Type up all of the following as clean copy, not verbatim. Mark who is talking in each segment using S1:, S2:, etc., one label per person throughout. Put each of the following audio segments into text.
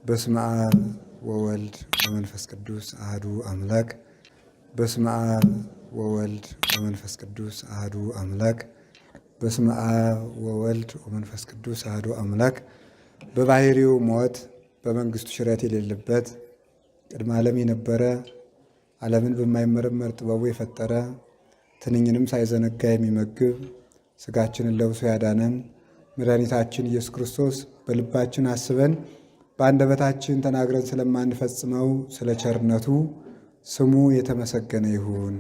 S1: በስመ አብ ወወልድ ወመንፈስ ቅዱስ አሐዱ አምላክ። በስመ አብ ወወልድ ወመንፈስ ቅዱስ አሐዱ አምላክ። በስመ አብ ወወልድ ወመንፈስ ቅዱስ አሐዱ አምላክ። በባህሪው ሞት በመንግስቱ ሽረት የሌለበት ቅድመ ዓለም የነበረ ዓለምን በማይመረመር ጥበቡ የፈጠረ ትንኝንም ሳይዘነጋ የሚመግብ ሥጋችንን ለብሶ ያዳነን መድኃኒታችን ኢየሱስ ክርስቶስ በልባችን አስበን በአንደበታችን ተናግረን ስለማንፈጽመው ስለ ቸርነቱ ስሙ የተመሰገነ ይሁን።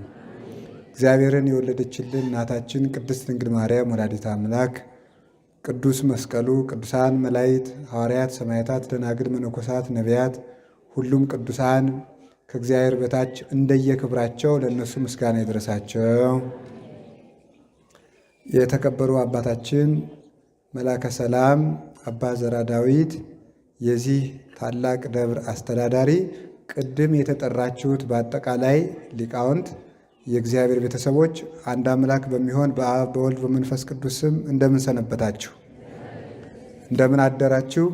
S1: እግዚአብሔርን የወለደችልን እናታችን ቅድስት ድንግል ማርያም ወላዲተ አምላክ፣ ቅዱስ መስቀሉ፣ ቅዱሳን መላእክት፣ ሐዋርያት፣ ሰማዕታት፣ ደናግል፣ መነኮሳት፣ ነቢያት፣ ሁሉም ቅዱሳን ከእግዚአብሔር በታች እንደየክብራቸው ለእነሱ ምስጋና ይድረሳቸው። የተከበሩ አባታችን መላከ ሰላም አባ ዘራ ዳዊት የዚህ ታላቅ ደብር አስተዳዳሪ፣ ቅድም የተጠራችሁት በአጠቃላይ ሊቃውንት፣ የእግዚአብሔር ቤተሰቦች አንድ አምላክ በሚሆን በአብ በወልድ በመንፈስ ቅዱስ ስም እንደምን ሰነበታችሁ? እንደምን አደራችሁ?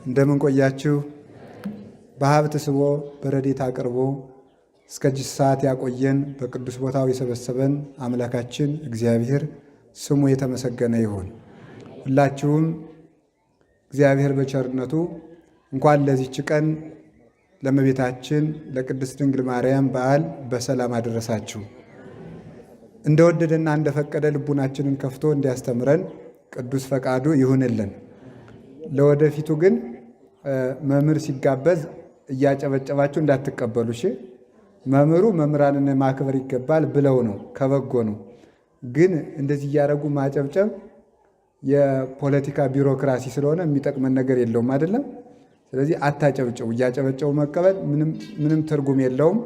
S1: እንደምን ቆያችሁ? በሀብት ስቦ በረድኤት አቅርቦ እስከዚህ ሰዓት ያቆየን በቅዱስ ቦታው የሰበሰበን አምላካችን እግዚአብሔር ስሙ የተመሰገነ ይሁን። ሁላችሁም እግዚአብሔር በቸርነቱ እንኳን ለዚች ቀን ለእመቤታችን ለቅድስት ድንግል ማርያም በዓል በሰላም አደረሳችሁ። እንደወደደና እንደፈቀደ ልቡናችንን ከፍቶ እንዲያስተምረን ቅዱስ ፈቃዱ ይሁንልን። ለወደፊቱ ግን መምህር ሲጋበዝ እያጨበጨባችሁ እንዳትቀበሉ እሺ። መምህሩ መምህራንን ማክበር ይገባል ብለው ነው፣ ከበጎ ነው። ግን እንደዚህ እያደረጉ ማጨብጨብ የፖለቲካ ቢሮክራሲ ስለሆነ የሚጠቅመን ነገር የለውም አይደለም። ስለዚህ አታጨብጭቡ። እያጨበጨቡ መቀበል ምንም ትርጉም የለውም።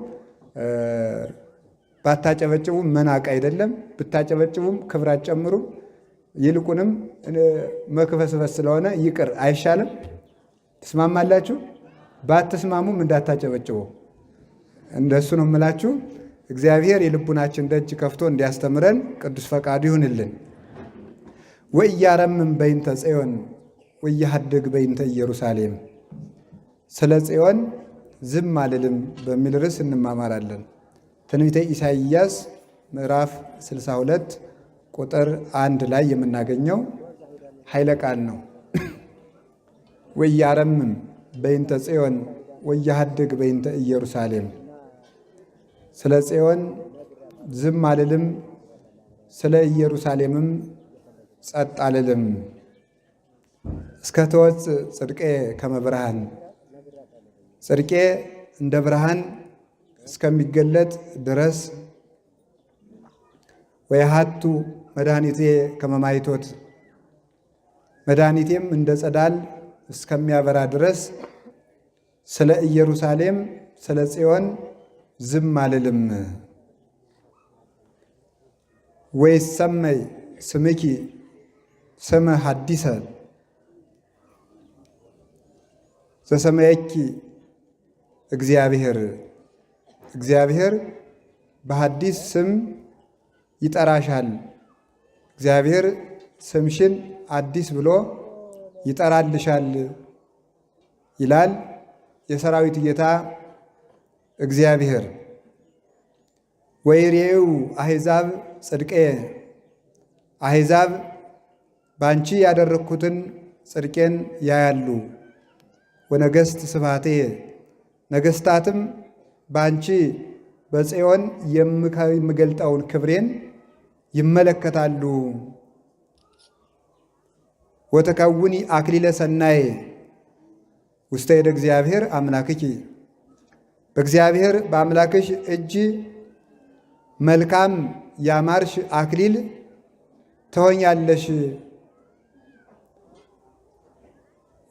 S1: ባታጨበጭቡም መናቅ አይደለም፣ ብታጨበጭቡም ክብር አትጨምሩም። ይልቁንም መክፈስፈስ ስለሆነ ይቅር አይሻልም? ትስማማላችሁ? ባትስማሙም እንዳታጨበጭቡ። እንደሱ ነው የምላችሁ። እግዚአብሔር የልቡናችን ደጅ ከፍቶ እንዲያስተምረን ቅዱስ ፈቃዱ ይሁንልን። ወኢያረምም በይንተ ጽዮን ወኢያሐድግ በይንተ ኢየሩሳሌም። ስለ ጽዮን ዝም አልልም በሚል ርዕስ እንማማራለን። ትንቢተ ኢሳይያስ ምዕራፍ 62 ቁጥር 1 ላይ የምናገኘው ኃይለ ቃል ነው። ወኢያረምም በይንተ ጽዮን ወኢያሐድግ በይንተ ኢየሩሳሌም። ስለ ጽዮን ዝም አልልም፣ ስለ ኢየሩሳሌምም ጸጥ አልልም። እስከ ትወፅእ ጽድቄ ከመ ብርሃን፣ ጽድቄ እንደ ብርሃን እስከሚገለጥ ድረስ፣ ወየሐቱ መድኃኒቴ ከመ ማይቶት፣ መድኃኒቴም እንደ ጸዳል እስከሚያበራ ድረስ ስለ ኢየሩሳሌም ስለ ጽዮን ዝም አልልም። ወይሰመይ ስምኪ ስመ ሐዲሰ ዘሰመየኪ እግዚአብሔር፣ እግዚአብሔር በሐዲስ ስም ይጠራሻል። እግዚአብሔር ስምሽን አዲስ ብሎ ይጠራልሻል ይላል የሰራዊት ጌታ እግዚአብሔር። ወይሬው አሕዛብ ጽድቄ፣ አሕዛብ በአንቺ ያደረግኩትን ጽድቄን ያያሉ። ወነገሥት ስብሐቴ፣ ነገሥታትም በአንቺ በጽዮን የምገልጠውን ክብሬን ይመለከታሉ። ወተከውኒ አክሊለ ሰናዬ ውስተ እደ እግዚአብሔር አምላክኪ፣ በእግዚአብሔር በአምላክሽ እጅ መልካም ያማርሽ አክሊል ትሆኛለሽ።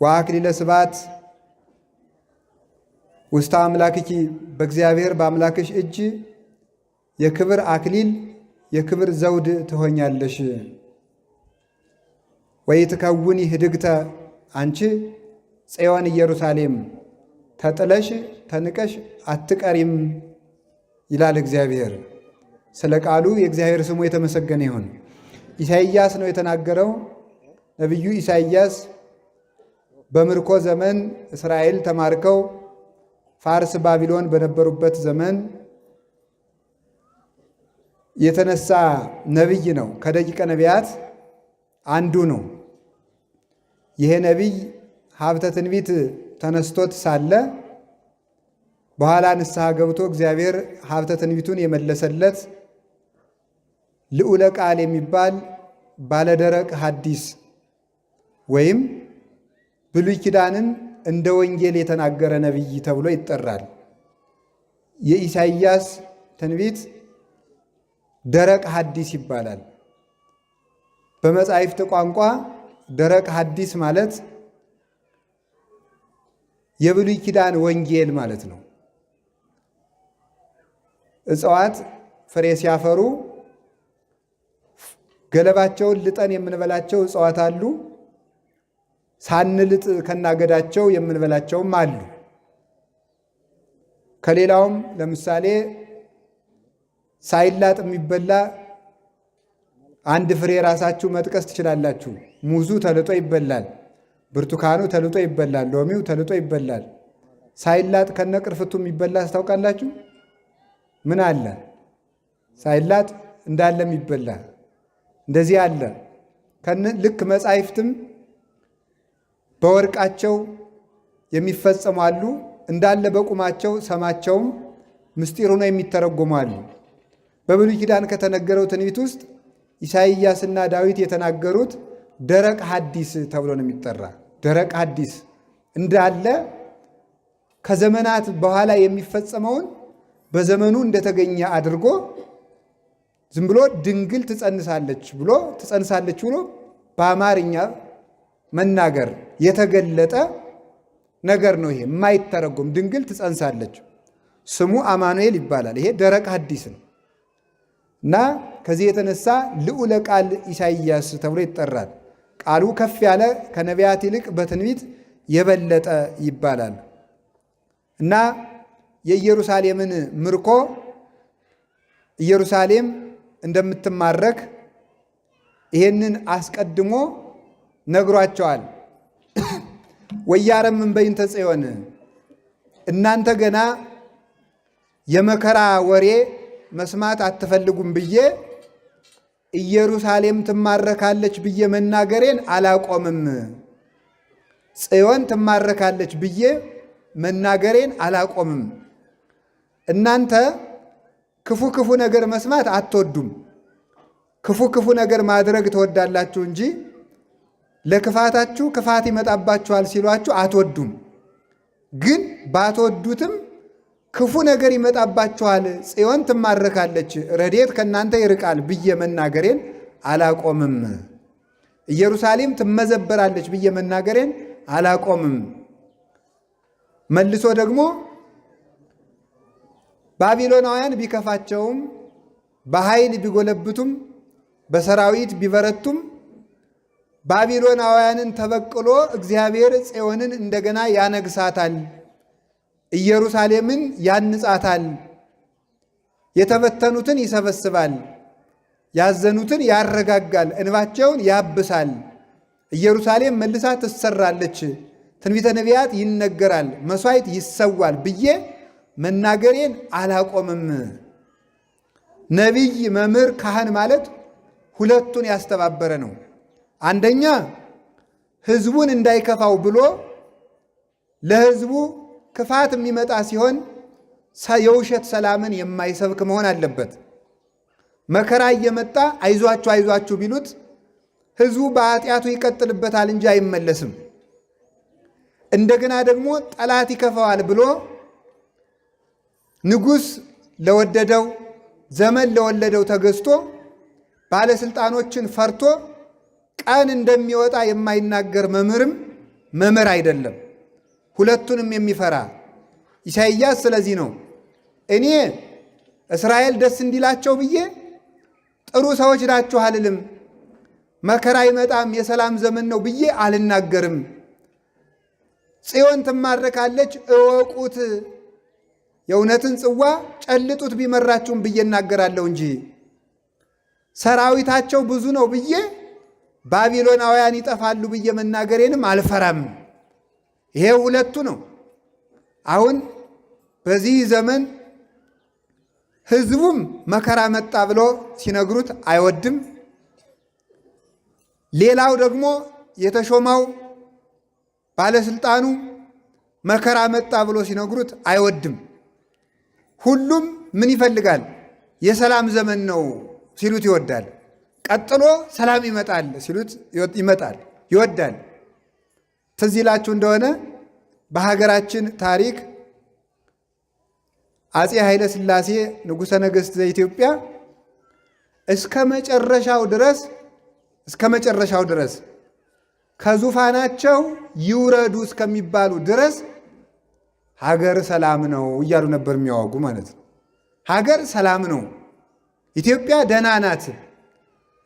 S1: ወአክሊለ ስብሐት ውስተ አምላክኪ፣ በእግዚአብሔር በአምላክሽ እጅ የክብር አክሊል የክብር ዘውድ ትሆኛለሽ። ወይትከውኒ ህድግተ፣ አንቺ ጽዮን ኢየሩሳሌም ተጥለሽ ተንቀሽ አትቀሪም ይላል እግዚአብሔር። ስለ ቃሉ የእግዚአብሔር ስሙ የተመሰገነ ይሁን። ኢሳይያስ ነው የተናገረው። ነቢዩ ኢሳይያስ በምርኮ ዘመን እስራኤል ተማርከው ፋርስ ባቢሎን በነበሩበት ዘመን የተነሳ ነቢይ ነው። ከደቂቀ ነቢያት አንዱ ነው። ይሄ ነቢይ ሀብተ ትንቢት ተነስቶት ሳለ በኋላ ንስሐ ገብቶ እግዚአብሔር ሀብተ ትንቢቱን የመለሰለት ልዑለ ቃል የሚባል ባለደረቅ ሐዲስ ወይም ብሉይ ኪዳንን እንደ ወንጌል የተናገረ ነቢይ ተብሎ ይጠራል። የኢሳይያስ ትንቢት ደረቅ ሐዲስ ይባላል። በመጻሕፍት ቋንቋ ደረቅ ሐዲስ ማለት የብሉይ ኪዳን ወንጌል ማለት ነው። እጽዋት ፍሬ ሲያፈሩ ገለባቸውን ልጠን የምንበላቸው እጽዋት አሉ። ሳንልጥ ከናገዳቸው የምንበላቸውም አሉ። ከሌላውም ለምሳሌ ሳይላጥ የሚበላ አንድ ፍሬ ራሳችሁ መጥቀስ ትችላላችሁ። ሙዙ ተልጦ ይበላል፣ ብርቱካኑ ተልጦ ይበላል፣ ሎሚው ተልጦ ይበላል። ሳይላጥ ከነቅርፍቱ የሚበላ ታውቃላችሁ? ምን አለ? ሳይላጥ እንዳለም ይበላ። እንደዚህ አለ። ልክ መጻሕፍትም በወርቃቸው የሚፈጸሙ አሉ፣ እንዳለ በቁማቸው ሰማቸውም ምስጢር ሆነው የሚተረጎሙ አሉ። በብሉይ ኪዳን ከተነገረው ትንቢት ውስጥ ኢሳይያስና ዳዊት የተናገሩት ደረቅ ሐዲስ ተብሎ ነው የሚጠራ። ደረቅ ሐዲስ እንዳለ ከዘመናት በኋላ የሚፈጸመውን በዘመኑ እንደተገኘ አድርጎ ዝም ብሎ ድንግል ትጸንሳለች ብሎ በአማርኛ መናገር የተገለጠ ነገር ነው። ይሄ የማይተረጎም ድንግል ትጸንሳለች፣ ስሙ አማኑኤል ይባላል። ይሄ ደረቅ ሐዲስ ነው እና ከዚህ የተነሳ ልዑለ ቃል ኢሳይያስ ተብሎ ይጠራል። ቃሉ ከፍ ያለ ከነቢያት ይልቅ በትንቢት የበለጠ ይባላል እና የኢየሩሳሌምን ምርኮ ኢየሩሳሌም እንደምትማረክ ይሄንን አስቀድሞ ነግሯቸዋል። ወያረምን በይንተ ጽዮን፣ እናንተ ገና የመከራ ወሬ መስማት አትፈልጉም ብዬ ኢየሩሳሌም ትማረካለች ብዬ መናገሬን አላቆምም። ጽዮን ትማረካለች ብዬ መናገሬን አላቆምም። እናንተ ክፉ ክፉ ነገር መስማት አትወዱም፣ ክፉ ክፉ ነገር ማድረግ ትወዳላችሁ እንጂ ለክፋታችሁ ክፋት ይመጣባችኋል ሲሏችሁ አትወዱም። ግን ባትወዱትም ክፉ ነገር ይመጣባችኋል፣ ጽዮን ትማረካለች፣ ረድኤት ከእናንተ ይርቃል ብዬ መናገሬን አላቆምም። ኢየሩሳሌም ትመዘበራለች ብዬ መናገሬን አላቆምም። መልሶ ደግሞ ባቢሎናውያን ቢከፋቸውም በኃይል ቢጎለብቱም በሰራዊት ቢበረቱም ባቢሎናውያንን ተበቅሎ እግዚአብሔር ጽዮንን እንደገና ያነግሳታል፣ ኢየሩሳሌምን ያንጻታል፣ የተበተኑትን ይሰበስባል፣ ያዘኑትን ያረጋጋል፣ እንባቸውን ያብሳል፣ ኢየሩሳሌም መልሳ ትሰራለች፣ ትንቢተ ነቢያት ይነገራል፣ መሥዋዕት ይሰዋል ብዬ መናገሬን አላቆምም። ነቢይ፣ መምህር፣ ካህን ማለት ሁለቱን ያስተባበረ ነው። አንደኛ ሕዝቡን እንዳይከፋው ብሎ ለሕዝቡ ክፋት የሚመጣ ሲሆን የውሸት ሰላምን የማይሰብክ መሆን አለበት። መከራ እየመጣ አይዟችሁ አይዟችሁ ቢሉት ሕዝቡ በኃጢአቱ ይቀጥልበታል እንጂ አይመለስም። እንደገና ደግሞ ጠላት ይከፋዋል ብሎ ንጉሥ ለወደደው ዘመን ለወለደው ተገዝቶ ባለስልጣኖችን ፈርቶ ቀን እንደሚወጣ የማይናገር መምህርም መምህር አይደለም። ሁለቱንም የሚፈራ ኢሳይያስ ስለዚህ ነው እኔ እስራኤል ደስ እንዲላቸው ብዬ ጥሩ ሰዎች ናችሁ አልልም፣ መከራ ይመጣም የሰላም ዘመን ነው ብዬ አልናገርም። ጽዮን ትማረካለች እወቁት፣ የእውነትን ጽዋ ጨልጡት ቢመራችሁም ብዬ እናገራለሁ እንጂ ሰራዊታቸው ብዙ ነው ብዬ ባቢሎናውያን ይጠፋሉ ብዬ መናገሬንም አልፈራም። ይሄ ሁለቱ ነው። አሁን በዚህ ዘመን ሕዝቡም መከራ መጣ ብሎ ሲነግሩት አይወድም። ሌላው ደግሞ የተሾመው ባለስልጣኑ መከራ መጣ ብሎ ሲነግሩት አይወድም። ሁሉም ምን ይፈልጋል? የሰላም ዘመን ነው ሲሉት ይወዳል። ቀጥሎ ሰላም ይመጣል ሲሉት ይወዳል። ትዝ ይላችሁ እንደሆነ በሀገራችን ታሪክ አፄ ኃይለ ሥላሴ ንጉሠ ነገሥት ዘኢትዮጵያ እስከ መጨረሻው ድረስ ከዙፋናቸው ይውረዱ እስከሚባሉ ድረስ ሀገር ሰላም ነው እያሉ ነበር የሚያወጉ ማለት ነው። ሀገር ሰላም ነው፣ ኢትዮጵያ ደህና ናት፣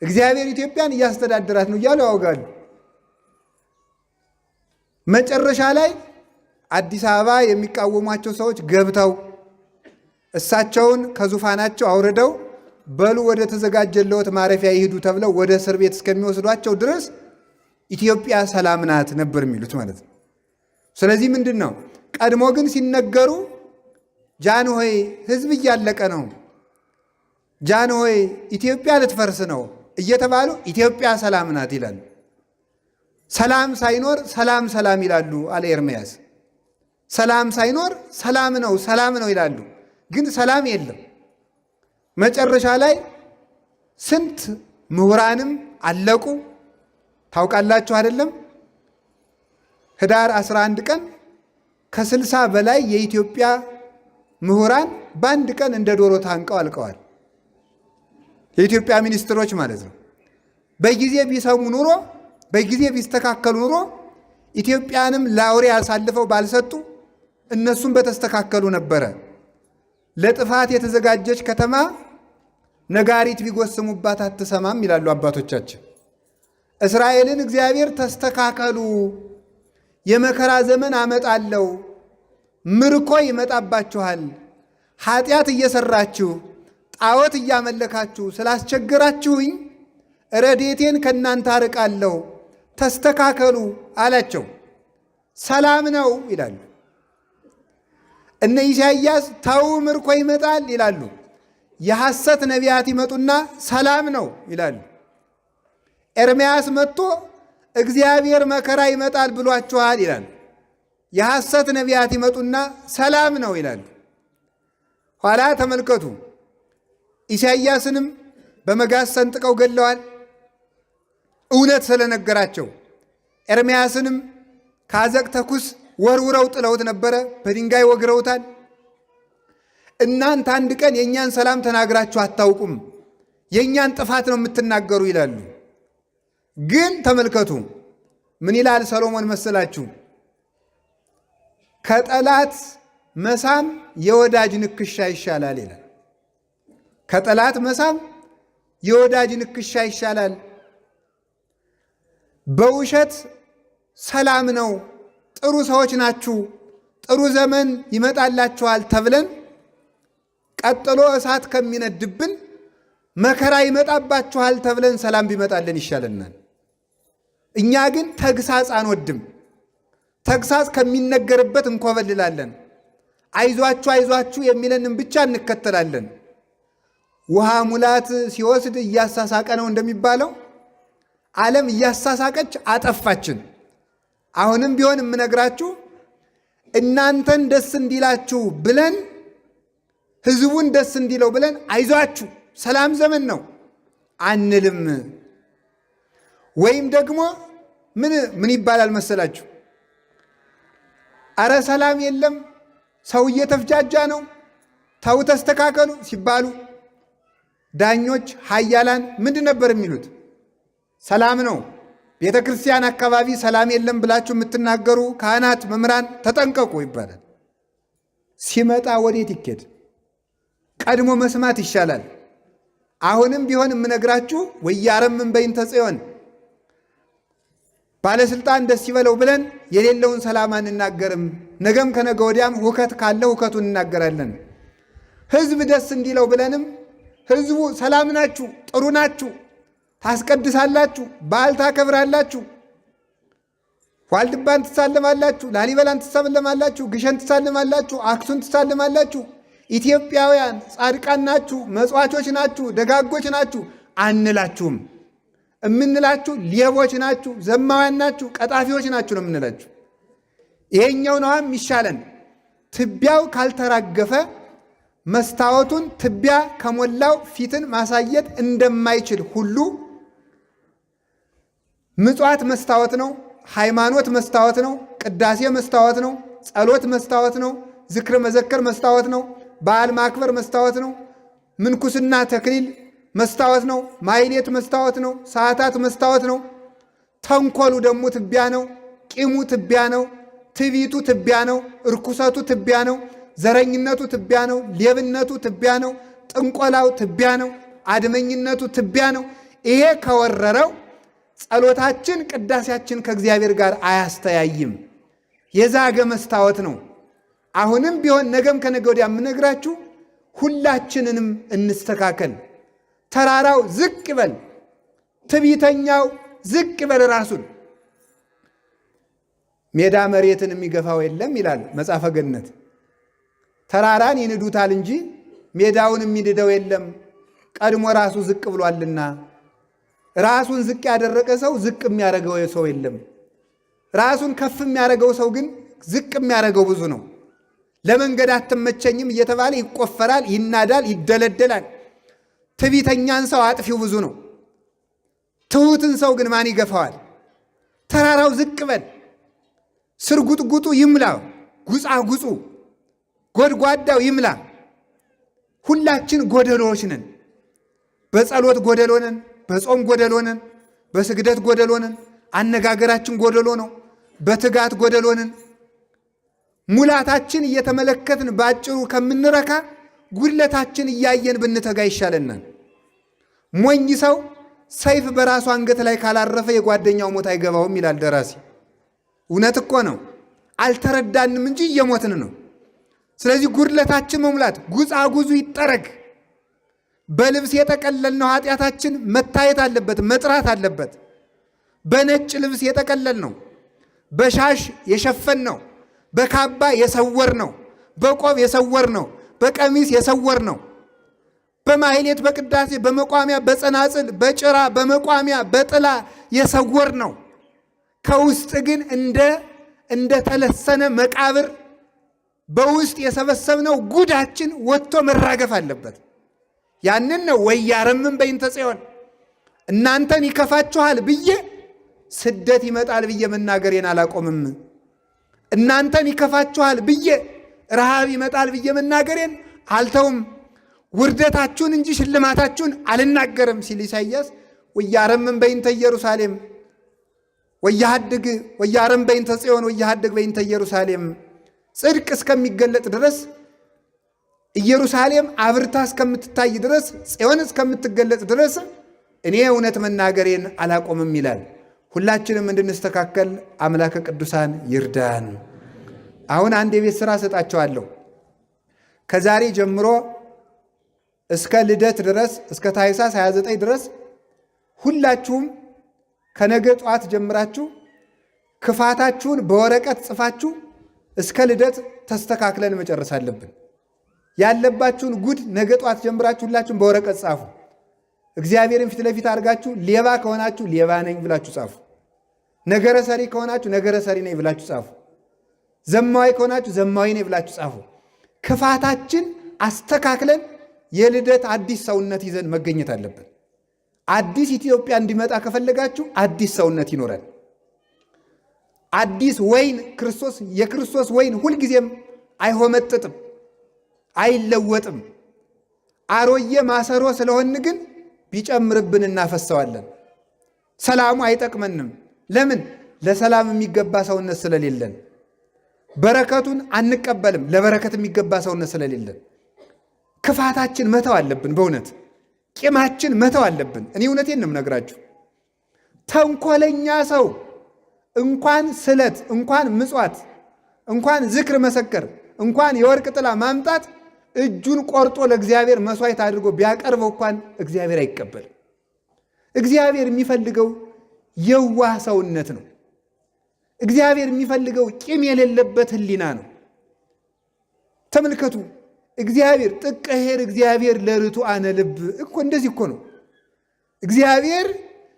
S1: እግዚአብሔር ኢትዮጵያን እያስተዳደራት ነው እያሉ ያወጋሉ። መጨረሻ ላይ አዲስ አበባ የሚቃወሟቸው ሰዎች ገብተው እሳቸውን ከዙፋናቸው አውርደው በሉ ወደ ተዘጋጀለዎት ማረፊያ ይሄዱ ተብለው ወደ እስር ቤት እስከሚወስዷቸው ድረስ ኢትዮጵያ ሰላም ናት ነበር የሚሉት ማለት ነው። ስለዚህ ምንድን ነው ቀድሞ ግን ሲነገሩ ጃንሆይ ሕዝብ እያለቀ ነው፣ ጃንሆይ ኢትዮጵያ ልትፈርስ ነው እየተባሉ ኢትዮጵያ ሰላም ናት ይላሉ። ሰላም ሳይኖር ሰላም ሰላም ይላሉ አለ ኤርምያስ። ሰላም ሳይኖር ሰላም ነው ይላሉ፣ ግን ሰላም የለም። መጨረሻ ላይ ስንት ምሁራንም አለቁ ታውቃላችሁ አይደለም? ህዳር 11 ቀን ከ60 በላይ የኢትዮጵያ ምሁራን በአንድ ቀን እንደ ዶሮ ታንቀው አልቀዋል። የኢትዮጵያ ሚኒስትሮች ማለት ነው። በጊዜ ቢሰሙ ኑሮ፣ በጊዜ ቢስተካከሉ ኑሮ ኢትዮጵያንም ለአውሬ አሳልፈው ባልሰጡ እነሱም በተስተካከሉ ነበረ። ለጥፋት የተዘጋጀች ከተማ ነጋሪት ቢጎስሙባት አትሰማም ይላሉ አባቶቻችን። እስራኤልን እግዚአብሔር ተስተካከሉ፣ የመከራ ዘመን አመጣለሁ፣ ምርኮ ይመጣባችኋል፣ ኃጢአት እየሰራችሁ ጣዖት እያመለካችሁ ስላስቸገራችሁኝ ረድኤቴን ከእናንተ አርቃለሁ፣ ተስተካከሉ አላቸው። ሰላም ነው ይላሉ። እነ ኢሳይያስ ተው ምርኮ ይመጣል ይላሉ። የሐሰት ነቢያት ይመጡና ሰላም ነው ይላሉ። ኤርምያስ መጥቶ እግዚአብሔር መከራ ይመጣል ብሏችኋል ይላል። የሐሰት ነቢያት ይመጡና ሰላም ነው ይላሉ። ኋላ ተመልከቱ፣ ኢሳይያስንም በመጋዝ ሰንጥቀው ገለዋል፣ እውነት ስለነገራቸው። ኤርምያስንም ከአዘቅተ ኩስ ወርውረው ጥለውት ነበረ፣ በድንጋይ ወግረውታል። እናንተ አንድ ቀን የእኛን ሰላም ተናግራችሁ አታውቁም፣ የእኛን ጥፋት ነው የምትናገሩ ይላሉ። ግን ተመልከቱ ምን ይላል ሰሎሞን መሰላችሁ? ከጠላት መሳም የወዳጅ ንክሻ ይሻላል ይላል። ከጠላት መሳም የወዳጅ ንክሻ ይሻላል። በውሸት ሰላም ነው፣ ጥሩ ሰዎች ናችሁ፣ ጥሩ ዘመን ይመጣላችኋል ተብለን ቀጥሎ እሳት ከሚነድብን መከራ ይመጣባችኋል ተብለን ሰላም ቢመጣልን ይሻለናል። እኛ ግን ተግሳጽ አንወድም። ተግሳጽ ከሚነገርበት እንኮበልላለን። አይዟችሁ የሚለንን ብቻ እንከተላለን። ውሃ ሙላት ሲወስድ እያሳሳቀ ነው እንደሚባለው ዓለም እያሳሳቀች አጠፋችን። አሁንም ቢሆን የምነግራችሁ እናንተን ደስ እንዲላችሁ ብለን ሕዝቡን ደስ እንዲለው ብለን አይዟችሁ ሰላም ዘመን ነው አንልም። ወይም ደግሞ ምን ይባላል መሰላችሁ? አረ ሰላም የለም ሰው እየተፍጃጃ ነው፣ ተው ተስተካከሉ ሲባሉ ዳኞች ኃያላን ምንድን ነበር የሚሉት? ሰላም ነው። ቤተ ክርስቲያን አካባቢ ሰላም የለም ብላችሁ የምትናገሩ ካህናት፣ መምህራን ተጠንቀቁ ይባላል። ሲመጣ ወዴት ይኬድ? ቀድሞ መስማት ይሻላል። አሁንም ቢሆን የምነግራችሁ ወያረምን በይንተ ጽዮን ባለስልጣን ደስ ይበለው ብለን የሌለውን ሰላም አንናገርም። ነገም ከነገ ወዲያም ሁከት ካለ ሁከቱን እናገራለን። ህዝብ ደስ እንዲለው ብለንም ህዝቡ ሰላም ናችሁ፣ ጥሩ ናችሁ፣ ታስቀድሳላችሁ፣ በዓል ታከብራላችሁ፣ ዋልድባን ትሳለማላችሁ፣ ላሊበላን ትሳለማላችሁ፣ ግሸን ትሳለማላችሁ፣ አክሱን ትሳለማላችሁ። ኢትዮጵያውያን ጻድቃን ናችሁ፣ መጽዋቾች ናችሁ፣ ደጋጎች ናችሁ አንላችሁም። እምንላችሁ ሌቦች ናችሁ፣ ዘማውያን ናችሁ፣ ቀጣፊዎች ናችሁ ነው የምንላችሁ። ይሄኛው ነውም ይሻለን። ትቢያው ካልተራገፈ መስታወቱን ትቢያ ከሞላው ፊትን ማሳየት እንደማይችል ሁሉ ምጽዋት መስታወት ነው፣ ሃይማኖት መስታወት ነው፣ ቅዳሴ መስታወት ነው፣ ጸሎት መስታወት ነው፣ ዝክር መዘከር መስታወት ነው፣ በዓል ማክበር መስታወት ነው፣ ምንኩስና ተክሊል መስታወት ነው፣ ማይሌት መስታወት ነው፣ ሰዓታት መስታወት ነው። ተንኮሉ ደግሞ ትቢያ ነው፣ ቂሙ ትቢያ ነው፣ ትዕቢቱ ትቢያ ነው፣ እርኩሰቱ ትቢያ ነው፣ ዘረኝነቱ ትቢያ ነው፣ ሌብነቱ ትቢያ ነው፣ ጥንቆላው ትቢያ ነው፣ አድመኝነቱ ትቢያ ነው። ይሄ ከወረረው ጸሎታችን ቅዳሴያችን ከእግዚአብሔር ጋር አያስተያይም። የዛገ መስታወት ነው። አሁንም ቢሆን ነገም ከነገ ወዲያ የምነግራችሁ ሁላችንንም እንስተካከል። ተራራው ዝቅ ይበል፣ ትዕቢተኛው ዝቅ ይበል ራሱን። ሜዳ መሬትን የሚገፋው የለም ይላል መጽሐፈ ገነት። ተራራን ይንዱታል እንጂ ሜዳውን የሚንደው የለም፣ ቀድሞ ራሱ ዝቅ ብሏልና። ራሱን ዝቅ ያደረገ ሰው ዝቅ የሚያደርገው ሰው የለም። ራሱን ከፍ የሚያደርገው ሰው ግን ዝቅ የሚያደርገው ብዙ ነው። ለመንገድ አትመቸኝም እየተባለ ይቆፈራል፣ ይናዳል፣ ይደለደላል። ትዕቢተኛን ሰው አጥፊው ብዙ ነው። ትሑትን ሰው ግን ማን ይገፋዋል? ተራራው ዝቅ በል፣ ስርጉጥጉጡ ይምላ፣ ጉጻጉጹ ጎድጓዳው ይምላ። ሁላችን ጎደሎዎች ነን። በጸሎት ጎደሎ ነን፣ በጾም ጎደሎ ነን፣ በስግደት ጎደሎ ነን፣ አነጋገራችን ጎደሎ ነው፣ በትጋት ጎደሎ ነን። ሙላታችን እየተመለከትን ባጭሩ ከምንረካ ጉድለታችን እያየን ብንተጋ ይሻለናል። ሞኝ ሰው ሰይፍ በራሱ አንገት ላይ ካላረፈ የጓደኛው ሞት አይገባውም ይላል ደራሲ። እውነት እኮ ነው። አልተረዳንም እንጂ እየሞትን ነው። ስለዚህ ጉድለታችን መሙላት፣ ጉጻጉዙ ይጠረግ። በልብስ የጠቀለልነው ኃጢአታችን መታየት አለበት፣ መጥራት አለበት። በነጭ ልብስ የጠቀለል ነው፣ በሻሽ የሸፈን ነው፣ በካባ የሰወር ነው፣ በቆብ የሰወር ነው፣ በቀሚስ የሰወር ነው፣ በማህሌት በቅዳሴ በመቋሚያ በጸናጽል በጭራ በመቋሚያ በጥላ የሰወር ነው። ከውስጥ ግን እንደ ተለሰነ መቃብር በውስጥ የሰበሰብነው ጉዳችን ወጥቶ መራገፍ አለበት። ያንን ነው ወያረምን በይንተ ጽዮን። እናንተን ይከፋችኋል ብዬ ስደት ይመጣል ብዬ መናገሬን አላቆምም። እናንተን ይከፋችኋል ብዬ ረሃብ ይመጣል ብዬ መናገሬን አልተውም። ውርደታችሁን እንጂ ሽልማታችሁን አልናገርም ሲል ኢሳይያስ ወያረምን በይንተ ኢየሩሳሌም ወያሃድግ ወያረም በይንተ ጽዮን ወያሃድግ በይንተ ኢየሩሳሌም። ጽድቅ እስከሚገለጥ ድረስ ኢየሩሳሌም አብርታ እስከምትታይ ድረስ ጽዮን እስከምትገለጥ ድረስ እኔ እውነት መናገሬን አላቆምም ይላል። ሁላችንም እንድንስተካከል አምላከ ቅዱሳን ይርዳን። አሁን አንድ የቤት ሥራ ሰጣቸዋለሁ። ከዛሬ ጀምሮ እስከ ልደት ድረስ እስከ ታኅሳስ 29 ድረስ ሁላችሁም ከነገ ጠዋት ጀምራችሁ ክፋታችሁን በወረቀት ጽፋችሁ እስከ ልደት ተስተካክለን መጨረስ አለብን። ያለባችሁን ጉድ ነገ ጠዋት ጀምራችሁ ሁላችሁም በወረቀት ጻፉ። እግዚአብሔርን ፊት ለፊት አድርጋችሁ ሌባ ከሆናችሁ ሌባ ነኝ ብላችሁ ጻፉ። ነገረ ሰሪ ከሆናችሁ ነገረ ሰሪ ነኝ ብላችሁ ጻፉ። ዘማዊ ከሆናችሁ ዘማዊ ነኝ ብላችሁ ጻፉ። ክፋታችን አስተካክለን የልደት አዲስ ሰውነት ይዘን መገኘት አለብን። አዲስ ኢትዮጵያ እንዲመጣ ከፈለጋችሁ አዲስ ሰውነት ይኖራል። አዲስ ወይን ክርስቶስ፣ የክርስቶስ ወይን ሁልጊዜም አይሆመጥጥም፣ አይለወጥም። አሮየ ማሰሮ ስለሆን ግን ቢጨምርብን እናፈሰዋለን። ሰላሙ አይጠቅመንም። ለምን? ለሰላም የሚገባ ሰውነት ስለሌለን። በረከቱን አንቀበልም፣ ለበረከት የሚገባ ሰውነት ስለሌለን። ክፋታችን መተው አለብን። በእውነት ቂማችን መተው አለብን። እኔ እውነቴን ነው የምነግራችሁ። ተንኮለኛ ሰው እንኳን ስለት፣ እንኳን ምጽዋት፣ እንኳን ዝክር መሰከር፣ እንኳን የወርቅ ጥላ ማምጣት እጁን ቆርጦ ለእግዚአብሔር መስዋዕት አድርጎ ቢያቀርበው እንኳን እግዚአብሔር አይቀበልም። እግዚአብሔር የሚፈልገው የዋህ ሰውነት ነው። እግዚአብሔር የሚፈልገው ቂም የሌለበት ሕሊና ነው። ተመልከቱ። እግዚአብሔር ጥቀ ኄር እግዚአብሔር ለርቱዓነ ልብ እኮ እንደዚህ እኮ ነው። እግዚአብሔር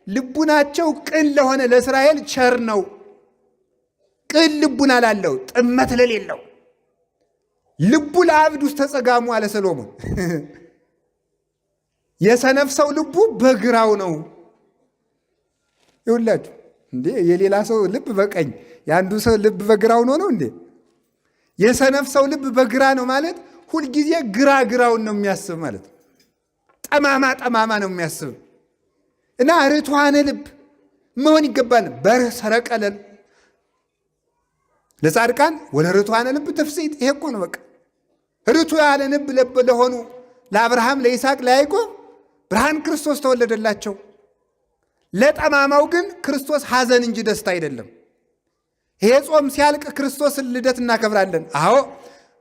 S1: ልቡናቸው ቅን ለሆነ ለእስራኤል ቸር ነው። ቅን ልቡና ላለው ጥመት ለሌለው ልቡ ለአብድ ውስጥ ተጸጋሙ አለ ሰሎሞን። የሰነፍ ሰው ልቡ በግራው ነው። ይውላችሁ እንዴ የሌላ ሰው ልብ በቀኝ የአንዱ ሰው ልብ በግራው ነው እንዴ? የሰነፍ ሰው ልብ በግራ ነው ማለት ሁልጊዜ ግራውን ነው የሚያስብ ማለት፣ ጠማማ ነው የሚያስብ እና ርቱዓነ ልብ መሆን ይገባል። በሰረቀ ለጻድቃን ወለ ርቱዓነ ልብ ትፍሥሕት። ይሄ እኮ ነው በቃ ርቱዓነ ልብ ለሆኑ ለአብርሃም፣ ለይስሐቅ፣ ለያዕቆብ ብርሃን ክርስቶስ ተወለደላቸው። ለጠማማው ግን ክርስቶስ ሐዘን እንጂ ደስታ አይደለም። ይሄ ጾም ሲያልቅ ክርስቶስን ልደት እናከብራለን። አዎ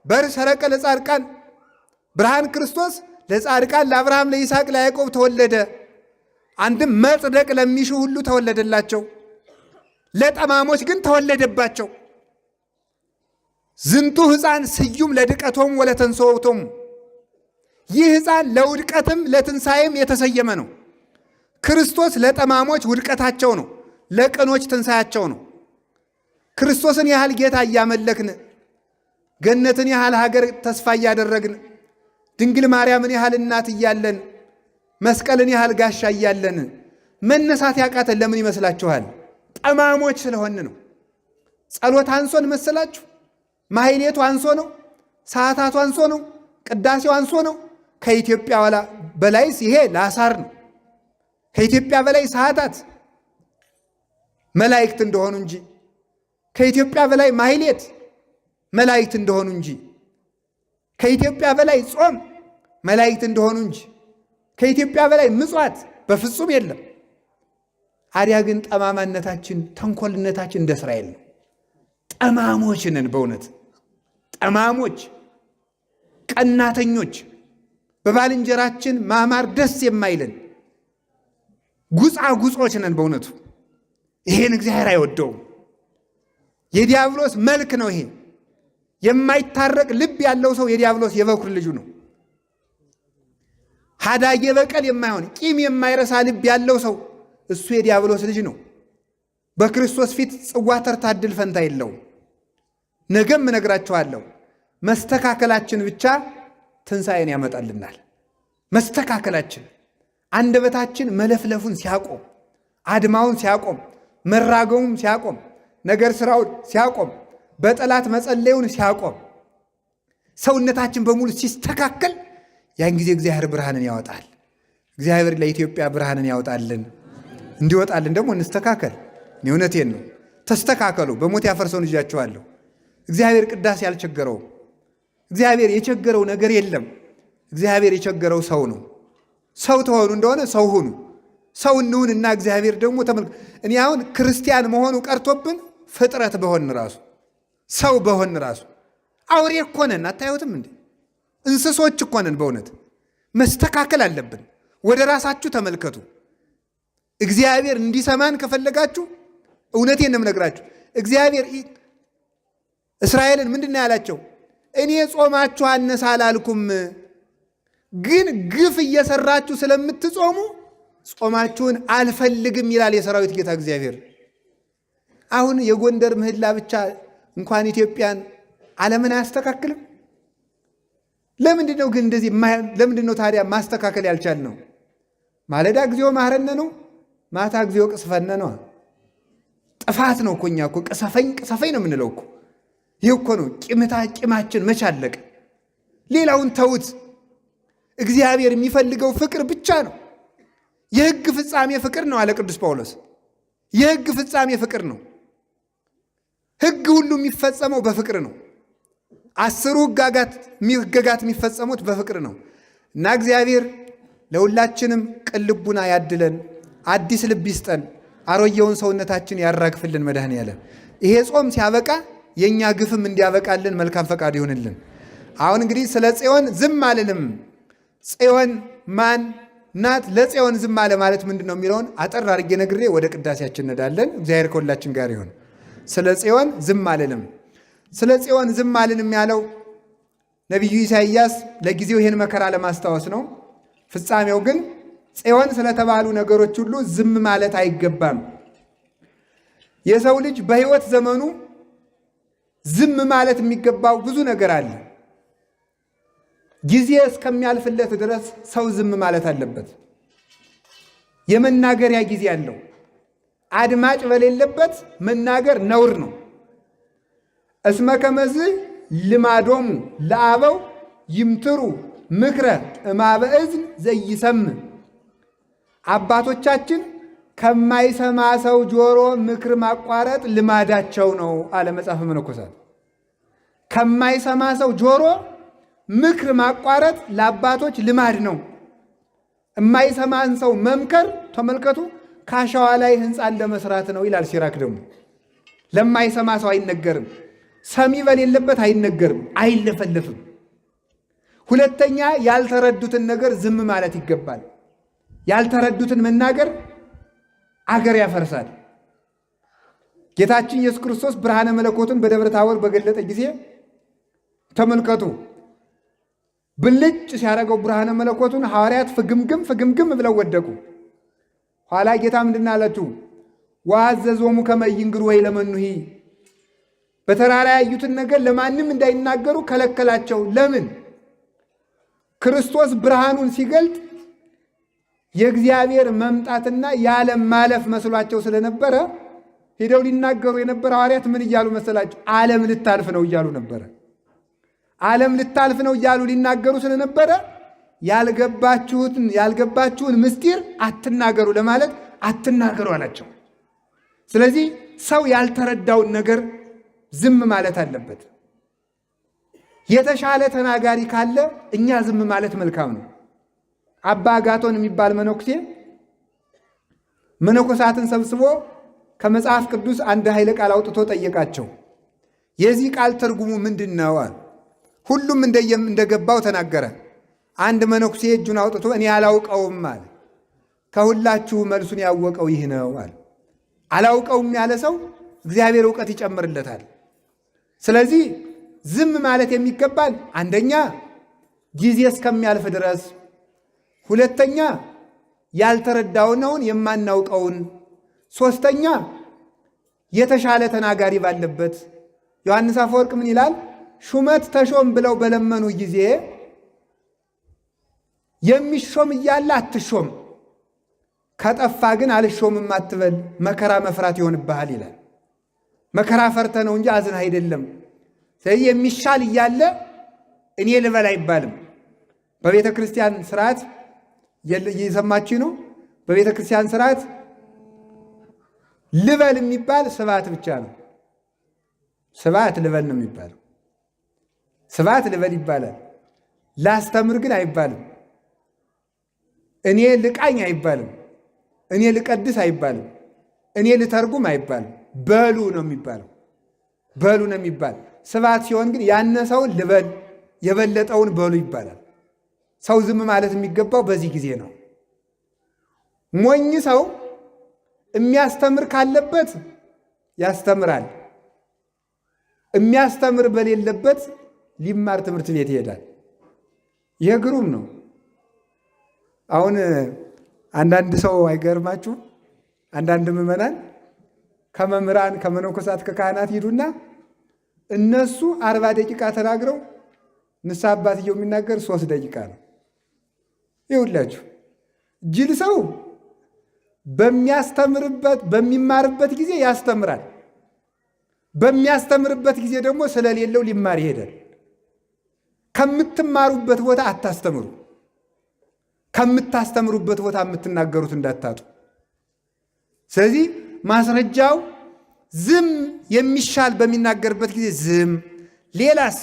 S1: በሰረቀ ለጻድቃን ብርሃን ክርስቶስ ለጻድቃን ለአብርሃም፣ ለይስሐቅ፣ ለያዕቆብ ተወለደ። አንድም መጽደቅ ለሚሹ ሁሉ ተወለደላቸው። ለጠማሞች ግን ተወለደባቸው። ዝንቱ ሕፃን ስዩም ለድቀቶም ወለተንሥኦቶም። ይህ ሕፃን ለውድቀትም ለትንሣኤም የተሰየመ ነው። ክርስቶስ ለጠማሞች ውድቀታቸው ነው፣ ለቅኖች ትንሣኤያቸው ነው። ክርስቶስን ያህል ጌታ እያመለክን ገነትን ያህል ሀገር ተስፋ እያደረግን ድንግል ማርያምን ያህል እናት እያለን መስቀልን ያህል ጋሻ እያለን መነሳት ያቃተን ለምን ይመስላችኋል? ጠማሞች ስለሆን ነው። ጸሎት አንሶን መሰላችሁ? ማሕሌቱ አንሶ ነው? ሰዓታቱ አንሶ ነው? ቅዳሴው አንሶ ነው? ከኢትዮጵያ በላይስ ይሄ ላሳር ነው። ከኢትዮጵያ በላይ ሰዓታት መላእክት እንደሆኑ እንጂ ከኢትዮጵያ በላይ ማሕሌት መላእክት እንደሆኑ እንጂ ከኢትዮጵያ በላይ ጾም መላእክት እንደሆኑ እንጂ ከኢትዮጵያ በላይ ምጽዋት በፍጹም የለም። አዲያ ግን ጠማማነታችን፣ ተንኮልነታችን እንደ እስራኤል ነው። ጠማሞች ነን፣ በእውነት ጠማሞች፣ ቀናተኞች፣ በባልንጀራችን ማማር ደስ የማይለን ጉጾች ነን በእውነቱ። ይሄን እግዚአብሔር አይወደውም። የዲያብሎስ መልክ ነው ይሄ። የማይታረቅ ልብ ያለው ሰው የዲያብሎስ የበኩር ልጁ ነው። ሀዳጌ በቀል የማይሆን ቂም የማይረሳ ልብ ያለው ሰው እሱ የዲያብሎስ ልጅ ነው። በክርስቶስ ፊት ጽዋ ተርታ ዕድል ፈንታ የለውም። ነገም እነግራችኋለሁ፣ መስተካከላችን ብቻ ትንሣኤን ያመጣልናል። መስተካከላችን፣ አንደበታችን መለፍለፉን ሲያቆም፣ አድማውን ሲያቆም፣ መራገሙን ሲያቆም፣ ነገር ስራውን ሲያቆም፣ በጠላት መጸለዩን ሲያቆም፣ ሰውነታችን በሙሉ ሲስተካከል፣ ያን ጊዜ እግዚአብሔር ብርሃንን ያወጣል። እግዚአብሔር ለኢትዮጵያ ብርሃንን ያወጣልን። እንዲወጣልን ደግሞ እንስተካከል። እውነቴን ነው። ተስተካከሉ። በሞት ያፈርሰውን እጃችኋለሁ። እግዚአብሔር ቅዳሴ አልቸገረውም። እግዚአብሔር የቸገረው ነገር የለም። እግዚአብሔር የቸገረው ሰው ነው። ሰው ተሆኑ እንደሆነ ሰው ሁኑ። ሰው እንሁንና እግዚአብሔር ደግሞ እኔ አሁን ክርስቲያን መሆኑ ቀርቶብን ፍጥረት በሆን ራሱ ሰው በሆን ራሱ አውሬ እኮ ነን። አታዩትም እንዴ? እንስሶች እኮ ነን። በእውነት መስተካከል አለብን። ወደ ራሳችሁ ተመልከቱ። እግዚአብሔር እንዲሰማን ከፈለጋችሁ እውነቴን ነው የምነግራችሁ። እግዚአብሔር እስራኤልን ምንድን ነው ያላቸው? እኔ ጾማችሁ አነሳ አላልኩም፣ ግን ግፍ እየሰራችሁ ስለምትጾሙ ጾማችሁን አልፈልግም ይላል የሰራዊት ጌታ እግዚአብሔር። አሁን የጎንደር ምህላ ብቻ እንኳን ኢትዮጵያን ዓለምን አያስተካክልም። ለምንድን ነው ግን እንደዚህ? ለምንድን ነው ታዲያ ማስተካከል ያልቻልነው? ማለዳ ጊዜው ማህረነ ነው፣ ማታ ጊዜው ቅስፈነ ነው። ጥፋት ነው እኮ። እኛ እኮ ቅሰፈኝ ነው የምንለው እኮ። ይህ እኮ ነው ቂማችን መች አለቀ? ሌላውን ተውት። እግዚአብሔር የሚፈልገው ፍቅር ብቻ ነው። የሕግ ፍጻሜ ፍቅር ነው አለ ቅዱስ ጳውሎስ። የሕግ ፍጻሜ ፍቅር ነው። ሕግ ሁሉ የሚፈጸመው በፍቅር ነው። 10ሩ ሕግጋት የሚፈጸሙት በፍቅር ነው። እና እግዚአብሔር ለሁላችንም ቅን ልቡና ያድለን፣ አዲስ ልብ ይስጠን፣ አሮጌውን ሰውነታችን ያራግፍልን መድኃኔዓለም። ይሄ ጾም ሲያበቃ የእኛ ግፍም እንዲያበቃልን መልካም ፈቃድ ይሆንልን። አሁን እንግዲህ ስለ ጽዮን ዝም አልልም። ጽዮን ማን ናት? ለጽዮን ዝም አለ ማለት ምንድን ነው የሚለውን አጠር አድርጌ ነግሬ ወደ ቅዳሴያችን እንሄዳለን። እግዚአብሔር ከሁላችን ጋር ይሁን። ስለ ጽዮን ዝም አልልም። ስለ ጽዮን ዝም አልልም ያለው ነቢዩ ኢሳይያስ ለጊዜው ይህን መከራ ለማስታወስ ነው። ፍጻሜው ግን ጽዮን ስለተባሉ ነገሮች ሁሉ ዝም ማለት አይገባም። የሰው ልጅ በሕይወት ዘመኑ ዝም ማለት የሚገባው ብዙ ነገር አለ። ጊዜ እስከሚያልፍለት ድረስ ሰው ዝም ማለት አለበት። የመናገሪያ ጊዜ አለው። አድማጭ በሌለበት መናገር ነውር ነው። እስመ ከመዝ ልማዶሙ ለአበው ይምትሩ ምክረ እማበ እዝን ዘይሰምዕ። አባቶቻችን ከማይሰማ ሰው ጆሮ ምክር ማቋረጥ ልማዳቸው ነው አለ መጽሐፈ መነኮሳት። ከማይሰማ ሰው ጆሮ ምክር ማቋረጥ ለአባቶች ልማድ ነው። የማይሰማን ሰው መምከር ተመልከቱ፣ ካሸዋ ላይ ሕንፃ እንደመስራት ነው ይላል ሲራክ። ደግሞ ለማይሰማ ሰው አይነገርም። ሰሚ በሌለበት አይነገርም፣ አይለፈለፍም። ሁለተኛ ያልተረዱትን ነገር ዝም ማለት ይገባል። ያልተረዱትን መናገር አገር ያፈርሳል። ጌታችን ኢየሱስ ክርስቶስ ብርሃነ መለኮትን በደብረ ታቦር በገለጠ ጊዜ ተመልከቱ፣ ብልጭ ሲያደርገው ብርሃነ መለኮቱን ሐዋርያት ፍግምግም ብለው ወደቁ። ኋላ ጌታ ምንድን አላችሁ? ወአዘዞሙ ከመ ይንግሩ ወይለመኑሂ። በተራራ ያዩትን ነገር ለማንም እንዳይናገሩ ከለከላቸው። ለምን? ክርስቶስ ብርሃኑን ሲገልጥ የእግዚአብሔር መምጣትና የዓለም ማለፍ መስሏቸው ስለነበረ ሄደው ሊናገሩ የነበረ ሐዋርያት ምን እያሉ መሰላቸው? ዓለም ልታልፍ ነው እያሉ ነበረ። ዓለም ልታልፍ ነው እያሉ ሊናገሩ ስለነበረ ያልገባችሁን ምስጢር አትናገሩ ለማለት አትናገሩ አላቸው። ስለዚህ ሰው ያልተረዳውን ነገር ዝም ማለት አለበት። የተሻለ ተናጋሪ ካለ እኛ ዝም ማለት መልካም ነው። አባ አጋቶን የሚባል መነኩሴ መነኮሳትን ሰብስቦ ከመጽሐፍ ቅዱስ አንድ ኃይለ ቃል አውጥቶ ጠየቃቸው። የዚህ ቃል ትርጉሙ ምንድን ነው? ሁሉም እንደገባው ተናገረ። አንድ መነኩሴ እጁን አውጥቶ እኔ አላውቀውም አለ። ከሁላችሁ መልሱን ያወቀው ይህ ነው አለ። አላውቀውም ያለ ሰው እግዚአብሔር እውቀት ይጨምርለታል። ስለዚህ ዝም ማለት የሚገባል አንደኛ ጊዜ እስከሚያልፍ ድረስ፣ ሁለተኛ ያልተረዳውነውን የማናውቀውን፣ ሶስተኛ የተሻለ ተናጋሪ ባለበት። ዮሐንስ አፈወርቅ ምን ይላል? ሹመት ተሾም ብለው በለመኑ ጊዜ የሚሾም እያለ አትሾም፣ ከጠፋ ግን አልሾምም አትበል፣ መከራ መፍራት ይሆንብሃል ይላል። መከራ ፈርተ ነው እንጂ አዝን አይደለም። ስለዚህ የሚሻል እያለ እኔ ልበል አይባልም። በቤተ ክርስቲያን ስርዓት እየሰማችሁ ነው። በቤተ ክርስቲያን ስርዓት ልበል የሚባል ስብዓት ብቻ ነው። ስብዓት ልበል ነው የሚባለው። ስብዓት ልበል ይባላል። ላስተምር ግን አይባልም። እኔ ልቃኝ አይባልም። እኔ ልቀድስ አይባልም። እኔ ልተርጉም አይባልም። በሉ ነው የሚባለው። በሉ ነው የሚባል። ስብዓት ሲሆን ግን ያነሰውን ልበል የበለጠውን በሉ ይባላል። ሰው ዝም ማለት የሚገባው በዚህ ጊዜ ነው። ሞኝ ሰው የሚያስተምር ካለበት ያስተምራል። የሚያስተምር በሌለበት ሊማር ትምህርት ቤት ይሄዳል። ይሄ ግሩም ነው። አሁን አንዳንድ ሰው አይገርማችሁ? አንዳንድ ምዕመናን ከመምህራን ከመነኮሳት ከካህናት ሂዱና እነሱ 40 ደቂቃ ተናግረው ንስሐ አባትየው የሚናገር 3 ደቂቃ ነው። ይኸውላችሁ ጅል ሰው በሚማርበት ጊዜ ያስተምራል። በሚያስተምርበት ጊዜ ደግሞ ስለሌለው ሊማር ይሄዳል። ከምትማሩበት ቦታ አታስተምሩ። ከምታስተምሩበት ቦታ የምትናገሩት እንዳታጡ። ስለዚህ ማስረጃው ዝም የሚሻል በሚናገርበት ጊዜ ዝም። ሌላስ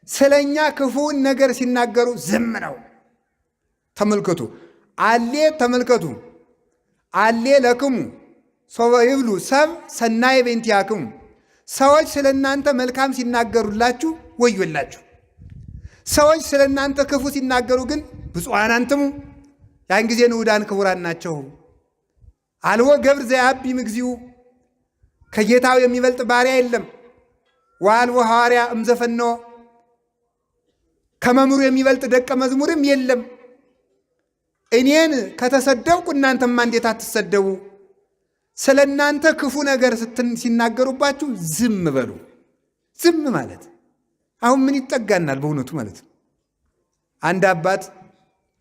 S1: ስለኛ ክፉውን ነገር ሲናገሩ ዝም ነው። ተመልከቱ አሌ ለክሙ ሶበ ይብሉ ሰብ ሰናየ በእንቲአክሙ። ሰዎች ስለ እናንተ መልካም ሲናገሩላችሁ ወዮላችሁ። ሰዎች ስለ እናንተ ክፉ ሲናገሩ ግን ብፁዓን አንትሙ፣ ያን ጊዜ ንዑዳን ክቡራን ናቸው። አልቦ ገብር ዘያቢ ምግዚኡ፣ ከጌታው የሚበልጥ ባሪያ የለም። ወአልቦ ሐዋርያ እምዘፈነወ ከመምህሩ የሚበልጥ ደቀ መዝሙርም የለም። እኔን ከተሰደብኩ እናንተማ እንዴት አትሰደቡ? ስለ እናንተ ክፉ ነገር ሲናገሩባችሁ ዝም በሉ። ዝም ማለት አሁን ምን ይጠጋናል በእውነቱ ማለት ነው። አንድ አባት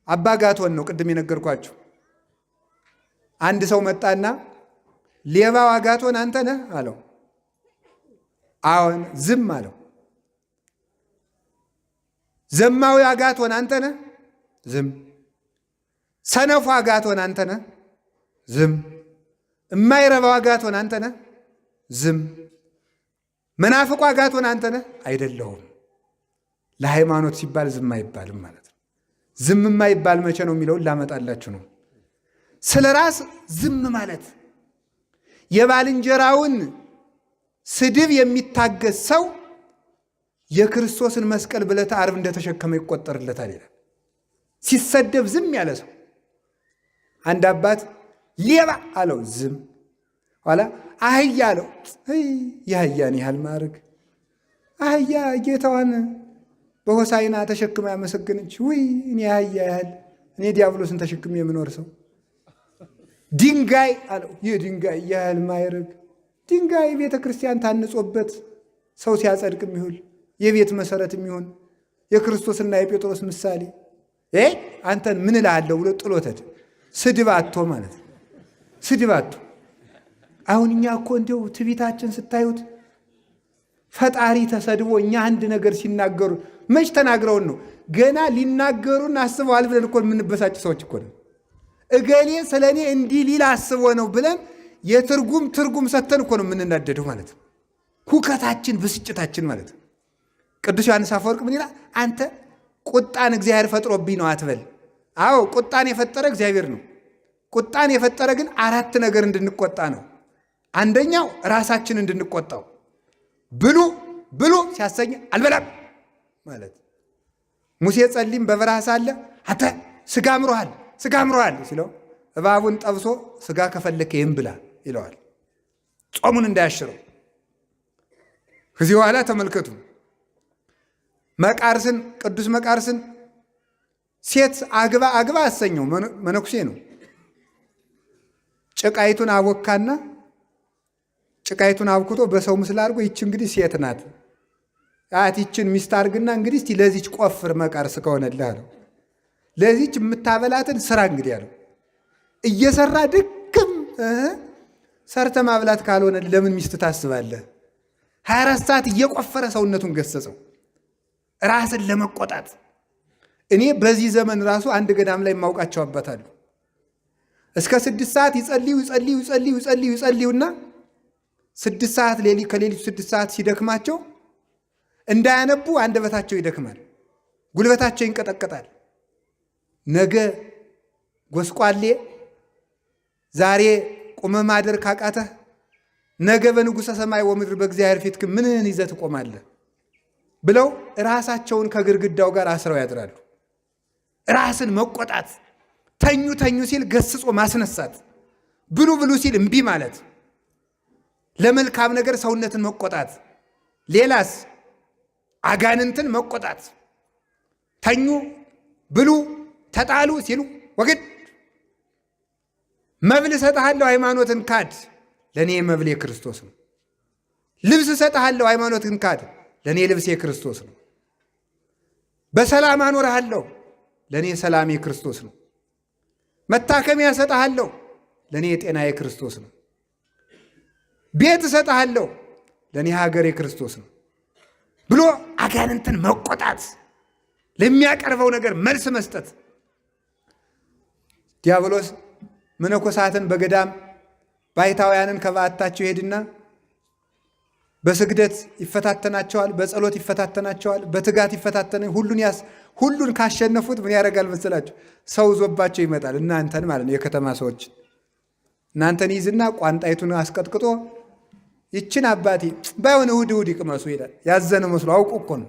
S1: አባ ጋቶን ነው ቅድም የነገርኳችሁ። አንድ ሰው መጣና ሌባው አጋቶን አንተ ነህ አለው። አዎን። ዝም አለው። ዘማዊ አጋቶን አንተ ነህ? ዝም። ሰነፉ አጋቶን አንተ ነህ? ዝም። የማይረባው አጋቶን አንተ ነህ? ዝም። መናፍቁ አጋቶን አንተ ነህ? አይደለሁም። ለሃይማኖት ሲባል ዝም አይባልም ማለት ነው። ዝም የማይባል መቼ ነው የሚለውን ላመጣላችሁ ነው። ስለ ራስ ዝም ማለት የባልንጀራውን ስድብ የሚታገስ ሰው የክርስቶስን መስቀል ብለተ ዓርብ እንደተሸከመ ይቆጠርለታል ይላል። ሲሰደብ ዝም ያለ ሰው አንድ አባት ሌባ አለው፣ ዝም። ኋላ አህያ አለው፣ የአህያን ያህል ማድረግ አህያ ጌታዋን በሆሳይና ተሸክማ ያመሰግነች፣ ውይ እኔ አህያ ያህል እኔ ዲያብሎስን ተሸክሜ የምኖር ሰው። ድንጋይ አለው፣ ይህ ድንጋይ ያህል ማይረግ ድንጋይ ቤተ ክርስቲያን ታንጾበት ሰው ሲያጸድቅ የሚሆን የቤት መሰረት የሚሆን የክርስቶስና የጴጥሮስ ምሳሌ አንተን ምን እልሃለሁ ብሎ ጥሎተድ ስድብ አጥቶ ማለት ነው። ስድብ አጥቶ አሁን እኛ እኮ እንዲያው ትዕቢታችን ስታዩት ፈጣሪ ተሰድቦ እኛ አንድ ነገር ሲናገሩ መች ተናግረውን ነው ገና ሊናገሩን አስበዋል ብለን እኮ የምንበሳጭ ሰዎች እኮ ነው። እገሌ ስለ እኔ እንዲህ ሊል አስቦ ነው ብለን ትርጉም ሰተን እኮ ነው የምንናደደው ማለት ነው። ሁከታችን ብስጭታችን ማለት ነው። ቅዱስ ዮሐንስ አፈወርቅ ምን ይላል? አንተ ቁጣን እግዚአብሔር ፈጥሮብኝ ነው አትበል። አዎ ቁጣን የፈጠረ እግዚአብሔር ነው። ቁጣን የፈጠረ ግን አራት ነገር እንድንቆጣ ነው። አንደኛው ራሳችን እንድንቆጣው፣ ብሉ ሲያሰኝ አልበላም ማለት። ሙሴ ጸሊም በበረሃ ሳለ አንተ ስጋ አምሮሃል ሲለው እባቡን ጠብሶ ስጋ ከፈለከ ይህም ብላ ይለዋል፣ ጾሙን እንዳያሽረው። ከዚህ በኋላ ተመልከቱ መቃርስን፣ ቅዱስ መቃርስን ሴት አግባ አሰኘው። መነኩሴ ነው። ጭቃይቱን አቦካና ጭቃይቱን አብኩቶ በሰው ምስል አድርጎ ይች እንግዲህ ሴት ናት ይችን ሚስት አድርግና እንግዲህ እስቲ ለዚች ቆፍር መቃርስ ከሆነልህ አለው። ለዚች የምታበላትን ስራ እንግዲህ አለው። እየሰራ ድክም ሰርተ ማብላት ካልሆነ ለምን ሚስት ታስባለህ? 24 ሰዓት እየቆፈረ ሰውነቱን ገሰጸው ራስን ለመቆጣት። እኔ በዚህ ዘመን ራሱ አንድ ገዳም ላይ የማውቃቸው አባት አሉ። እስከ 6 ሰዓት ይጸልዩና 6 ሰዓት ከሌሊቱ 6 ሰዓት ሲደክማቸው እንዳያነቡ አንደበታቸው ይደክማል፣ ጉልበታቸው ይንቀጠቀጣል። ነገ ጎስቋሌ ዛሬ ቁመ ማደር ካቃተህ ነገ በንጉሠ ሰማይ ወምድር በእግዚአብሔር ፊት ምንህን ይዘህ ትቆማለህ ብለው ራሳቸውን ከግድግዳው ጋር አስረው ያድራሉ። ራስን መቆጣት፣ ተኙ ሲል ገስጾ ማስነሳት፣ ብሉ ሲል እምቢ ማለት፣ ለመልካም ነገር ሰውነትን መቆጣት። ሌላስ አጋንንትን መቆጣት። ተኙ፣ ብሉ፣ ተጣሉ ሲሉ ወግድ። መብል እሰጥሃለሁ ሃይማኖትን ካድ፣ ለእኔ መብል የክርስቶስ ነው። ልብስ እሰጥሃለሁ ሃይማኖትን ካድ፣ ለእኔ ልብስ የክርስቶስ ነው። በሰላም አኖርሃለሁ፣ ለእኔ ሰላም የክርስቶስ ነው። መታከሚያ እሰጥሃለሁ፣ ለእኔ የጤና የክርስቶስ ነው። ቤት እሰጥሃለሁ፣ ለእኔ ሀገር የክርስቶስ ነው ብሎ አጋንንትን መቆጣት፣ ለሚያቀርበው ነገር መልስ መስጠት። ዲያብሎስ መነኮሳትን በገዳም ባይታውያንን ከበዓታቸው ይሄድና በስግደት ይፈታተናቸዋል፣ በጸሎት ይፈታተናቸዋል፣ በትጋት ሁሉን ካሸነፉት ምን ያደርጋል መሰላቸው? ሰው ዞባቸው ይመጣል። እናንተን ማለት ነው የከተማ ሰዎች እናንተን ይዝና ቋንጣይቱን አስቀጥቅጦ ይችን አባቴ ባይሆን እሑድ ይቅመሱ ይላል። ያዘነ መስሎ አውቁ እኮ ነው።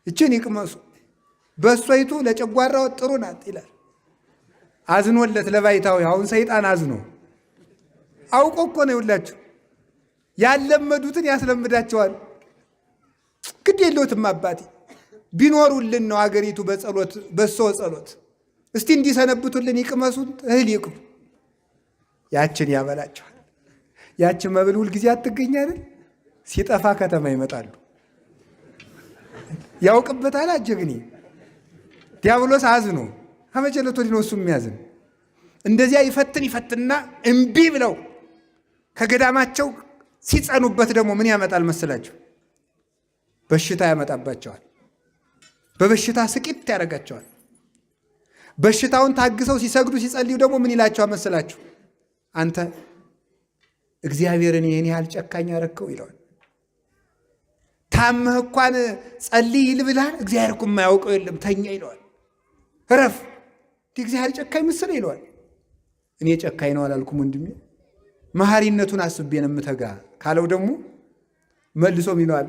S1: ይችን ይቅመሱ፣ በእሷይቱ ለጨጓራው ጥሩ ናት ይላል። አዝኖለት ለባይታዊ። አሁን ሰይጣን አዝኖ አውቆ እኮ ነው ይውላችሁ። ያለመዱትን ያስለምዳቸዋል። ግድ የለዎትም አባቴ ቢኖሩልን ነው አገሪቱ በጸሎት በሶ ጸሎት እስቲ እንዲሰነብቱልን ይቅመሱት እህል ይቅሙ። ያችን ያበላቸዋል። ያችን መብል ሁል ጊዜ አትገኛለን። ሲጠፋ ከተማ ይመጣሉ። ያውቅበታል። አጀግኒ ዲያብሎስ አዝኖ ከመቸለቶ ነው እሱ የሚያዝን። እንደዚያ ይፈትና እምቢ ብለው ከገዳማቸው ሲጸኑበት ደግሞ ምን ያመጣል መስላችሁ? በሽታ ያመጣባቸዋል። በበሽታ ስቂት ያደርጋቸዋል። በሽታውን ታግሰው ሲሰግዱ ሲጸልዩ ደግሞ ምን ይላቸዋል መስላችሁ? አንተ እግዚአብሔርን ይህን ያህል ጨካኝ አረከው ይለዋል። ታመህ እንኳን ጸልይ ይልብልሃል። እግዚአብሔር እኮ የማያውቀው የለም ተኛ ይለዋል። እረፍ እግዚአብሔር ጨካኝ ምስል ይለዋል። እኔ ጨካኝ ነው አላልኩም ወንድሜ፣ መሐሪነቱን አስቤ ነው የምተጋ ካለው ደግሞ መልሶም ይለዋል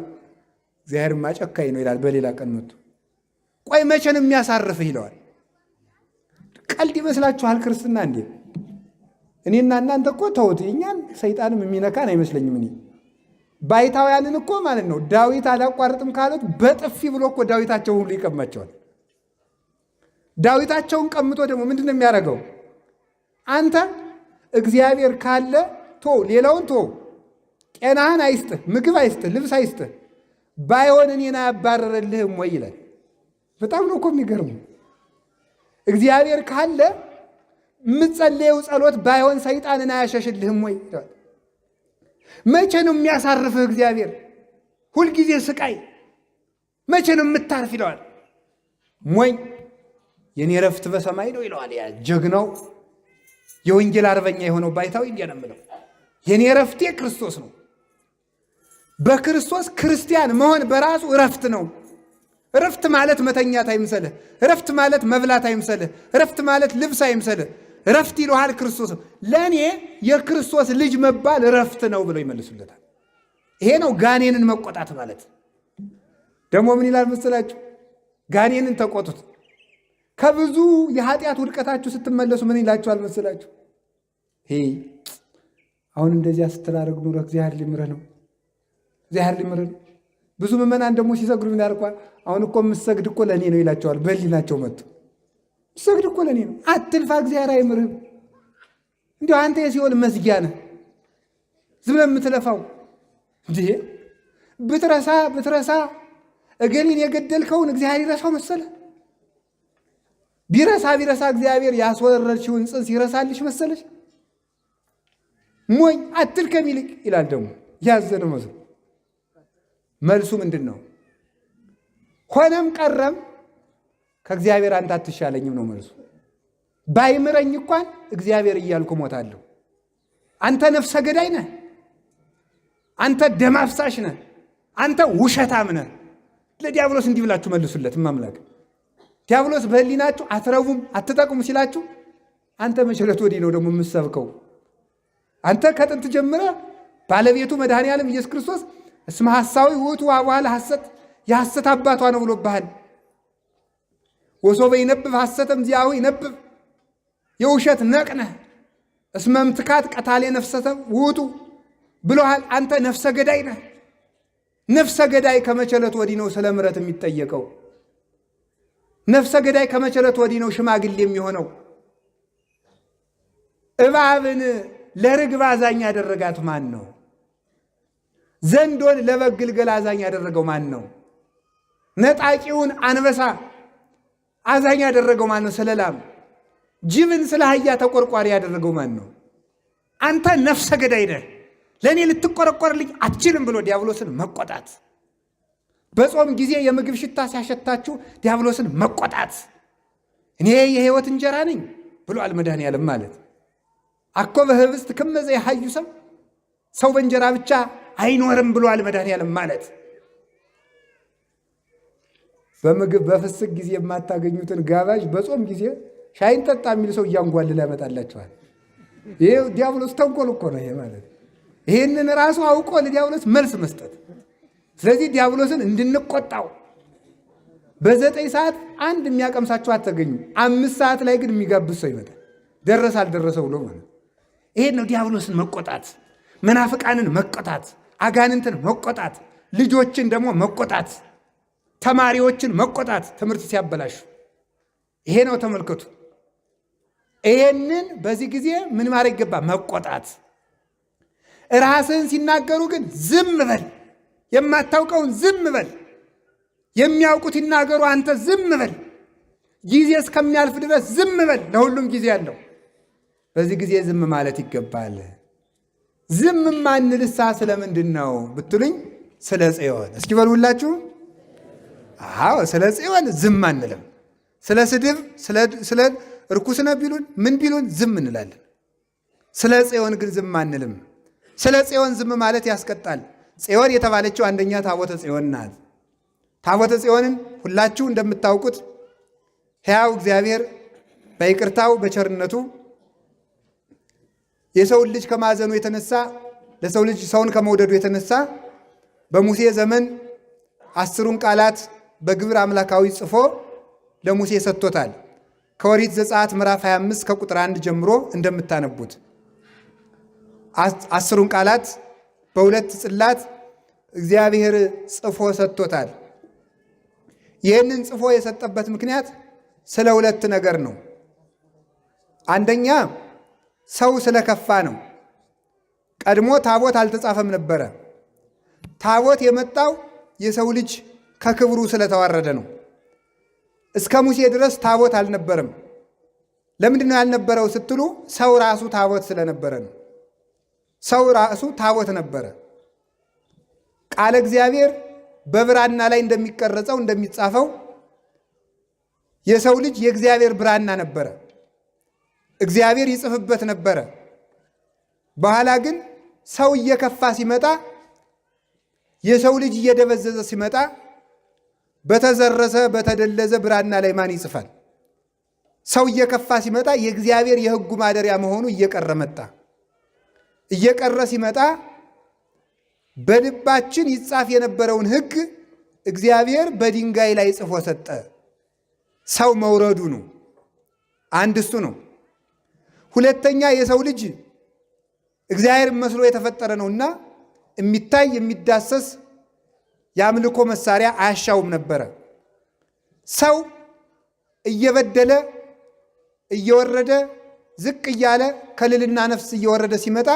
S1: እግዚአብሔርማ ጨካኝ ነው ይላል። በሌላ ቀን መጥቶ ቆይ መቼ ነው የሚያሳርፍህ ይለዋል። ቀልድ ይመስላችኋል ክርስትና እንዴ? እኔና እናንተ እኮ ተውት፣ እኛን ሰይጣንም የሚነካን አይመስለኝም። እኔ ባይታውያንን እኮ ማለት ነው ዳዊት አላቋርጥም ካሉት በጥፊ ብሎ እኮ ዳዊታቸውን ሁሉ ይቀማቸዋል። ዳዊታቸውን ቀምቶ ደግሞ ምንድን ነው የሚያደርገው? አንተ እግዚአብሔር ካለ ቶ ሌላውን ቶ ጤናህን አይስጥህ፣ ምግብ አይስጥህ፣ ልብስ አይስጥህ፣ ባይሆን እኔን አያባረረልህም ወይ ይላል። በጣም ነው እኮ የሚገርሙ። እግዚአብሔር ካለ የምትጸልየው ጸሎት ባይሆን ሰይጣንን አያሸሽልህም ወይ ይላል። መቼ ነው የሚያሳርፍህ እግዚአብሔር? ሁልጊዜ ስቃይ መቼ ነው የምታርፍ ይለዋል። ሞኝ የኔ ረፍት በሰማይ ነው ይለዋል። ያ ጀግናው የወንጌል አርበኛ የሆነው ባይታዊ እንዲያ ነው የምለው። የኔ ረፍቴ ክርስቶስ ነው። በክርስቶስ ክርስቲያን መሆን በራሱ ረፍት ነው። ረፍት ማለት መተኛት አይምሰልህ። ረፍት ማለት መብላት አይምሰልህ። ረፍት ማለት ልብስ አይምሰልህ። ረፍት ይለዋል ክርስቶስ። ለእኔ የክርስቶስ ልጅ መባል ረፍት ነው ብለው ይመልሱለታል። ይሄ ነው ጋኔንን መቆጣት ማለት። ደግሞ ምን ይላል መሰላችሁ? ጋኔንን ተቆጡት። ከብዙ የኃጢአት ውድቀታችሁ ስትመለሱ ምን ይላችኋል መሰላችሁ? አሁን እንደዚያ ስትላደርግ ኑሮ እግዚአብሔር ሊምረህ ነው፣ እግዚአብሔር ሊምረህ ነው። ብዙ ምዕመናን ደግሞ ሲሰግዱ ምን ያልኳል? አሁን እኮ የምትሰግድ እኮ ለእኔ ነው ይላቸዋል። በህሊናቸው መጥቶ የምትሰግድ እኮ ለእኔ ነው፣ አትልፋ፣ እግዚአብሔር አይምርህም። እንዲሁ አንተ የሲኦል መዝጊያ ነህ፣ ዝም ብለህ የምትለፋው እንዴ። ብትረሳ እገሌን የገደልከውን እግዚአብሔር ይረሳው መሰለ? ቢረሳ እግዚአብሔር ያስወረድሽውን ጽንስ ይረሳልሽ መሰለሽ? ሞኝ አትልከም ይልቅ ይላል። ደግሞ ያዘነ መስሎ መልሱ ምንድን ነው? ሆነም ቀረም ከእግዚአብሔር አንተ አትሻለኝም ነው መልሱ። ባይምረኝ እንኳን እግዚአብሔር እያልኩ ሞታለሁ። አንተ ነፍሰ ገዳይ ነህ፣ አንተ ደም አፍሳሽ ነህ፣ አንተ ውሸታም ነህ። ለዲያብሎስ እንዲህ ብላችሁ መልሱለት። ማምላክ ዲያብሎስ በህሊናችሁ አትረቡም አትጠቅሙ ሲላችሁ አንተ መቸለት ወዲህ ነው ደግሞ የምትሰብከው። አንተ ከጥንት ጀምረ ባለቤቱ መድኃኔ ዓለም ኢየሱስ ክርስቶስ እስመ ሐሳዊ ውእቱ ወአቡኃ ሐሰት የሐሰት አባቷ ነው ብሎብሃል። ወሶበ ይነብብ ሐሰተም ዚአሁ ይነብብ የውሸት ነቅነህ እስመ እምትካት ቀታሌ ነፍሰተ ውእቱ ብሎሃል። አንተ ነፍሰ ገዳይ ነህ። ነፍሰ ገዳይ ከመቸለት ወዲህ ነው ስለ ምሕረት የሚጠየቀው። ነፍሰ ገዳይ ከመቸለት ወዲህ ነው ሽማግሌ የሚሆነው። እባብን ለርግብ አዛኝ ያደረጋት ማን ነው? ዘንዶን ለበግ ግልገል አዛኝ ያደረገው ማን ነው? ነጣቂውን አንበሳ አዛኝ ያደረገው ማን ነው? ስለ ላም። ጅብን ስለ አህያ ተቆርቋሪ ያደረገው ማን ነው? አንተ ነፍሰ ገዳይ ነህ፣ ለእኔ ልትቆረቆርልኝ አትችልም ብሎ ዲያብሎስን መቆጣት። በጾም ጊዜ የምግብ ሽታ ሲያሸታችሁ ዲያብሎስን መቆጣት። እኔ የሕይወት እንጀራ ነኝ ብሏል መድኃኔ ዓለም ማለት። አኮ በህብስት ክመ ዘይሐዩ ሰብ፣ ሰው በእንጀራ ብቻ አይኖርም ብሏል መድኃኔ ዓለም ማለት። በምግብ በፍስክ ጊዜ የማታገኙትን ጋባዥ በጾም ጊዜ ሻይን ጠጣ የሚል ሰው እያንጓልል ያመጣላችኋል። ይሄ ዲያብሎስ ተንኮል እኮ ነው ይሄ ማለት። ይሄንን ራሱ አውቆ ለዲያብሎስ መልስ መስጠት። ስለዚህ ዲያብሎስን እንድንቆጣው በ9 ሰዓት አንድ የሚያቀምሳችሁ አትገኙ። 5 ሰዓት ላይ ግን የሚጋብዝ ሰው ይመጣል። ደረሰ አልደረሰ ብሎ ማለት ይሄን ነው ዲያብሎስን መቆጣት። መናፍቃንን መቆጣት፣ አጋንንትን መቆጣት፣ ልጆችን ደግሞ መቆጣት፣ ተማሪዎችን መቆጣት፣ ትምህርት ሲያበላሹ ይሄ ነው። ተመልከቱ። ይሄንን በዚህ ጊዜ ምን ማድረግ ይገባ? መቆጣት። ራስህን ሲናገሩ ግን ዝም በል፣ የማታውቀውን ዝም በል፣ የሚያውቁት ይናገሩ፣ አንተ ዝም በል፣ ጊዜ እስከሚያልፍ ድረስ ዝም በል። ለሁሉም ጊዜ አለው። በዚህ ጊዜ ዝም ማለት ይገባል። ዝም ማንልሳ ስለምንድን ነው ብትሉኝ፣ ስለ ጽዮን። እስኪ በሉላችሁ። አዎ ስለ ጽዮን ዝም አንልም። ስለ ስድብ፣ ስለ ርኩስ ነው ቢሉን ምን ቢሉን ዝም እንላለን። ስለ ጽዮን ግን ዝም አንልም። ስለ ጽዮን ዝም ማለት ያስቀጣል። ጽዮን የተባለችው አንደኛ ታቦተ ጽዮን ናት። ታቦተ ጽዮንን ሁላችሁ እንደምታውቁት ሕያው እግዚአብሔር በይቅርታው በቸርነቱ የሰውን ልጅ ከማዘኑ የተነሳ ለሰው ልጅ ሰውን ከመውደዱ የተነሳ በሙሴ ዘመን 10ሩን ቃላት በግብር አምላካዊ ጽፎ ለሙሴ ሰጥቶታል። ከኦሪት ዘጸአት ምዕራፍ 25 ከቁጥር 1 ጀምሮ እንደምታነቡት 10ሩን ቃላት በሁለት ጽላት እግዚአብሔር ጽፎ ሰጥቶታል። ይህንን ጽፎ የሰጠበት ምክንያት ስለ ሁለት ነገር ነው። አንደኛ ሰው ስለከፋ ነው። ቀድሞ ታቦት አልተጻፈም ነበረ። ታቦት የመጣው የሰው ልጅ ከክብሩ ስለተዋረደ ነው። እስከ ሙሴ ድረስ ታቦት አልነበረም። ለምንድን ነው ያልነበረው ስትሉ፣ ሰው ራሱ ታቦት ስለነበረ ነው። ሰው ራሱ ታቦት ነበረ። ቃለ እግዚአብሔር በብራና ላይ እንደሚቀረጸው እንደሚጻፈው የሰው ልጅ የእግዚአብሔር ብራና ነበረ። እግዚአብሔር ይጽፍበት ነበረ። በኋላ ግን ሰው እየከፋ ሲመጣ፣ የሰው ልጅ እየደበዘዘ ሲመጣ በተዘረሰ በተደለዘ ብራና ላይ ማን ይጽፋል? ሰው እየከፋ ሲመጣ የእግዚአብሔር የሕጉ ማደሪያ መሆኑ እየቀረ መጣ። እየቀረ ሲመጣ በልባችን ይጻፍ የነበረውን ሕግ እግዚአብሔር በድንጋይ ላይ ጽፎ ሰጠ። ሰው መውረዱ ነው። አንድ እሱ ነው። ሁለተኛ የሰው ልጅ እግዚአብሔር መስሎ የተፈጠረ ነውና የሚታይ የሚዳሰስ የአምልኮ መሳሪያ አያሻውም ነበረ። ሰው እየበደለ እየወረደ ዝቅ እያለ ከልልና ነፍስ እየወረደ ሲመጣ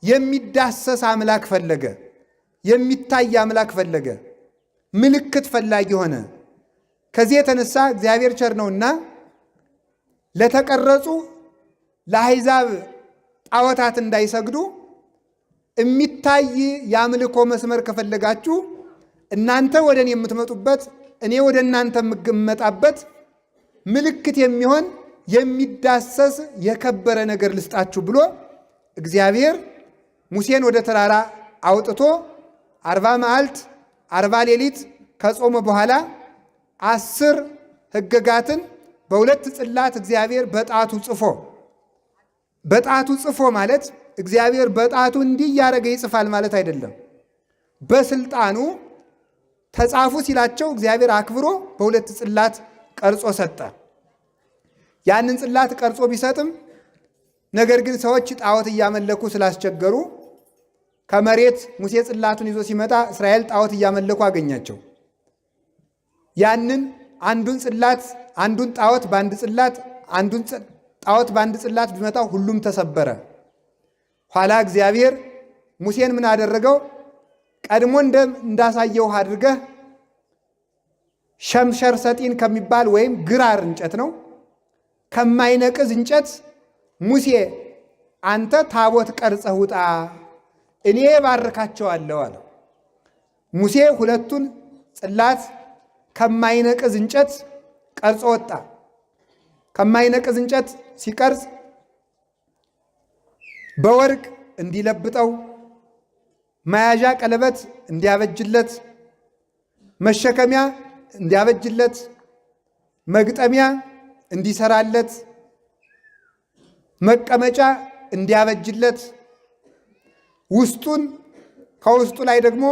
S1: የሚዳሰስ አምላክ ፈለገ፣ የሚታይ አምላክ ፈለገ፣ ምልክት ፈላጊ ሆነ። ከዚህ የተነሳ እግዚአብሔር ቸር ነውና ለተቀረጹ ለአሕዛብ ጣዖታት እንዳይሰግዱ የሚታይ የአምልኮ መስመር ከፈለጋችሁ እናንተ ወደ እኔ የምትመጡበት እኔ ወደ እናንተ የምመጣበት ምልክት የሚሆን የሚዳሰስ የከበረ ነገር ልስጣችሁ ብሎ እግዚአብሔር ሙሴን ወደ ተራራ አውጥቶ 40 መዓልት 40 ሌሊት ከጾመ በኋላ 10 ሕግጋትን በሁለት ጽላት እግዚአብሔር በጣቱ ጽፎ ማለት እግዚአብሔር በጣቱ እንዲህ እያደረገ ይጽፋል ማለት አይደለም። በስልጣኑ ተጻፉ ሲላቸው እግዚአብሔር አክብሮ በሁለት ጽላት ቀርጾ ሰጠ። ያንን ጽላት ቀርጾ ቢሰጥም ነገር ግን ሰዎች ጣዖት እያመለኩ ስላስቸገሩ ከመሬት ሙሴ ጽላቱን ይዞ ሲመጣ እስራኤል ጣዖት እያመለኩ አገኛቸው። ያንን አንዱን ጣዖት በአንድ ጽላት አንዱን ጣዖት በአንድ ጽላት ቢመጣው ሁሉም ተሰበረ። ኋላ እግዚአብሔር ሙሴን ምን አደረገው? ቀድሞ እንዳሳየው አድርገህ ሸምሸር ሰጢን ከሚባል ወይም ግራር እንጨት ነው ከማይነቅዝ እንጨት ሙሴ አንተ ታቦት ቀርጸህ ውጣ እኔ ባርካቸዋለሁ አለ። ሙሴ ሁለቱን ጽላት ከማይነቅዝ እንጨት ቀርጾ ወጣ። ከማይነቅዝ እንጨት ሲቀርጽ በወርቅ እንዲለብጠው፣ መያዣ ቀለበት እንዲያበጅለት፣ መሸከሚያ እንዲያበጅለት፣ መግጠሚያ እንዲሰራለት፣ መቀመጫ እንዲያበጅለት፣ ከውስጡ ላይ ደግሞ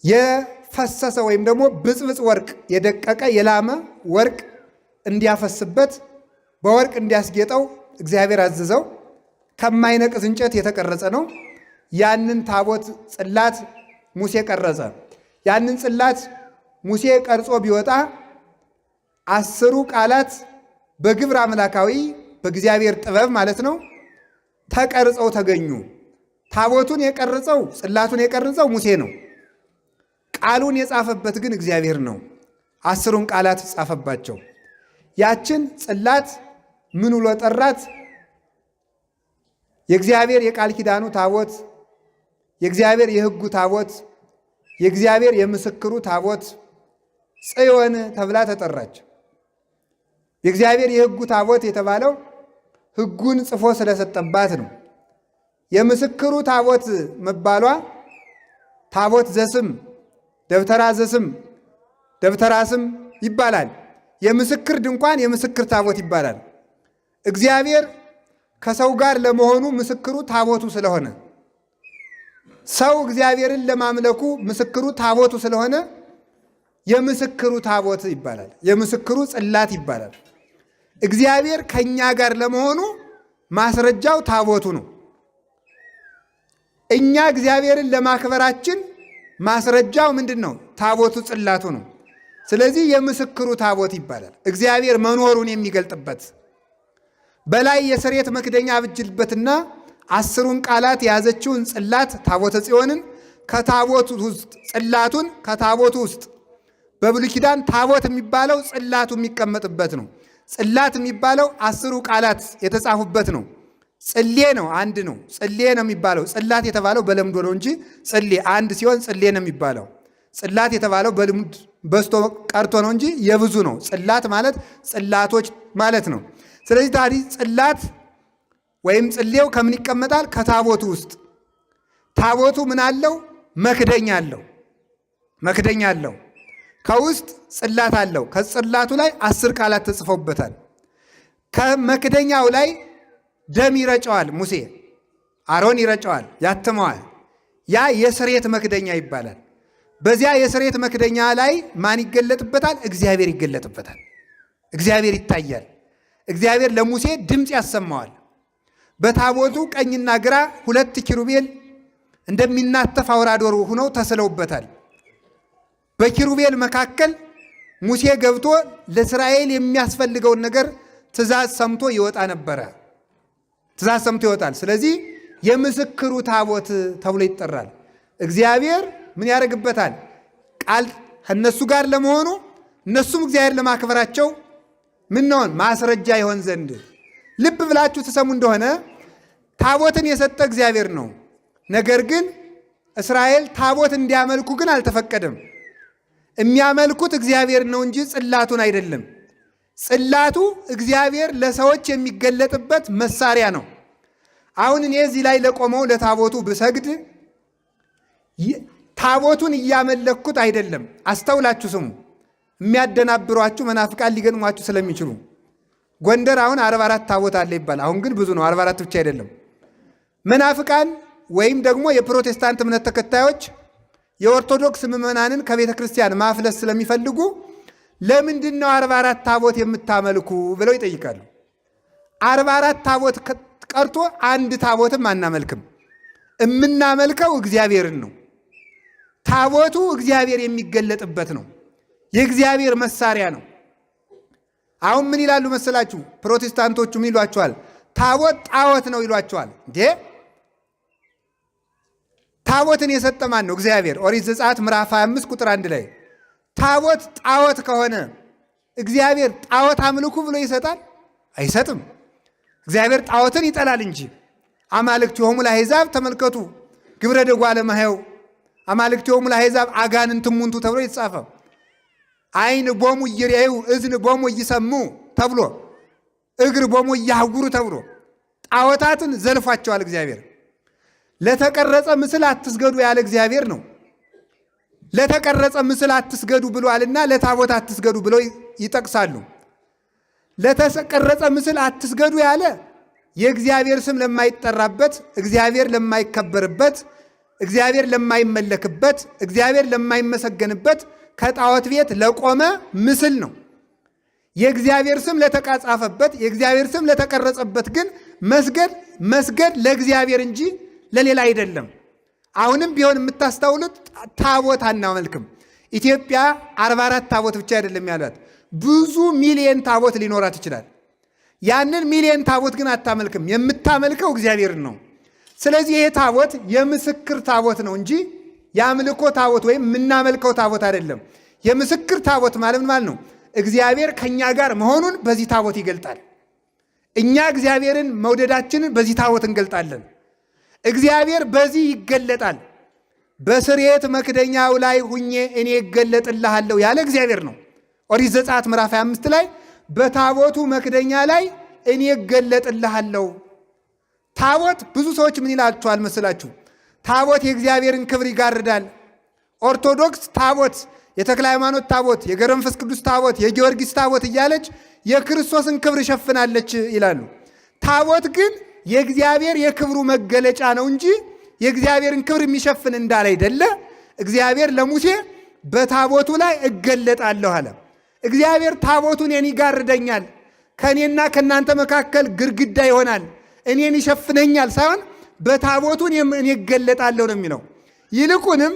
S1: የፈሰሰ ወይም ደግሞ ብጽብጽ ወርቅ የደቀቀ የላመ ወርቅ እንዲያፈስበት፣ በወርቅ እንዲያስጌጠው እግዚአብሔር አዘዘው። ከማይነቅዝ እንጨት የተቀረጸ ነው። ያንን ታቦት ጽላት ሙሴ ቀረጸ። ያንን ጽላት ሙሴ ቀርጾ ቢወጣ 10ሩ ቃላት በግብር አምላካዊ በእግዚአብሔር ጥበብ ማለት ነው ተቀርጸው ተገኙ። ታቦቱን የቀረጸው ጽላቱን የቀረጸው ሙሴ ነው። ቃሉን የጻፈበት ግን እግዚአብሔር ነው። 10ሩን ቃላት ጻፈባቸው። ያችን ጽላት ምን ብሎ ጠራት? የእግዚአብሔር የቃል ኪዳኑ ታቦት፣ የእግዚአብሔር የሕጉ ታቦት፣ የእግዚአብሔር የምስክሩ ታቦት ጽዮን ተብላ ተጠራች። የእግዚአብሔር የሕጉ ታቦት የተባለው ሕጉን ጽፎ ስለሰጠባት ነው። የምስክሩ ታቦት መባሏ ታቦት ዘስም፣ ደብተራ ዘስም፣ ደብተራ ስም ይባላል። የምስክር ድንኳን የምስክር ታቦት ይባላል። እግዚአብሔር ከሰው ጋር ለመሆኑ ምስክሩ ታቦቱ ስለሆነ፣ ሰው እግዚአብሔርን ለማምለኩ ምስክሩ ታቦቱ ስለሆነ የምስክሩ ታቦት ይባላል። የምስክሩ ጽላት ይባላል። እግዚአብሔር ከኛ ጋር ለመሆኑ ማስረጃው ታቦቱ ነው። እኛ እግዚአብሔርን ለማክበራችን ማስረጃው ምንድን ነው? ታቦቱ ጽላቱ ነው። ስለዚህ የምስክሩ ታቦት ይባላል። እግዚአብሔር መኖሩን የሚገልጥበት በላይ የስርየት መክደኛ አብጅልበትና 10ሩን ቃላት የያዘችውን ጽላት ታቦተ ጽዮንን ከታቦቱ ውስጥ ጽላቱን ከታቦቱ ውስጥ በብሉይ ኪዳን ታቦት የሚባለው ጽላቱ የሚቀመጥበት ነው። ጽላት የሚባለው 10ሩ ቃላት የተጻፉበት ነው። ጽሌ ነው፣ አንድ ነው። ጽሌ ነው የሚባለው። ጽላት የተባለው በለምዶ ነው እንጂ ጽሌ አንድ ሲሆን ጽሌ ነው የሚባለው። ጽላት የተባለው በልምድ በስቶ ቀርቶ ነው እንጂ የብዙ ነው። ጽላት ማለት ጽላቶች ማለት ነው። ስለዚህ ታዲያ ጽላት ወይም ጽሌው ከምን ይቀመጣል? ከታቦቱ ውስጥ። ታቦቱ ምን አለው? መክደኛ አለው። መክደኛ አለው። ከውስጥ ጽላት አለው። ከጽላቱ ላይ 10 ቃላት ተጽፎበታል። ከመክደኛው ላይ ደም ይረጨዋል ሙሴ፣ አሮን ይረጨዋል፣ ያትመዋል። ያ የስርየት መክደኛ ይባላል። በዚያ የስርየት መክደኛ ላይ ማን ይገለጥበታል? እግዚአብሔር ይገለጥበታል። እግዚአብሔር ይታያል። እግዚአብሔር ለሙሴ ድምፅ ያሰማዋል። በታቦቱ ቀኝና ግራ 2 ኪሩቤል እንደሚናተፍ አውራ ዶሮ ሆነው ተስለውበታል። በኪሩቤል መካከል ሙሴ ገብቶ ለእስራኤል የሚያስፈልገውን ነገር ትእዛዝ ሰምቶ ይወጣ ነበረ። ትእዛዝ ሰምቶ ይወጣል። ስለዚህ የምስክሩ ታቦት ተብሎ ይጠራል። እግዚአብሔር ምን ያደርግበታል? ቃል ከእነሱ ጋር ለመሆኑ እነሱም እግዚአብሔር ለማክበራቸው ምንሆን ማስረጃ ይሆን ዘንድ። ልብ ብላችሁ ትሰሙ እንደሆነ ታቦትን የሰጠ እግዚአብሔር ነው። ነገር ግን እስራኤል ታቦት እንዲያመልኩ ግን አልተፈቀደም። የሚያመልኩት እግዚአብሔር ነው እንጂ ጽላቱን አይደለም። ጽላቱ እግዚአብሔር ለሰዎች የሚገለጥበት መሳሪያ ነው። አሁን እኔ እዚህ ላይ ለቆመው ለታቦቱ ብሰግድ ታቦቱን እያመለኩት አይደለም። አስተውላችሁ ስሙ። የሚያደናብሯችሁ መናፍቃን ሊገጥሟችሁ ስለሚችሉ ጎንደር አሁን 44 ታቦት አለ ይባላል። አሁን ግን ብዙ ነው፣ 44 ብቻ አይደለም። መናፍቃን ወይም ደግሞ የፕሮቴስታንት እምነት ተከታዮች የኦርቶዶክስ ምዕመናንን ከቤተ ክርስቲያን ማፍለስ ስለሚፈልጉ ለምንድን ነው 44 ታቦት የምታመልኩ ብለው ይጠይቃሉ። 44 ታቦት ቀርቶ አንድ ታቦትም አናመልክም። የምናመልከው እግዚአብሔርን ነው። ታቦቱ እግዚአብሔር የሚገለጥበት ነው። የእግዚአብሔር መሳሪያ ነው። አሁን ምን ይላሉ መሰላችሁ? ፕሮቴስታንቶቹ ምን ይሏቸዋል? ታቦት ጣዖት ነው ይሏቸዋል። እንዴ ታቦትን የሰጠ ማን ነው? እግዚአብሔር። ኦሪት ዘጸአት ምዕራፍ 25 ቁጥር 1 ላይ ታቦት ጣዖት ከሆነ እግዚአብሔር ጣዖት አምልኩ ብሎ ይሰጣል? አይሰጥም። እግዚአብሔር ጣዖትን ይጠላል እንጂ አማልክቲሆሙ ለአሕዛብ ተመልከቱ ግብረ ደጓ ለማየው አማልክቲሆሙ ለአሕዛብ አጋንንት እሙንቱ ተብሎ የተጻፈ ዓይን ቦሙ ይርኤዩ እዝን ቦሙ ይሰሙ ተብሎ እግር ቦሙ ይሃጉሩ ተብሎ ጣዖታትን ዘልፏቸዋል እግዚአብሔር። ለተቀረጸ ምስል አትስገዱ ያለ እግዚአብሔር ነው። ለተቀረጸ ምስል አትስገዱ ብሏልና ለታቦት አትስገዱ ብለው ይጠቅሳሉ። ለተቀረጸ ምስል አትስገዱ ያለ የእግዚአብሔር ስም ለማይጠራበት፣ እግዚአብሔር ለማይከበርበት፣ እግዚአብሔር ለማይመለክበት፣ እግዚአብሔር ለማይመሰገንበት ከጣዖት ቤት ለቆመ ምስል ነው። የእግዚአብሔር ስም ለተጻፈበት፣ የእግዚአብሔር ስም ለተቀረጸበት ግን መስገድ ለእግዚአብሔር እንጂ ለሌላ አይደለም። አሁንም ቢሆን የምታስተውሉት ታቦት አናመልክም። ኢትዮጵያ 44 ታቦት ብቻ አይደለም ያሏት፣ ብዙ ሚሊየን ታቦት ሊኖራት ይችላል። ያንን ሚሊየን ታቦት ግን አታመልክም። የምታመልከው እግዚአብሔርን ነው። ስለዚህ ይሄ ታቦት የምስክር ታቦት ነው እንጂ የአምልኮ ታቦት ወይም የምናመልከው ታቦት አይደለም። የምስክር ታቦት ማለት ነው? እግዚአብሔር ከኛ ጋር መሆኑን በዚህ ታቦት ይገልጣል። እኛ እግዚአብሔርን መውደዳችንን በዚህ ታቦት እንገልጣለን። እግዚአብሔር በዚህ ይገለጣል። በስርየት መክደኛው ላይ ሁኜ እኔ እገለጥልሃለሁ ያለ እግዚአብሔር ነው። ኦሪት ዘጸአት ምዕራፍ 25 ላይ በታቦቱ መክደኛ ላይ እኔ እገለጥልሃለሁ። ታቦት ብዙ ሰዎች ምን ይላችኋል መስላችሁ? ታቦት የእግዚአብሔርን ክብር ይጋርዳል። ኦርቶዶክስ ታቦት፣ የተክለ ሃይማኖት ታቦት፣ የገብረ መንፈስ ቅዱስ ታቦት፣ የጊዮርጊስ ታቦት እያለች የክርስቶስን ክብር ሸፍናለች ይላሉ። ታቦት ግን የእግዚአብሔር የክብሩ መገለጫ ነው እንጂ የእግዚአብሔርን ክብር የሚሸፍን እንዳላይደለ እግዚአብሔር ለሙሴ በታቦቱ ላይ እገለጣለሁ አለ። እግዚአብሔር ታቦቱን እኔን ይጋርደኛል፣ ከእኔና ከእናንተ መካከል ግድግዳ ይሆናል፣ እኔን ይሸፍነኛል ሳይሆን በታቦቱን እኔ እገለጣለሁ ነው የሚለው። ይልቁንም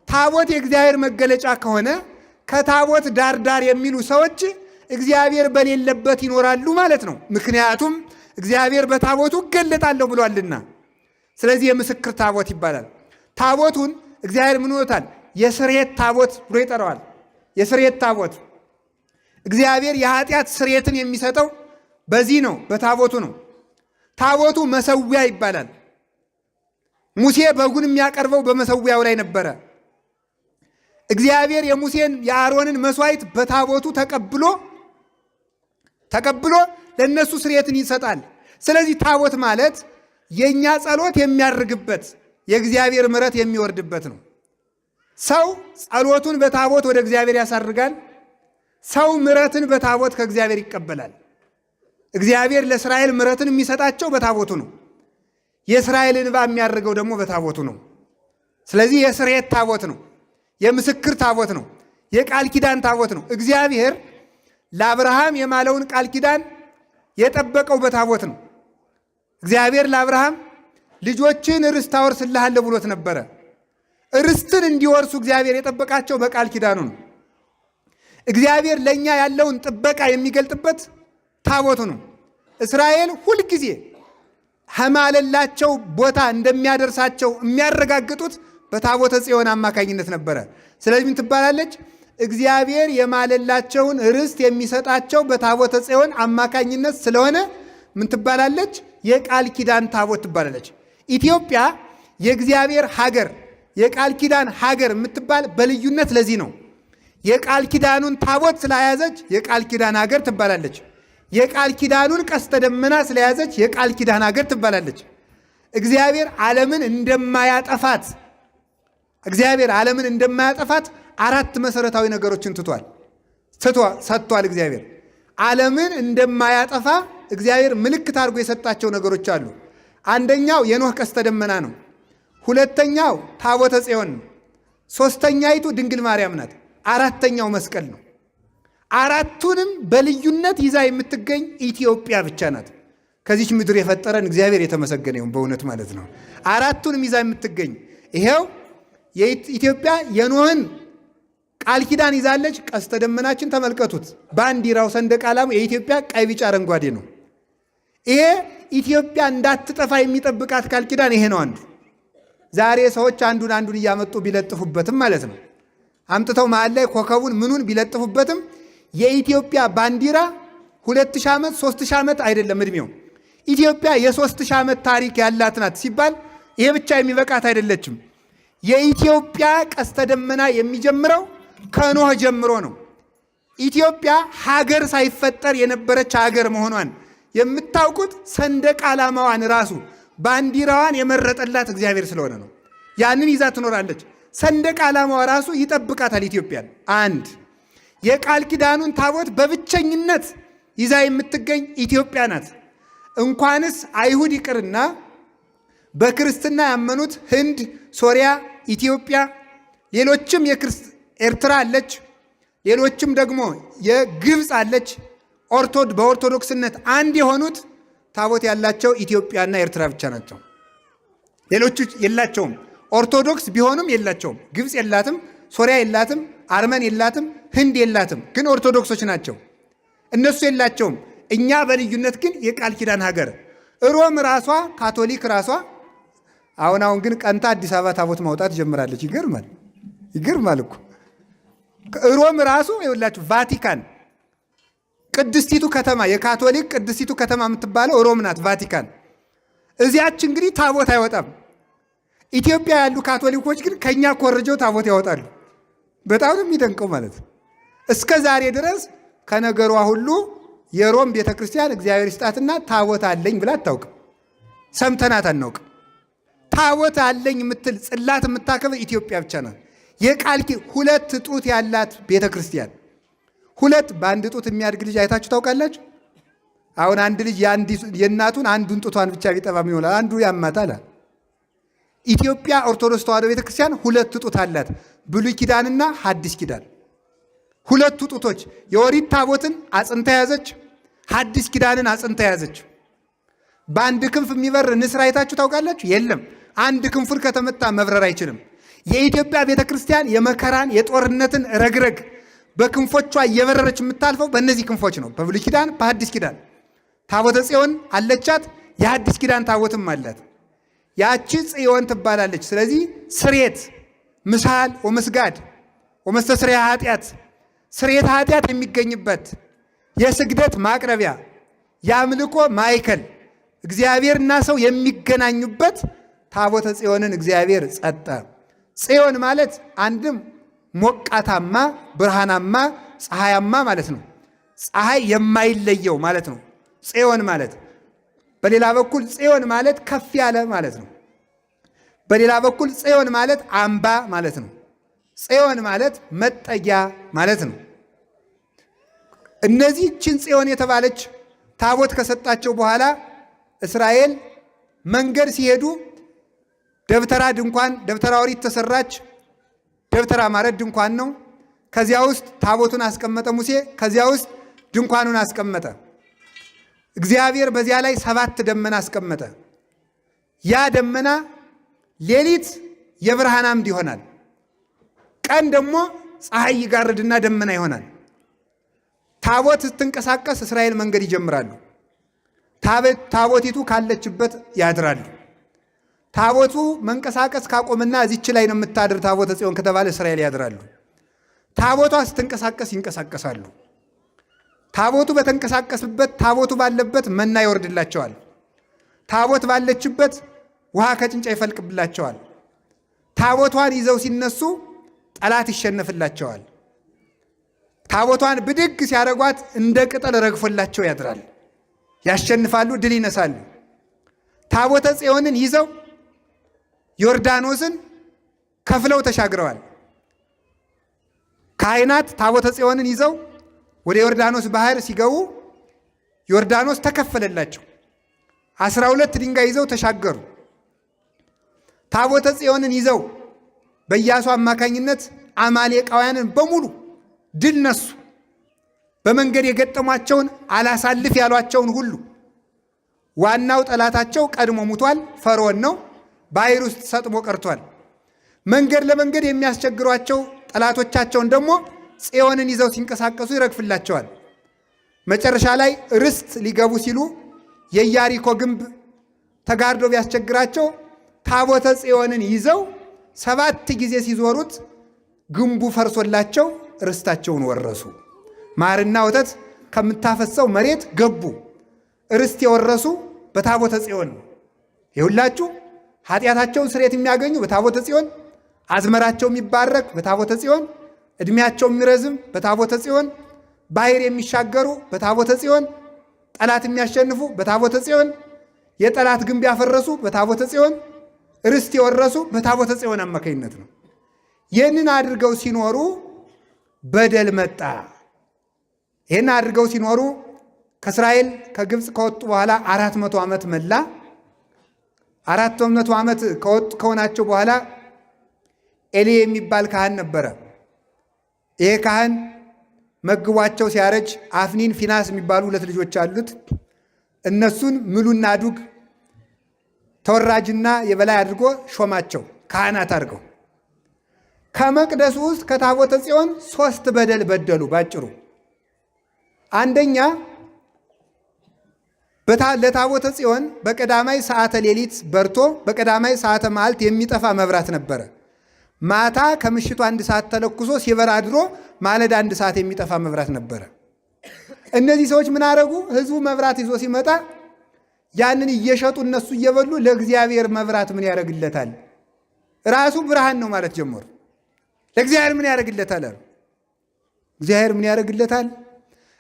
S1: ታቦት የእግዚአብሔር መገለጫ ከሆነ ከታቦት ዳር የሚሉ ሰዎች እግዚአብሔር በሌለበት ይኖራሉ ማለት ነው። ምክንያቱም እግዚአብሔር በታቦቱ እገለጣለሁ ብሏልና። ስለዚህ የምስክር ታቦት ይባላል። ታቦቱን እግዚአብሔር ምን ሆኖታል? የስርየት ታቦት ብሎ ይጠራዋል። የስርየት ታቦት እግዚአብሔር የኃጢአት ስርየትን የሚሰጠው በዚህ ነው፣ በታቦቱ ነው። ታቦቱ መሰዊያ ይባላል። ሙሴ በጉን የሚያቀርበው በመሰዊያው ላይ ነበረ። እግዚአብሔር የሙሴን የአሮንን መስዋዕት በታቦቱ ተቀብሎ ለነሱ ስርየትን ይሰጣል። ስለዚህ ታቦት ማለት የኛ ጸሎት የሚያርግበት የእግዚአብሔር ምሕረት የሚወርድበት ነው። ሰው ጸሎቱን በታቦት ወደ እግዚአብሔር ያሳርጋል። ሰው ምሕረትን በታቦት ከእግዚአብሔር ይቀበላል። እግዚአብሔር ለእስራኤል ምሕረትን የሚሰጣቸው በታቦቱ ነው። የእስራኤል እንባ የሚያርገው ደግሞ በታቦቱ ነው። ስለዚህ የስርየት ታቦት ነው። የምስክር ታቦት ነው። የቃል ኪዳን ታቦት ነው። እግዚአብሔር ለአብርሃም የማለውን ቃል ኪዳን የጠበቀው በታቦት ነው። እግዚአብሔር ለአብርሃም ልጆችን ርስት አወርስልሃለሁ ብሎት ነበረ። ርስትን እንዲወርሱ እግዚአብሔር የጠበቃቸው በቃል ኪዳኑ ነው። እግዚአብሔር ለእኛ ያለውን ጥበቃ የሚገልጥበት ታቦቱ ነው። እስራኤል ሁልጊዜ ከማለላቸው ቦታ እንደሚያደርሳቸው የሚያረጋግጡት በታቦተ ጽዮን አማካኝነት ነበረ። ስለዚህ ምን ትባላለች? እግዚአብሔር የማለላቸውን ርስት የሚሰጣቸው በታቦተ ጽዮን አማካኝነት ስለሆነ ምን ትባላለች? የቃል ኪዳን ታቦት ትባላለች። ኢትዮጵያ የእግዚአብሔር ሀገር፣ የቃል ኪዳን ሀገር የምትባል በልዩነት ለዚህ ነው። የቃል ኪዳኑን ታቦት ስለያዘች የቃል ኪዳን ሀገር ትባላለች። የቃል ኪዳኑን ቀስተ ደመና ስለያዘች የቃል ኪዳን ሀገር ትባላለች። እግዚአብሔር ዓለምን እንደማያጠፋት አራት መሰረታዊ ነገሮችን ሰጥቷል። እግዚአብሔር ዓለምን እንደማያጠፋ እግዚአብሔር ምልክት አድርጎ የሰጣቸው ነገሮች አሉ። አንደኛው የኖህ ቀስተ ደመና ነው። ሁለተኛው ታቦተ ጽዮን ነው። ሶስተኛይቱ ድንግል ማርያም ናት። አራተኛው መስቀል ነው። አራቱንም በልዩነት ይዛ የምትገኝ ኢትዮጵያ ብቻ ናት። ከዚች ምድር የፈጠረን እግዚአብሔር የተመሰገነ ይሁን በእውነት ማለት ነው። አራቱንም ይዛ የምትገኝ ይሄው የኢትዮጵያ የኖህን ቃል ኪዳን ይዛለች። ቀስተ ደመናችን ተመልከቱት። ባንዲራው ሰንደቅ ዓላማው የኢትዮጵያ ቀይ፣ ቢጫ፣ አረንጓዴ ነው። ይሄ ኢትዮጵያ እንዳትጠፋ የሚጠብቃት ቃል ኪዳን ይሄ ነው አንዱ። ዛሬ ሰዎች አንዱን እያመጡ ቢለጥፉበትም ማለት ነው፣ አምጥተው መሀል ላይ ኮከቡን ምኑን ቢለጥፉበትም የኢትዮጵያ ባንዲራ 2000 ዓመት 3000 ዓመት አይደለም እድሜው። ኢትዮጵያ የ3000 ዓመት ታሪክ ያላት ናት ሲባል ይሄ ብቻ የሚበቃት አይደለችም። የኢትዮጵያ ቀስተ ደመና የሚጀምረው ከኖህ ጀምሮ ነው። ኢትዮጵያ ሀገር ሳይፈጠር የነበረች ሀገር መሆኗን የምታውቁት ሰንደቅ ዓላማዋን ራሱ ባንዲራዋን የመረጠላት እግዚአብሔር ስለሆነ ነው። ያንን ይዛ ትኖራለች። ሰንደቅ ዓላማዋ ራሱ ይጠብቃታል ኢትዮጵያን። አንድ የቃል ኪዳኑን ታቦት በብቸኝነት ይዛ የምትገኝ ኢትዮጵያ ናት። እንኳንስ አይሁድ ይቅርና በክርስትና ያመኑት ህንድ፣ ሶሪያ፣ ኢትዮጵያ፣ ሌሎችም ኤርትራ አለች፣ ሌሎችም ደግሞ የግብፅ አለች። በኦርቶዶክስነት አንድ የሆኑት ታቦት ያላቸው ኢትዮጵያና ኤርትራ ብቻ ናቸው። ሌሎቹ የላቸውም። ኦርቶዶክስ ቢሆኑም የላቸውም። ግብፅ የላትም፣ ሶሪያ የላትም፣ አርመን የላትም፣ ህንድ የላትም። ግን ኦርቶዶክሶች ናቸው። እነሱ የላቸውም። እኛ በልዩነት ግን የቃል ኪዳን ሀገር ሮም ራሷ ካቶሊክ ራሷ አሁን ግን ቀንታ አዲስ አበባ ታቦት ማውጣት ጀምራለች። ይገርማል እኮ ሮም ራሱ ይኸውላችሁ ቫቲካን ቅድስቲቱ ከተማ የካቶሊክ ቅድስቲቱ ከተማ የምትባለው ሮም ናት። ቫቲካን እዚያች እንግዲህ ታቦት አይወጣም። ኢትዮጵያ ያሉ ካቶሊኮች ግን ከኛ ኮርጀው ታቦት ያወጣሉ። በጣም ነው የሚደንቀው ማለት እስከ ዛሬ ድረስ ከነገሯ ሁሉ የሮም ቤተክርስቲያን እግዚአብሔር ይስጣትና ታቦት አለኝ ብላ አታውቅም። ሰምተናት አናውቅም። ታቦት አለኝ የምትል ጽላት የምታከብር ኢትዮጵያ ብቻ ናት። የቃል ሁለት ጡት ያላት ቤተክርስቲያን ሁለት በአንድ ጡት የሚያድግ ልጅ አይታችሁ ታውቃላችሁ? አሁን አንድ ልጅ የእናቱን አንዱን ጡቷን ብቻ ቢጠባም ይሆናል፣ አንዱ ያማታል። ኢትዮጵያ ኦርቶዶክስ ተዋሕዶ ቤተክርስቲያን ሁለት ጡት አላት፣ ብሉይ ኪዳንና ሐዲስ ኪዳን። ሁለቱ ጡቶች የኦሪት ታቦትን አጽንታ ያዘች፣ ሐዲስ ኪዳንን አጽንታ ያዘች። በአንድ ክንፍ የሚበር ንስር አይታችሁ ታውቃላችሁ? የለም። አንድ ክንፉን ከተመታ መብረር አይችልም። የኢትዮጵያ ቤተክርስቲያን የመከራን የጦርነትን ረግረግ በክንፎቿ እየበረረች የምታልፈው በእነዚህ ክንፎች ነው። በብሉይ ኪዳን በሐዲስ ኪዳን ታቦተ ጽዮን አለቻት። የሐዲስ ኪዳን ታቦትም አላት። ያቺ ጽዮን ትባላለች። ስለዚህ ስሬት ምሳል ወመስጋድ ወመስተስሪያ ኃጢአት ስሬት ኃጢአት የሚገኝበት የስግደት ማቅረቢያ የአምልኮ ማዕከል እግዚአብሔርና ሰው የሚገናኙበት ታቦተ ጽዮንን እግዚአብሔር ጸጠ። ጽዮን ማለት አንድም ሞቃታማ ብርሃናማ ፀሐያማ ማለት ነው። ፀሐይ የማይለየው ማለት ነው ጽዮን ማለት። በሌላ በኩል ጽዮን ማለት ከፍ ያለ ማለት ነው። በሌላ በኩል ጽዮን ማለት አምባ ማለት ነው። ጽዮን ማለት መጠጊያ ማለት ነው። እነዚህችን ጽዮን የተባለች ታቦት ከሰጣቸው በኋላ እስራኤል መንገድ ሲሄዱ ደብተራ ድንኳን ደብተራ ኦሪት ተሰራች። ደብተራ ማለት ድንኳን ነው። ከዚያ ውስጥ ታቦቱን አስቀመጠ ሙሴ። ከዚያ ውስጥ ድንኳኑን አስቀመጠ። እግዚአብሔር በዚያ ላይ 7 ደመና አስቀመጠ። ያ ደመና ሌሊት የብርሃን አምድ ይሆናል፣ ቀን ደግሞ ፀሐይ ይጋርድና ደመና ይሆናል። ታቦት ስትንቀሳቀስ እስራኤል መንገድ ይጀምራሉ። ታቦቲቱ ካለችበት ያድራሉ። ታቦቱ መንቀሳቀስ ካቆምና እዚች ላይ ነው የምታድር ታቦተ ጽዮን ከተባለ እስራኤል ያድራሉ። ታቦቷ ስትንቀሳቀስ ይንቀሳቀሳሉ። ታቦቱ በተንቀሳቀስበት ታቦቱ ባለበት መና ይወርድላቸዋል። ታቦት ባለችበት ውሃ ከጭንጫ ይፈልቅብላቸዋል። ታቦቷን ይዘው ሲነሱ ጠላት ይሸነፍላቸዋል። ታቦቷን ብድግ ሲያደርጓት እንደ ቅጠል ረግፎላቸው ያድራል። ያሸንፋሉ፣ ድል ይነሳሉ። ታቦተ ጽዮንን ይዘው ዮርዳኖስን ከፍለው ተሻግረዋል። ካህናት ታቦተ ጽዮንን ይዘው ወደ ዮርዳኖስ ባህር ሲገቡ ዮርዳኖስ ተከፈለላቸው። 12 ድንጋይ ይዘው ተሻገሩ። ታቦተ ጽዮንን ይዘው በኢያሱ አማካኝነት አማሌቃውያንን በሙሉ ድል ነሱ። በመንገድ የገጠሟቸውን አላሳልፍ ያሏቸውን ሁሉ ዋናው ጠላታቸው ቀድሞ ሙቷል፣ ፈርዖን ነው። ባህር ውስጥ ሰጥሞ ቀርቷል። መንገድ ለመንገድ የሚያስቸግሯቸው ጠላቶቻቸውን ደግሞ ጽዮንን ይዘው ሲንቀሳቀሱ ይረግፍላቸዋል። መጨረሻ ላይ ርስት ሊገቡ ሲሉ የኢያሪኮ ግንብ ተጋርዶ ቢያስቸግራቸው ታቦተ ጽዮንን ይዘው 7 ጊዜ ሲዞሩት ግንቡ ፈርሶላቸው ርስታቸውን ወረሱ። ማርና ወተት ከምታፈሰው መሬት ገቡ። ርስት የወረሱ በታቦተ ጽዮን ነው። ይሁላችሁ ኃጢአታቸውን ስርየት የሚያገኙ በታቦተ ጽዮን፣ አዝመራቸው የሚባረክ በታቦተ ጽዮን፣ ዕድሜያቸው የሚረዝም በታቦተ ጽዮን፣ ባህር የሚሻገሩ በታቦተ ጽዮን፣ ጠላት የሚያሸንፉ በታቦተ ጽዮን፣ የጠላት ግንብ ያፈረሱ በታቦተ ጽዮን፣ ርስት የወረሱ በታቦተ ጽዮን አማካኝነት ነው። ይህንን አድርገው ሲኖሩ በደል መጣ። ይህን አድርገው ሲኖሩ ከእስራኤል ከግብፅ ከወጡ በኋላ 400 ዓመት መላ። 400 ዓመት ከሆናቸው በኋላ ኤሊ የሚባል ካህን ነበረ። ይሄ ካህን መግቧቸው ሲያረጅ አፍኒን ፊናስ የሚባሉ 2 ልጆች አሉት። እነሱን ምሉና ዱግ ተወራጅና የበላይ አድርጎ ሾማቸው ካህናት አድርገው። ከመቅደሱ ውስጥ ከታቦተ ጽዮን 3 በደል በደሉ። ባጭሩ አንደኛ ለታቦተ ጽዮን በቀዳማይ ሰዓተ ሌሊት በርቶ በቀዳማይ ሰዓተ መዓልት የሚጠፋ መብራት ነበረ። ማታ ከምሽቱ 1 ሰዓት ተለኩሶ ሲበራ አድሮ ማለዳ 1 ሰዓት የሚጠፋ መብራት ነበረ። እነዚህ ሰዎች ምን አረጉ? ህዝቡ መብራት ይዞ ሲመጣ ያንን እየሸጡ እነሱ እየበሉ ለእግዚአብሔር መብራት ምን ያደርግለታል? ራሱ ብርሃን ነው ማለት ጀመሩ። ለእግዚአብሔር ምን ያደርግለታል አሉ። እግዚአብሔር ምን ያደርግለታል?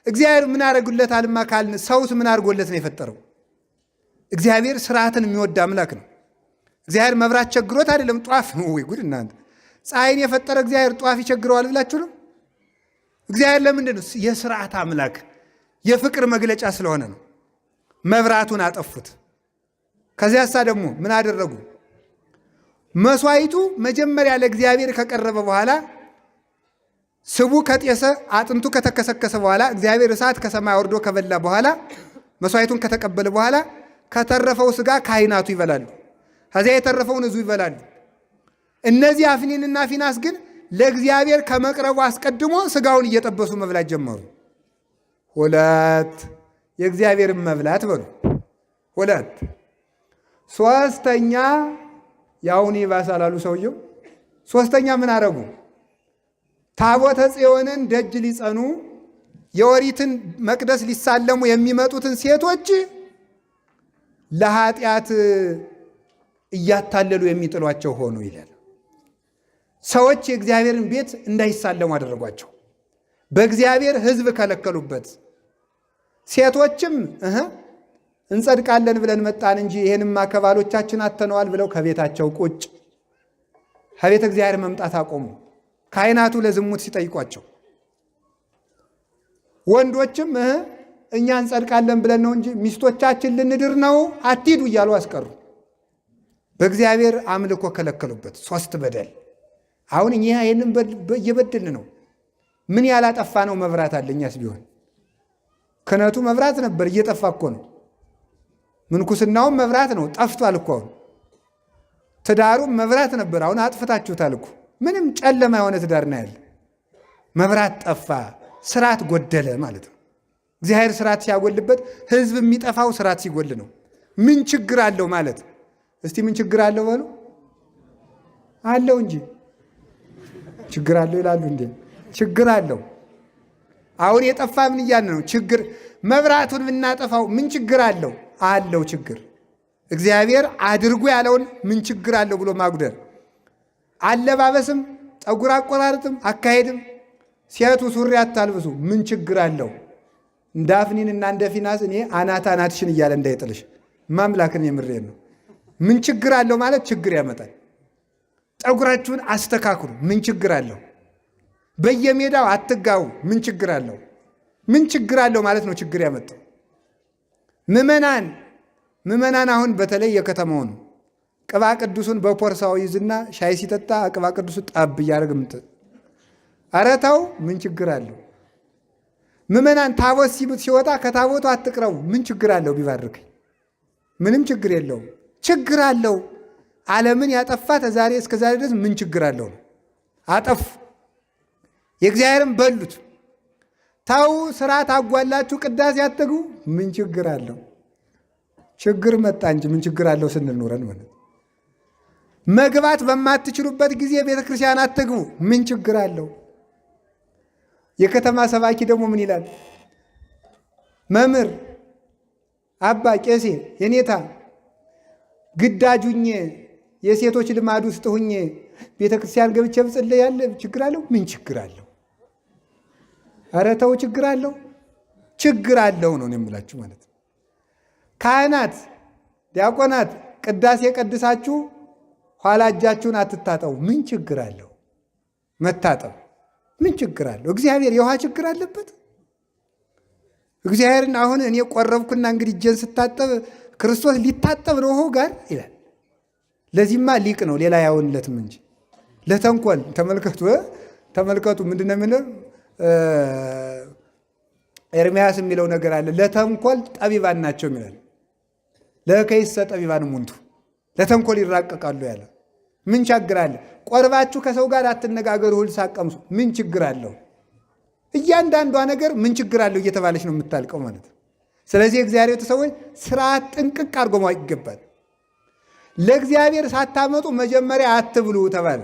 S1: እግዚአብሔር ምን ያደርግለታልማ ካልን ሰውስ ምን አድርጎለት ነው የፈጠረው? እግዚአብሔር ስርዓትን የሚወድ አምላክ ነው። እግዚአብሔር መብራት ቸግሮት አይደለም። ጧፍ ነው ወይ ጉድ እናንተ! ፀሐይን የፈጠረ እግዚአብሔር ጧፍ ይቸግረዋል ብላችሁ ነው? እግዚአብሔር ለምንድን ነው? የስርዓት አምላክ የፍቅር መግለጫ ስለሆነ ነው። መብራቱን አጠፉት። ከዚያሳ ደግሞ ምን አደረጉ? መስዋዕቱ መጀመሪያ ለእግዚአብሔር ከቀረበ በኋላ ስቡ ከጤሰ አጥንቱ ከተከሰከሰ በኋላ እግዚአብሔር እሳት ከሰማይ ወርዶ ከበላ በኋላ መስዋዕቱን ከተቀበለ በኋላ ከተረፈው ስጋ ካህናቱ ይበላሉ። ከዚያ የተረፈውን ሕዝቡ ይበላሉ። እነዚህ አፍኒንና ፊናስ ግን ለእግዚአብሔር ከመቅረቡ አስቀድሞ ስጋውን እየጠበሱ መብላት ጀመሩ። ሁለት የእግዚአብሔርን መብላት በሉ። ሁለት ሶስተኛ ያውን ይባሳል አሉ ሰውየው። ሶስተኛ ምን አረጉ? ታቦተ ጽዮንን ደጅ ሊጸኑ የኦሪትን መቅደስ ሊሳለሙ የሚመጡትን ሴቶች ለኃጢአት እያታለሉ የሚጥሏቸው ሆኑ ይላል። ሰዎች የእግዚአብሔርን ቤት እንዳይሳለሙ አደረጓቸው። በእግዚአብሔር ሕዝብ ከለከሉበት። ሴቶችም እንጸድቃለን ብለን መጣን እንጂ ይሄንማ ከባሎቻችን አተነዋል ብለው ከቤታቸው ቁጭ ከቤተ እግዚአብሔር መምጣት አቆሙ። ካህናቱ ለዝሙት ሲጠይቋቸው፣ ወንዶችም እኛ እንጸድቃለን ብለን ነው እንጂ ሚስቶቻችን ልንድር ነው አትሂዱ እያሉ አስቀሩ። በእግዚአብሔር አምልኮ ከለከሉበት። 3 በደል። አሁን እኛ ይሄንን እየበደልን ነው። ምን ያላጠፋ ነው መብራት አለ? እኛስ ቢሆን ክህነቱ መብራት ነበር፣ እየጠፋ እኮ ነው። ምንኩስናውም መብራት ነው፣ ጠፍቷል እኮ። አሁን ትዳሩም መብራት ነበር፣ አሁን አጥፍታችሁታል እኮ። ምንም ጨለማ የሆነ ትዳር ነው ያለ። መብራት ጠፋ፣ ስርዓት ጎደለ ማለት ነው። እግዚአብሔር ስርዓት ሲያጎልበት ሕዝብ የሚጠፋው ስርዓት ሲጎል ነው። ምን ችግር አለው ማለት? እስቲ ምን ችግር አለው በሉ። አለው እንጂ ችግር አለው ይላሉ እንዴ? ችግር አለው። አሁን የጠፋ ምን እያለ ነው? ችግር መብራቱን ብናጠፋው ምን ችግር አለው? አለው ችግር። እግዚአብሔር አድርጉ ያለውን ምን ችግር አለው ብሎ ማጉደል። አለባበስም፣ ጠጉር አቆራረጥም፣ አካሄድም ሴቱ ሱሪ አታልብሱ ምን ችግር አለው? እንደ አፍኒንና እንደ ፊናስ እኔ አናትሽን እያለ እንዳይጥልሽ ማምላክን የምሬን ነው። ምን ችግር አለው ማለት ችግር ያመጣል። ጠጉራችሁን አስተካክሉ ምን ችግር አለው? በየሜዳው አትጋቡ ምን ችግር አለው? ምን ችግር አለው ማለት ነው ችግር ያመጣው። ምዕመናን አሁን በተለይ የከተማውን ቅባ ቅዱሱን በፖርሳው ይዝና ሻይ ሲጠጣ ቅባ ቅዱሱ ጠብ እያደረግ ኧረ ተው ምን ችግር አለው? ምዕመናን ታቦት ሲወጣ ከታቦቱ አትቅረቡ ምን ችግር አለው? ቢባርክኝ ምንም ችግር የለውም። ችግር አለው። ዓለምን ያጠፋ ተዛሬ እስከ ዛሬ ድረስ ምን ችግር አለው? አጠፉ፣ የእግዚአብሔርን በሉት። ታው ስርዓት አጓላችሁ ቅዳሴ አትግቡ ምን ችግር አለው? ችግር መጣ እንጂ ምን ችግር አለው ስንል ኖረን ማለት። መግባት በማትችሉበት ጊዜ ቤተ ክርስቲያን አትግቡ ምን ችግር አለው? የከተማ ሰባኪ ደግሞ ምን ይላል? መምህር አባ ቄሴ የኔታ ግዳጁኝ የሴቶች ልማድ ውስጥ ሁኜ ቤተ ክርስቲያን ገብቼ ብጽልይ ያለ ችግር አለው? ምን ችግር አለው? ኧረ ተው ችግር አለው። ችግር አለው ነው የምላችሁ ማለት ነው። ካህናት፣ ዲያቆናት ቅዳሴ ቀድሳችሁ ኋላ እጃችሁን አትታጠቡ ምን ችግር አለው? መታጠብ ምን ችግር አለው? እግዚአብሔር የውሃ ችግር አለበት? እግዚአብሔርን አሁን እኔ ቆረብኩና እንግዲህ እጄን ስታጠብ ክርስቶስ ሊታጠብ ነው ውሃው ጋር ይላል። ለዚህማ ሊቅ ነው ሌላ ያውንለትም እንጂ ለተንኮል ተመልከቱ ምንድነው የሚለው? ኤርምያስ የሚለው ነገር አለ። ለተንኮል ጠቢባን ናቸው ይላል። ለከይሰ ጠቢባን ሙንቱ ለተንኮል ይራቀቃሉ ያለ። ምን ችግር አለ? ቆርባችሁ ከሰው ጋር አትነጋገሩ፣ እህል ሳትቀምሱ ምን ችግር አለው? እያንዳንዷ ነገር ምን ችግር አለው እየተባለች ነው የምታልቀው ማለት ነው። ስለዚህ እግዚአብሔር ቤተሰቦች ስርዓት ጥንቅቅ አድርጎ ማወቅ ይገባል። ለእግዚአብሔር ሳታመጡ መጀመሪያ አትብሉ ተባለ።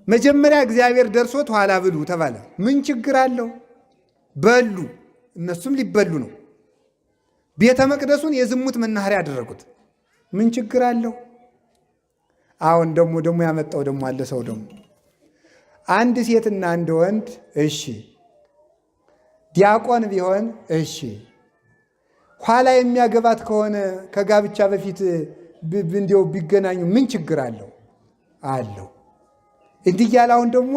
S1: መጀመሪያ እግዚአብሔር ደርሶት ኋላ ብሉ ተባለ። ምን ችግር አለው? በሉ። እነሱም ሊበሉ ነው። ቤተ መቅደሱን የዝሙት መናኸሪያ ያደረጉት። ምን ችግር አለው? አሁን ደግሞ ያመጣው ደግሞ አለ ሰው ደግሞ አንድ ሴትና አንድ ወንድ እሺ፣ ዲያቆን ቢሆን እሺ፣ ኋላ የሚያገባት ከሆነ ከጋብቻ በፊት እንዲያው ቢገናኙ ምን ችግር አለው? አለው። እንዲህ እያለ አሁን ደግሞ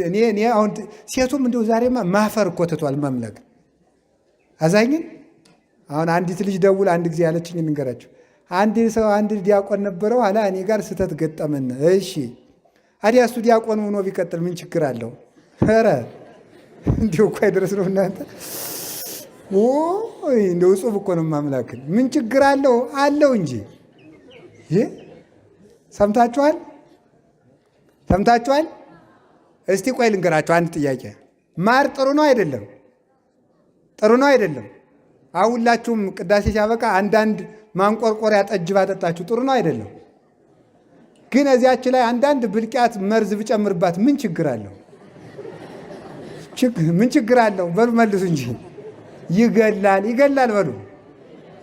S1: እኔ አሁን ሴቱም እንደው ዛሬማ ማፈር እኮ ትቷል መምለክ አዛኝን። አሁን አንዲት ልጅ ደውል አንድ ጊዜ ያለችኝ እንገራችሁ። አንድ ዲያቆን ነበረው ኋላ እኔ ጋር ስተት ገጠመን። እሺ አዲያ እሱ ዲያቆን ሆኖ ቢቀጥል ምን ችግር አለው? ኧረ እንዲሁ እኮ አይደረስ ነው እናንተ። እንደው እጹብ እኮ ነው ማምላክን። ምን ችግር አለው? አለው እንጂ። ሰምታችኋል? እስቲ ቆይ ልንገራችሁ አንድ ጥያቄ። ማር ጥሩ ነው አይደለም? ጥሩ ነው አይደለም? አሁላችሁም ቅዳሴ ሲያበቃ አንዳንድ ማንቆርቆሪያ ጠጅ ባጠጣችሁ ጥሩ ነው አይደለም? ግን እዚያች ላይ አንዳንድ ብልቂያት መርዝ ብጨምርባት ምን ችግር አለው? ምን ችግር አለው? በሉ መልሱ እንጂ። ይገላል በሉ።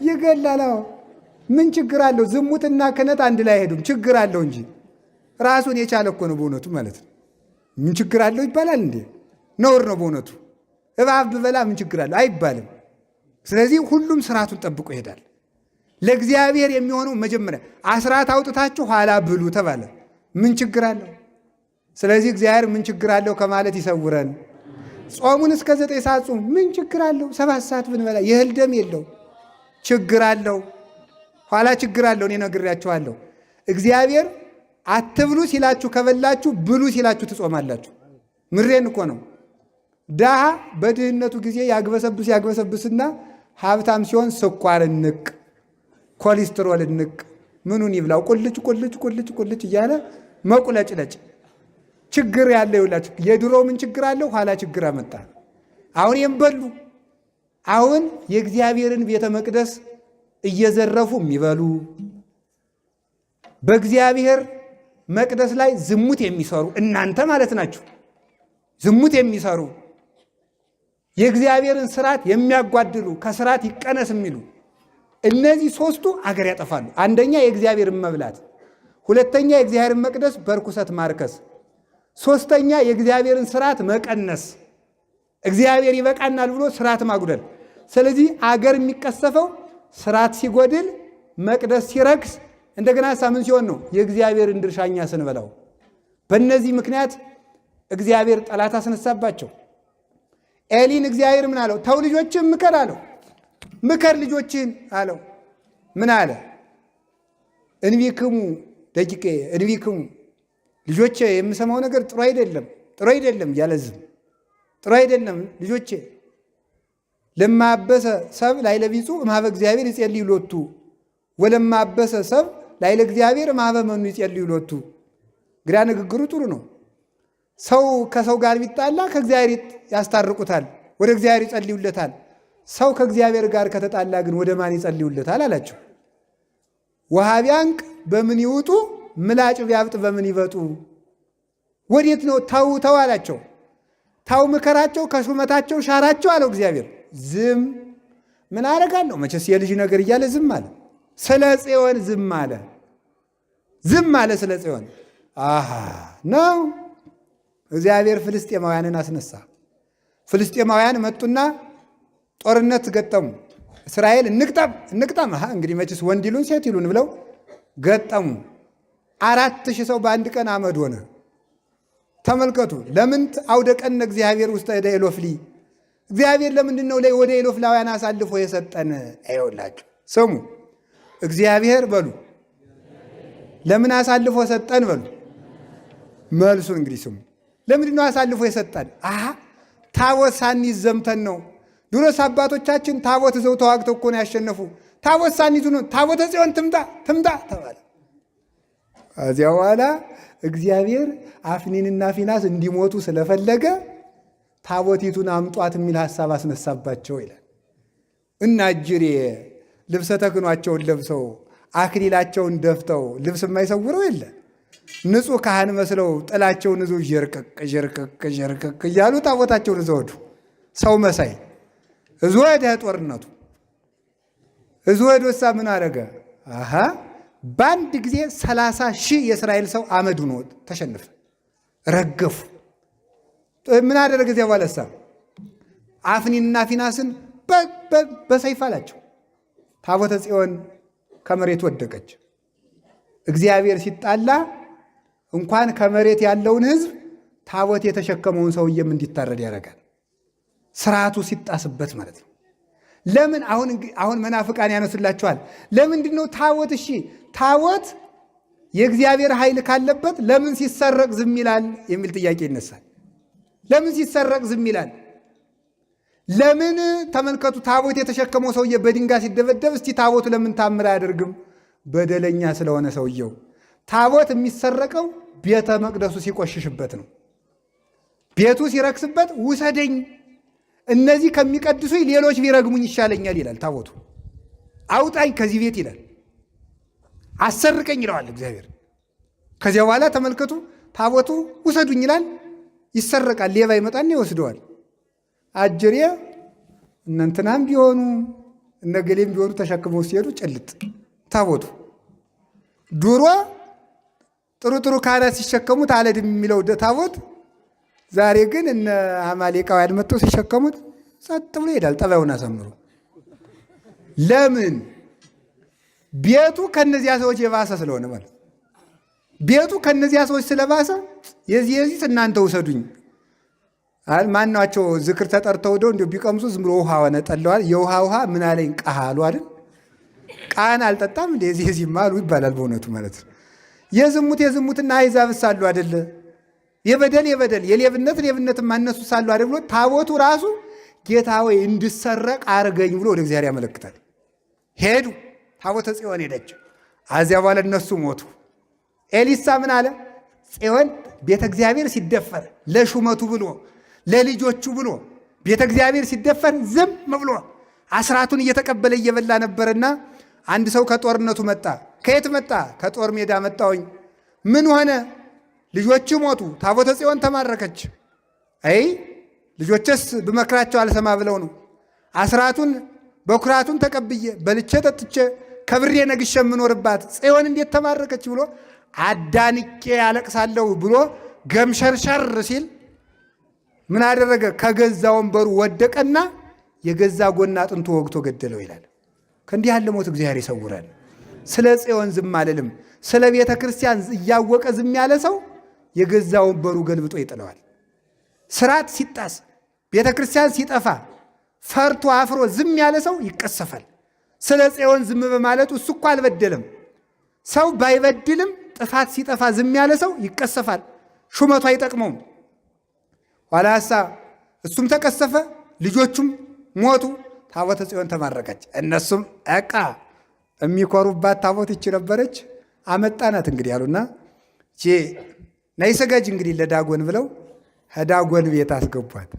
S1: ይገላል። ምን ችግር አለው? ዝሙትና ክህነት አንድ ላይ አይሄዱም። ችግር አለው እንጂ ራሱን የቻለ እኮ ነው በእውነቱ ማለት ነው። ምን ችግር አለው ይባላል እንዴ? ነውር ነው በእውነቱ። እባብ ብበላ ምን ችግር አለው አይባልም። ስለዚህ ሁሉም ስርዓቱን ጠብቆ ይሄዳል። ለእግዚአብሔር የሚሆነው መጀመሪያ አስራት አውጥታችሁ ኋላ ብሉ ተባለ። ምን ችግር አለው? ስለዚህ እግዚአብሔር ምን ችግር አለው ከማለት ይሰውረን። ጾሙን እስከ 9 ሰዓት ጾሙ። ምን ችግር አለው? 7 ሰዓት ብንበላ የእህል ደም የለው። ችግር አለው? ኋላ ችግር አለው። እኔ ነግሬያችኋለሁ። እግዚአብሔር አትብሉ ሲላችሁ ከበላችሁ፣ ብሉ ሲላችሁ ትጾማላችሁ። ምሬን እኮ ነው። ድሃ በድህነቱ ጊዜ ያግበሰብስና ሀብታም ሲሆን ስኳር ንቅ፣ ኮሌስትሮል ንቅ፣ ምኑን ይብላው ቁልጭ እያለ መቁለጭለጭ ችግር ያለ ይውላችሁ። የድሮ ምን ችግር አለው? ኋላ ችግር አመጣ። አሁን የምበሉ አሁን የእግዚአብሔርን ቤተ መቅደስ እየዘረፉ የሚበሉ በእግዚአብሔር መቅደስ ላይ ዝሙት የሚሰሩ እናንተ ማለት ናችሁ። ዝሙት የሚሰሩ የእግዚአብሔርን ስርዓት የሚያጓድሉ ከስርዓት ይቀነስ የሚሉ እነዚህ ሶስቱ አገር ያጠፋሉ። አንደኛ የእግዚአብሔርን መብላት፣ ሁለተኛ የእግዚአብሔርን መቅደስ በርኩሰት ማርከስ፣ ሶስተኛ የእግዚአብሔርን ስርዓት መቀነስ፣ እግዚአብሔር ይበቃናል ብሎ ስርዓት ማጉደል። ስለዚህ አገር የሚቀሰፈው ስርዓት ሲጎድል፣ መቅደስ ሲረክስ፣ እንደገና ሳምን ሲሆን ነው የእግዚአብሔርን ድርሻኛ ስንበላው። በእነዚህ ምክንያት እግዚአብሔር ጠላት አስነሳባቸው። ኤሊን እግዚአብሔር ምን አለው? ተው ልጆችን ምከር አለው። ምከር ልጆችን አለው። ምን አለ? እንቢክሙ ደቂቄ እንቢክሙ፣ ልጆቼ የምሰማው ነገር ጥሩ አይደለም እያለዝም ጥሩ አይደለም ልጆቼ። ለማበሰ ሰብ ላይለ ቢጹ እምኀበ እግዚአብሔር ይጼልዩ ሎቱ ወለማበሰ ሰብ ላይለ እግዚአብሔር እምኀበ መኑ ይጼልዩ ሎቱ። ግራ ንግግሩ ጥሩ ነው። ሰው ከሰው ጋር ቢጣላ ከእግዚአብሔር ያስታርቁታል፣ ወደ እግዚአብሔር ይጸልዩለታል። ሰው ከእግዚአብሔር ጋር ከተጣላ ግን ወደ ማን ይጸልዩለታል አላቸው። ውሃ ቢያንቅ በምን ይውጡ፣ ምላጭ ቢያብጥ በምን ይበጡ። ወዴት ነው? ተው አላቸው። ተው ምከራቸው፣ ከሹመታቸው ሻራቸው አለው እግዚአብሔር። ዝም ምን አደርጋለሁ? መቼስ የልጅ ነገር እያለ ዝም አለ። ስለ ጽዮን ዝም አለ። ስለ ጽዮን ነው። እግዚአብሔር ፍልስጤማውያንን አስነሳ። ፍልስጤማውያን መጡና ጦርነት ገጠሙ። እስራኤል እንቅጠም እንግዲህ መቼስ ወንድ ይሉን ሴት ይሉን ብለው ገጠሙ። 4000 ሰው በአንድ ቀን አመድ ሆነ። ተመልከቱ። ለምን አውደቀን እግዚአብሔር ውስጥ ወደ ኤሎፍሊ፣ እግዚአብሔር ለምንድን ነው ወደ ኤሎፍላውያን አሳልፎ የሰጠን? አይውላችሁ ስሙ። እግዚአብሔር በሉ ለምን አሳልፎ ሰጠን በሉ። መልሱን እንግዲህ ስሙ። ለምንድን ነው አሳልፎ የሰጠን? ታቦት ሳንይዝ ዘምተን ነው። ድሮስ አባቶቻችን ታቦት ይዘው ተዋግተው እኮ ነው ያሸነፉ። ታቦት ሳንይዙ ነው ታቦተ ጽዮን ትምጣ ተባለ። ከዚያ በኋላ እግዚአብሔር አፍኒንና ፊናስ እንዲሞቱ ስለፈለገ ታቦቲቱን አምጧት የሚል ሐሳብ አስነሳባቸው ይላል። እና እጅሬ ልብሰ ተክህኗቸውን ለብሰው አክሊላቸውን ደፍተው ልብስ የማይሰውረው የለ ንጹሕ ካህን መስለው ጥላቸውን ይዘው ዠርቅቅ እያሉ ታቦታቸውን ይዘው ወዱ። ሰው መሳይ እዙ ወደ ጦርነቱ እዙ ወደሳ ምን አደረገ? በአንድ ጊዜ 30,000 የእስራኤል ሰው አመድ ሆኖ ተሸነፈ፣ ረገፉ። ምን አደረገ? እዚያ በኋላሳ አፍኒንና ፊናስን በሰይፍ አላቸው። ታቦተ ጽዮን ከመሬት ወደቀች። እግዚአብሔር ሲጣላ እንኳን ከመሬት ያለውን ሕዝብ ታቦት የተሸከመውን ሰውዬም እንዲታረድ ያደርጋል። ስርዓቱ ሲጣስበት ማለት ነው። ለምን አሁን መናፍቃን ያነሱላችኋል። ለምንድን ነው ታቦት? እሺ ታቦት የእግዚአብሔር ኃይል ካለበት ለምን ሲሰረቅ ዝም ይላል የሚል ጥያቄ ይነሳል። ለምን ሲሰረቅ ዝም ይላል? ለምን ተመልከቱ፣ ታቦት የተሸከመው ሰውዬ በድንጋይ ሲደበደብ እስቲ ታቦቱ ለምን ታምር አያደርግም? በደለኛ ስለሆነ ሰውየው። ታቦት የሚሰረቀው ቤተ መቅደሱ ሲቆሽሽበት ነው። ቤቱ ሲረክስበት ውሰደኝ፣ እነዚህ ከሚቀድሱኝ ሌሎች ቢረግሙኝ ይሻለኛል ይላል ታቦቱ። አውጣኝ ከዚህ ቤት ይላል፣ አሰርቀኝ ይለዋል እግዚአብሔር። ከዚያ በኋላ ተመልከቱ፣ ታቦቱ ውሰዱኝ ይላል፣ ይሰረቃል። ሌባ ይመጣና ይወስደዋል። አጅሬ እነንትናም ቢሆኑ እነገሌም ቢሆኑ ተሸክመው ሲሄዱ ጭልጥ ታቦቱ። ድሮ ጥሩ ካህናት ሲሸከሙት አለድም የሚለው ታቦት፣ ዛሬ ግን እነ አማሌቃውያን መጥተው ሲሸከሙት ጸጥ ብሎ ይሄዳል፣ ጠባዩን አሳምሮ። ለምን? ቤቱ ከነዚያ ሰዎች የባሰ ስለሆነ ማለት። ቤቱ ከነዚያ ሰዎች ስለባሰ የዚህ እናንተ ውሰዱኝ። ማናቸው ዝክር ተጠርተው ደው እንዲሁ ቢቀምሱ ዝም ብሎ ውሃ ሆነ ጠለዋል። የውሃ ምን አለኝ ቃሃሉ አይደል? ቃን አልጠጣም እንደ የዚህ ማሉ ይባላል። በእውነቱ ማለት ነው። የዝሙትና አሕዛብ ሳሉ አይደለ? የበደል የሌብነት ማነሱ ሳሉ አይደል ብሎ ታቦቱ ራሱ ጌታ ወይ እንድሰረቅ አርገኝ ብሎ ወደ እግዚአብሔር ያመለክታል። ሄዱ፣ ታቦተ ጽዮን ሄደች። አዚያ በኋላ እነሱ ሞቱ። ኤሊሳ ምን አለ? ጽዮን ቤተ እግዚአብሔር ሲደፈር ለሹመቱ ብሎ ለልጆቹ ብሎ ቤተ እግዚአብሔር ሲደፈር ዝም ብሎ አስራቱን እየተቀበለ እየበላ ነበርና አንድ ሰው ከጦርነቱ መጣ። ከየት መጣ? ከጦር ሜዳ መጣሁኝ። ምን ሆነ? ልጆቹ ሞቱ፣ ታቦተ ጽዮን ተማረከች። አይ ልጆችስ ብመክራቸው አልሰማ ብለው ነው። አስራቱን በኩራቱን ተቀብዬ በልቼ ጠጥቼ ከብሬ ነግሼ የምኖርባት ጽዮን እንዴት ተማረከች ብሎ አዳንቄ ያለቅሳለሁ ብሎ ገምሸርሸር ሲል ምን አደረገ? ከገዛ ወንበሩ ወደቀና የገዛ ጎና አጥንቱ ወግቶ ገደለው ይላል። ከእንዲህ ያለ ሞት እግዚአብሔር ይሰውራል። ስለ ጽዮን ዝም አልልም። ስለ ቤተ ክርስቲያን እያወቀ ዝም ያለ ሰው የገዛ ወንበሩ ገልብጦ ይጥለዋል። ስርዓት ሲጣስ፣ ቤተ ክርስቲያን ሲጠፋ ፈርቶ አፍሮ ዝም ያለ ሰው ይቀሰፋል። ስለ ጽዮን ዝም በማለቱ እሱ እኮ አልበደለም። ሰው ባይበድልም ጥፋት ሲጠፋ ዝም ያለ ሰው ይቀሰፋል። ሹመቱ አይጠቅመውም። ኋላሳ እሱም ተቀሰፈ፣ ልጆቹም ሞቱ፣ ታቦተ ጽዮን ተማረከች። እነሱም ዕቃ የሚኮሩባት ታቦት ይቺ ነበረች፣ አመጣናት እንግዲህ ያሉና ነይ ስገጅ እንግዲህ ለዳጎን ብለው ከዳጎን ቤት አስገቧት።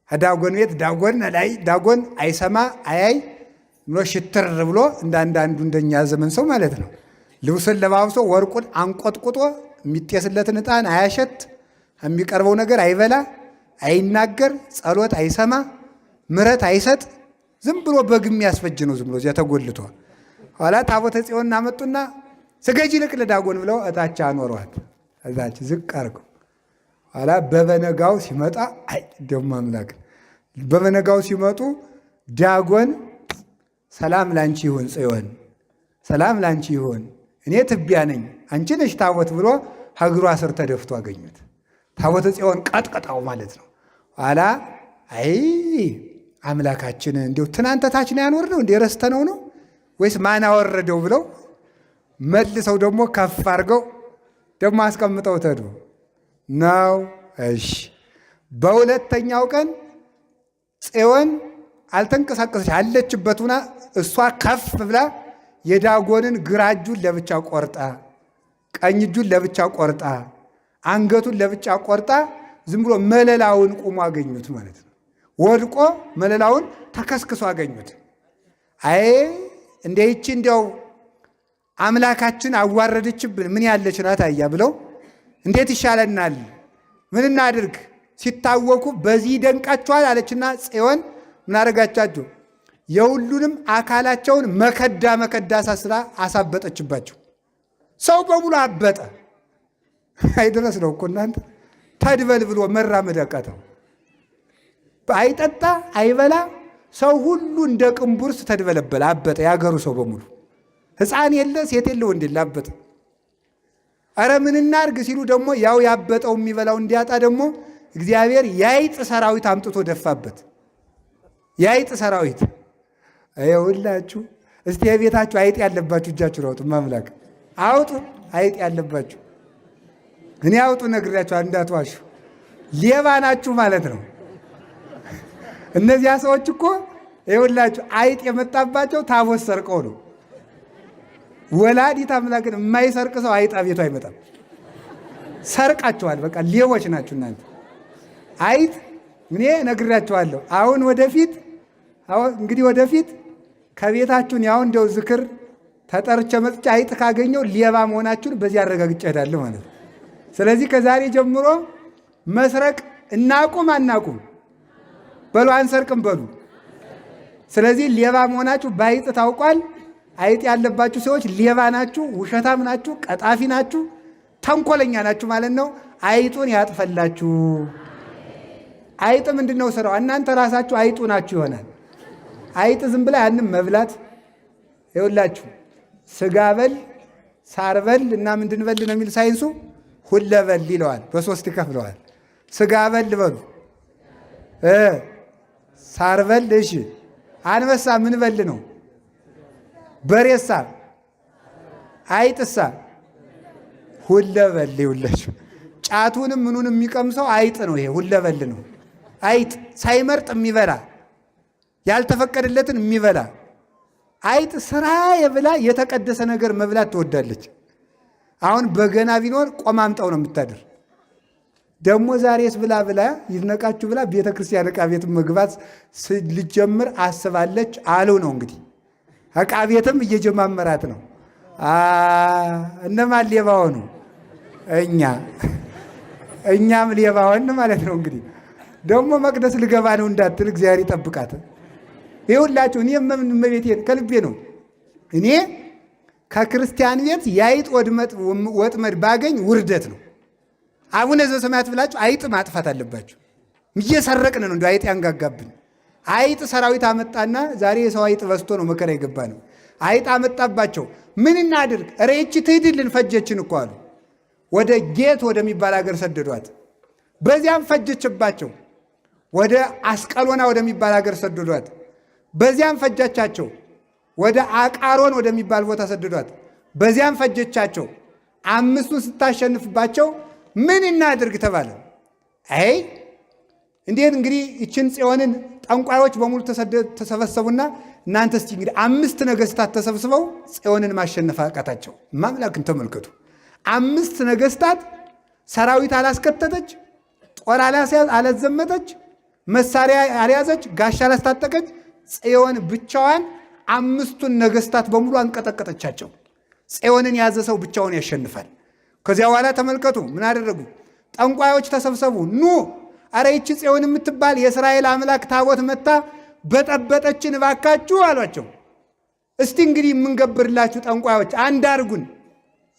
S1: ከዳጎን ቤት ዳጎን አይሰማ አያይ ብሎ ሽትር ብሎ እንዳንዳንዱ እንደኛ ዘመን ሰው ማለት ነው። ልብሱን ለባብሶ ወርቁን አንቆጥቁጦ የሚጤስለትን ዕጣን አያሸት፣ የሚቀርበው ነገር አይበላ፣ አይናገር፣ ጸሎት አይሰማ፣ ምረት አይሰጥ፣ ዝም ብሎ በግም ያስፈጅ ነው። ዝም ብሎ እዚያ ተጎልቶ ኋላ ታቦተ ጽዮን አመጡና ስገጂ ልቅ ለዳጎን ብለው እታች አኖሯት። እዛች ዝቅ አርገው ኋላ በበነጋው ሲመጣ አይ ደሞ አምላክ በበነጋው ሲመጡ ዳጎን ሰላም ላንቺ ይሁን ጽዮን፣ ሰላም ላንቺ ይሁን፣ እኔ ትቢያ ነኝ አንቺ ነሽ ታቦት ብሎ እግሯ ስር ተደፍቶ አገኙት። ታቦተ ጽዮን ቀጥቀጣው ማለት ነው። ኋላ አይ አምላካችን እንዲሁ ትናንተ ታች ነው ያኖርነው እንደ ረስተነው ነው ወይስ ማን አወረደው ብለው መልሰው ደግሞ ከፍ አድርገው ደግሞ አስቀምጠው ተዱ ነው። እሺ በሁለተኛው ቀን ጽዮን አልተንቀሳቀሰች አለችበት ሆና እሷ ከፍ ብላ የዳጎንን ግራ እጁን ለብቻ ቆርጣ፣ ቀኝ እጁን ለብቻ ቆርጣ፣ አንገቱን ለብቻ ቆርጣ ዝም ብሎ መለላውን ቁሞ አገኙት ማለት ነው። ወድቆ መለላውን ተከስክሶ አገኙት። አይ እንደይቺ እንዲያው አምላካችን አዋረደችብን ምን ያለች ናት አያ ብለው እንዴት ይሻለናል ምን እናድርግ ሲታወቁ በዚህ ደንቃቸዋል አለችና ጽዮን ምን አረጋቻቸው? የሁሉንም አካላቸውን መከዳ ሳስራ አሳበጠችባቸው። ሰው በሙሉ አበጠ። አይድረስ ነው እኮ እናንተ ተድበል ብሎ መራመድ አቃተው። አይጠጣ አይበላ ሰው ሁሉ እንደ ቅንቡርስ ተድበለበለ፣ አበጠ። ያገሩ ሰው በሙሉ ሕፃን የለ ሴት የለ ወንድ የለ አበጠ። አረ ምን እናርግ ሲሉ ደግሞ ያው ያበጠው የሚበላው እንዲያጣ ደግሞ እግዚአብሔር የአይጥ ሰራዊት አምጥቶ ደፋበት። የአይጥ ሰራዊት ይኸውላችሁ። እስቲ የቤታችሁ አይጥ ያለባችሁ እጃችሁ አውጡ። ማምላክ አውጡ። አይጥ ያለባችሁ እኔ አውጡ ነግሬያችሁ እንዳትዋሹ። ሌባ ናችሁ ማለት ነው። እነዚያ ሰዎች እኮ ይኸውላችሁ አይጥ የመጣባቸው ታቦት ሰርቀው ነው። ወላዲተ አምላክን የማይሰርቅ ሰው አይጣ ቤቱ አይመጣም። ሰርቃችኋል። በቃ ሌቦች ናችሁ እናንተ። አይጥ እኔ ነግሬያችኋለሁ። አሁን እንግዲህ ወደፊት ከቤታችሁን ያው እንደው ዝክር ተጠርቼ መጥቼ አይጥ ካገኘው ሌባ መሆናችሁን በዚህ አረጋግጬ እሄዳለሁ ማለት ነው። ስለዚህ ከዛሬ ጀምሮ መስረቅ እናቁም አናቁም በሉ፣ አንሰርቅም በሉ። ስለዚህ ሌባ መሆናችሁ በአይጥ ታውቋል። አይጥ ያለባችሁ ሰዎች ሌባ ናችሁ፣ ውሸታም ናችሁ፣ ቀጣፊ ናችሁ፣ ተንኮለኛ ናችሁ ማለት ነው። አይጡን ያጥፈላችሁ። አይጥ ምንድን ነው ስራው? እናንተ ራሳችሁ አይጡ ናችሁ ይሆናል። አይጥ ዝም ብላ ያንም መብላት ይኸውላችሁ፣ ስጋ በል ሳር በል እና ምንድን በል ነው የሚል ሳይንሱ፣ ሁለበል ይለዋል። በሶስት ይከፍለዋል። ስጋ በል በሉ፣ ሳር በል እሺ። አንበሳ ምን በል ነው? በሬሳ፣ አይጥሳ ሁለበል። ይኸውላችሁ ጫቱንም ምኑን የሚቀምሰው አይጥ ነው። ይሄ ሁለበል ነው። አይጥ ሳይመርጥ የሚበላ ያልተፈቀደለትን የሚበላ አይጥ ስራ የብላ የተቀደሰ ነገር መብላት ትወዳለች። አሁን በገና ቢኖር ቆማምጠው ነው የምታድር። ደግሞ ዛሬስ ብላ ይድነቃችሁ ብላ ቤተ ክርስቲያን ዕቃ ቤት መግባት ልጀምር አስባለች አለው ነው እንግዲህ። ዕቃ ቤትም እየጀማመራት ነው። እነማን ሌባ ሆኑ? እኛም ሌባ ሆን ማለት ነው እንግዲህ። ደግሞ መቅደስ ልገባ ነው እንዳትል እግዚአብሔር ይጠብቃት። ይኸውላችሁ እኔ እመቤቴን ከልቤ ነው። እኔ ከክርስቲያን ቤት የአይጥ ወጥመድ ባገኝ ውርደት ነው። አቡነ ዘበሰማያት ብላችሁ አይጥ ማጥፋት አለባችሁ። እየሰረቅን ነው እንደ አይጥ ያንጋጋብን። አይጥ ሰራዊት አመጣና ዛሬ የሰው አይጥ በዝቶ ነው መከራ የገባ ነው። አይጥ አመጣባቸው። ምን እናድርግ? ኧረ ይህች ትሂድልን ፈጀችን እኮ አሉ። ወደ ጌት ወደሚባል ሀገር ሰደዷት። በዚያም ፈጀችባቸው። ወደ አስቀሎና ወደሚባል ሀገር ሰደዷት። በዚያም ፈጀቻቸው። ወደ አቃሮን ወደሚባል ቦታ ሰደዷት። በዚያም ፈጀቻቸው። አምስቱን ስታሸንፍባቸው ምን እናድርግ ተባለ። አይ እንዴት እንግዲህ ይችን ጽዮንን ጠንቋዮች በሙሉ ተሰበሰቡና እናንተ እስቲ እንግዲህ 5 ነገስታት ተሰብስበው ጽዮንን ማሸነፍ አቃታቸው። ማምላክን ተመልከቱ። 5 ነገስታት ሰራዊት አላስከተተች፣ ጦር አላዘመተች፣ መሳሪያ አልያዘች፣ ጋሻ አላስታጠቀች። ጽዮን ብቻዋን 5ቱን ነገስታት በሙሉ አንቀጠቀጠቻቸው። ጽዮንን የያዘ ሰው ብቻውን ያሸንፋል። ከዚያ በኋላ ተመልከቱ ምን አደረጉ? ጠንቋዮች ተሰብሰቡ። ኑ አረ ይቺ ጽዮን የምትባል የእስራኤል አምላክ ታቦት መታ በጠበጠችን እባካችሁ አሏቸው። እስቲ እንግዲህ የምንገብርላችሁ ጠንቋዮች አንድ አርጉን።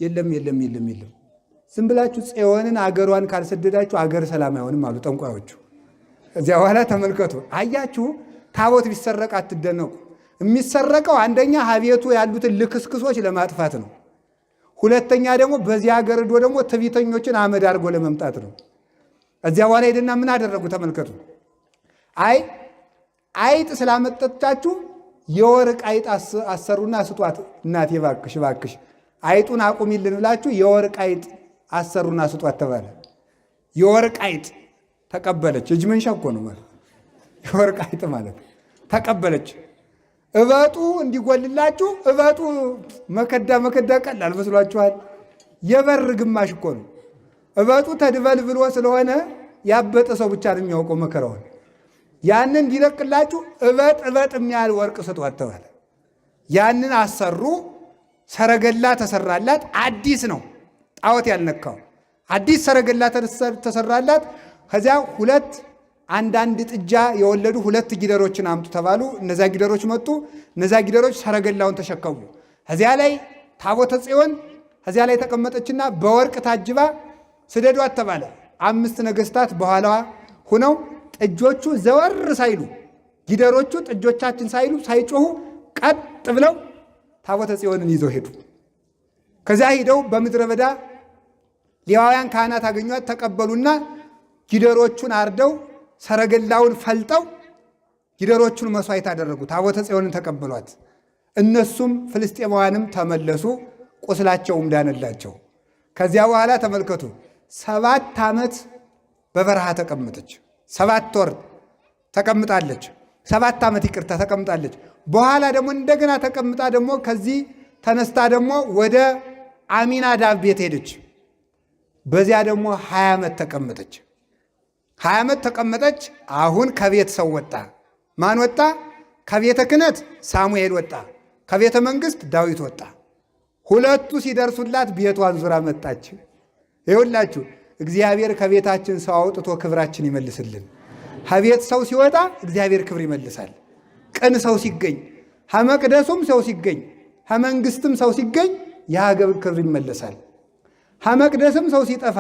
S1: የለም ዝም ብላችሁ ጽዮንን አገሯን ካልሰደዳችሁ አገር ሰላም አይሆንም አሉ ጠንቋዮቹ። ከዚያ በኋላ ተመልከቱ አያችሁ፣ ታቦት ቢሰረቅ አትደነቁ። የሚሰረቀው አንደኛ ሀቤቱ ያሉትን ልክስክሶች ለማጥፋት ነው። ሁለተኛ ደግሞ በዚህ ሀገር ዶ ደግሞ ትዕቢተኞችን አመድ አድርጎ ለመምጣት ነው። እዚያ በኋላ ሄደና ምን አደረጉ ተመልከቱ። አይጥ ስላመጠቻችሁ የወርቅ አይጥ አሰሩና ስጧት። እናቴ እባክሽ አይጡን አቁሚልን ብላችሁ የወርቅ አይጥ አሰሩና ስጧት ተባለ። የወርቅ አይጥ ተቀበለች። እጅ መንሻ እኮ ነው ማለት የወርቅ አይጥ ማለት ተቀበለች። እበጡ እንዲጎልላችሁ እበጡ መከዳ ቀላል መስሏችኋል? የበር ግማሽ እኮ ነው። እበጡ ተድበልብሎ ስለሆነ ያበጠ ሰው ብቻ ነው የሚያውቀው መከራውን። ያንን እንዲለቅላችሁ እበጥ የሚያህል ወርቅ ስጧት ተባለ። ያንን አሰሩ። ሰረገላ ተሰራላት። አዲስ ነው፣ ጣዖት ያልነካው አዲስ ሰረገላ ተሰራላት። ከዚያ ሁለት አንዳንድ ጥጃ የወለዱ 2 ጊደሮችን አምጡ ተባሉ። እነዚያ ጊደሮች መጡ። እነዚያ ጊደሮች ሰረገላውን ተሸከሙ። ከዚያ ላይ ታቦተ ጽዮን ከዚያ ላይ ተቀመጠችና በወርቅ ታጅባ ስደዷት ተባለ። 5 ነገሥታት በኋላዋ ሁነው ጥጆቹ ዘወር ሳይሉ ጊደሮቹ ጥጆቻችን ሳይሉ ሳይጮሁ ቀጥ ብለው ታቦተ ጽዮንን ይዘው ሄዱ። ከዚያ ሂደው በምድረ በዳ ሌዋውያን ካህናት አገኟት፣ ተቀበሉና ጊደሮቹን አርደው ሰረገላውን ፈልጠው ጊደሮቹን መስዋዕት አደረጉ። ታቦተ ጽዮንን ተቀበሏት። እነሱም ፍልስጤማውያንም ተመለሱ፣ ቁስላቸውም ዳነላቸው። ከዚያ በኋላ ተመልከቱ፣ 7 ዓመት በበረሃ ተቀመጠች። 7 ወር ተቀምጣለች። 7 ዓመት ይቅርታ ተቀምጣለች። በኋላ ደግሞ እንደገና ተቀምጣ ደግሞ ከዚህ ተነስታ ደግሞ ወደ አሚናዳብ ቤት ሄደች። በዚያ ደግሞ 20 ዓመት ተቀመጠች። 20 ዓመት ተቀመጠች። አሁን ከቤት ሰው ወጣ። ማን ወጣ? ከቤተ ክህነት ሳሙኤል ወጣ፣ ከቤተ መንግሥት ዳዊት ወጣ። ሁለቱ ሲደርሱላት ቤቷን ዙራ መጣች። ይኸውላችሁ እግዚአብሔር ከቤታችን ሰው አውጥቶ ክብራችን ይመልስልን። ከቤት ሰው ሲወጣ እግዚአብሔር ክብር ይመልሳል። ቅን ሰው ሲገኝ፣ ከመቅደሱም ሰው ሲገኝ፣ ከመንግሥትም ሰው ሲገኝ የሀገር ክብር ይመለሳል። ከመቅደስም ሰው ሲጠፋ፣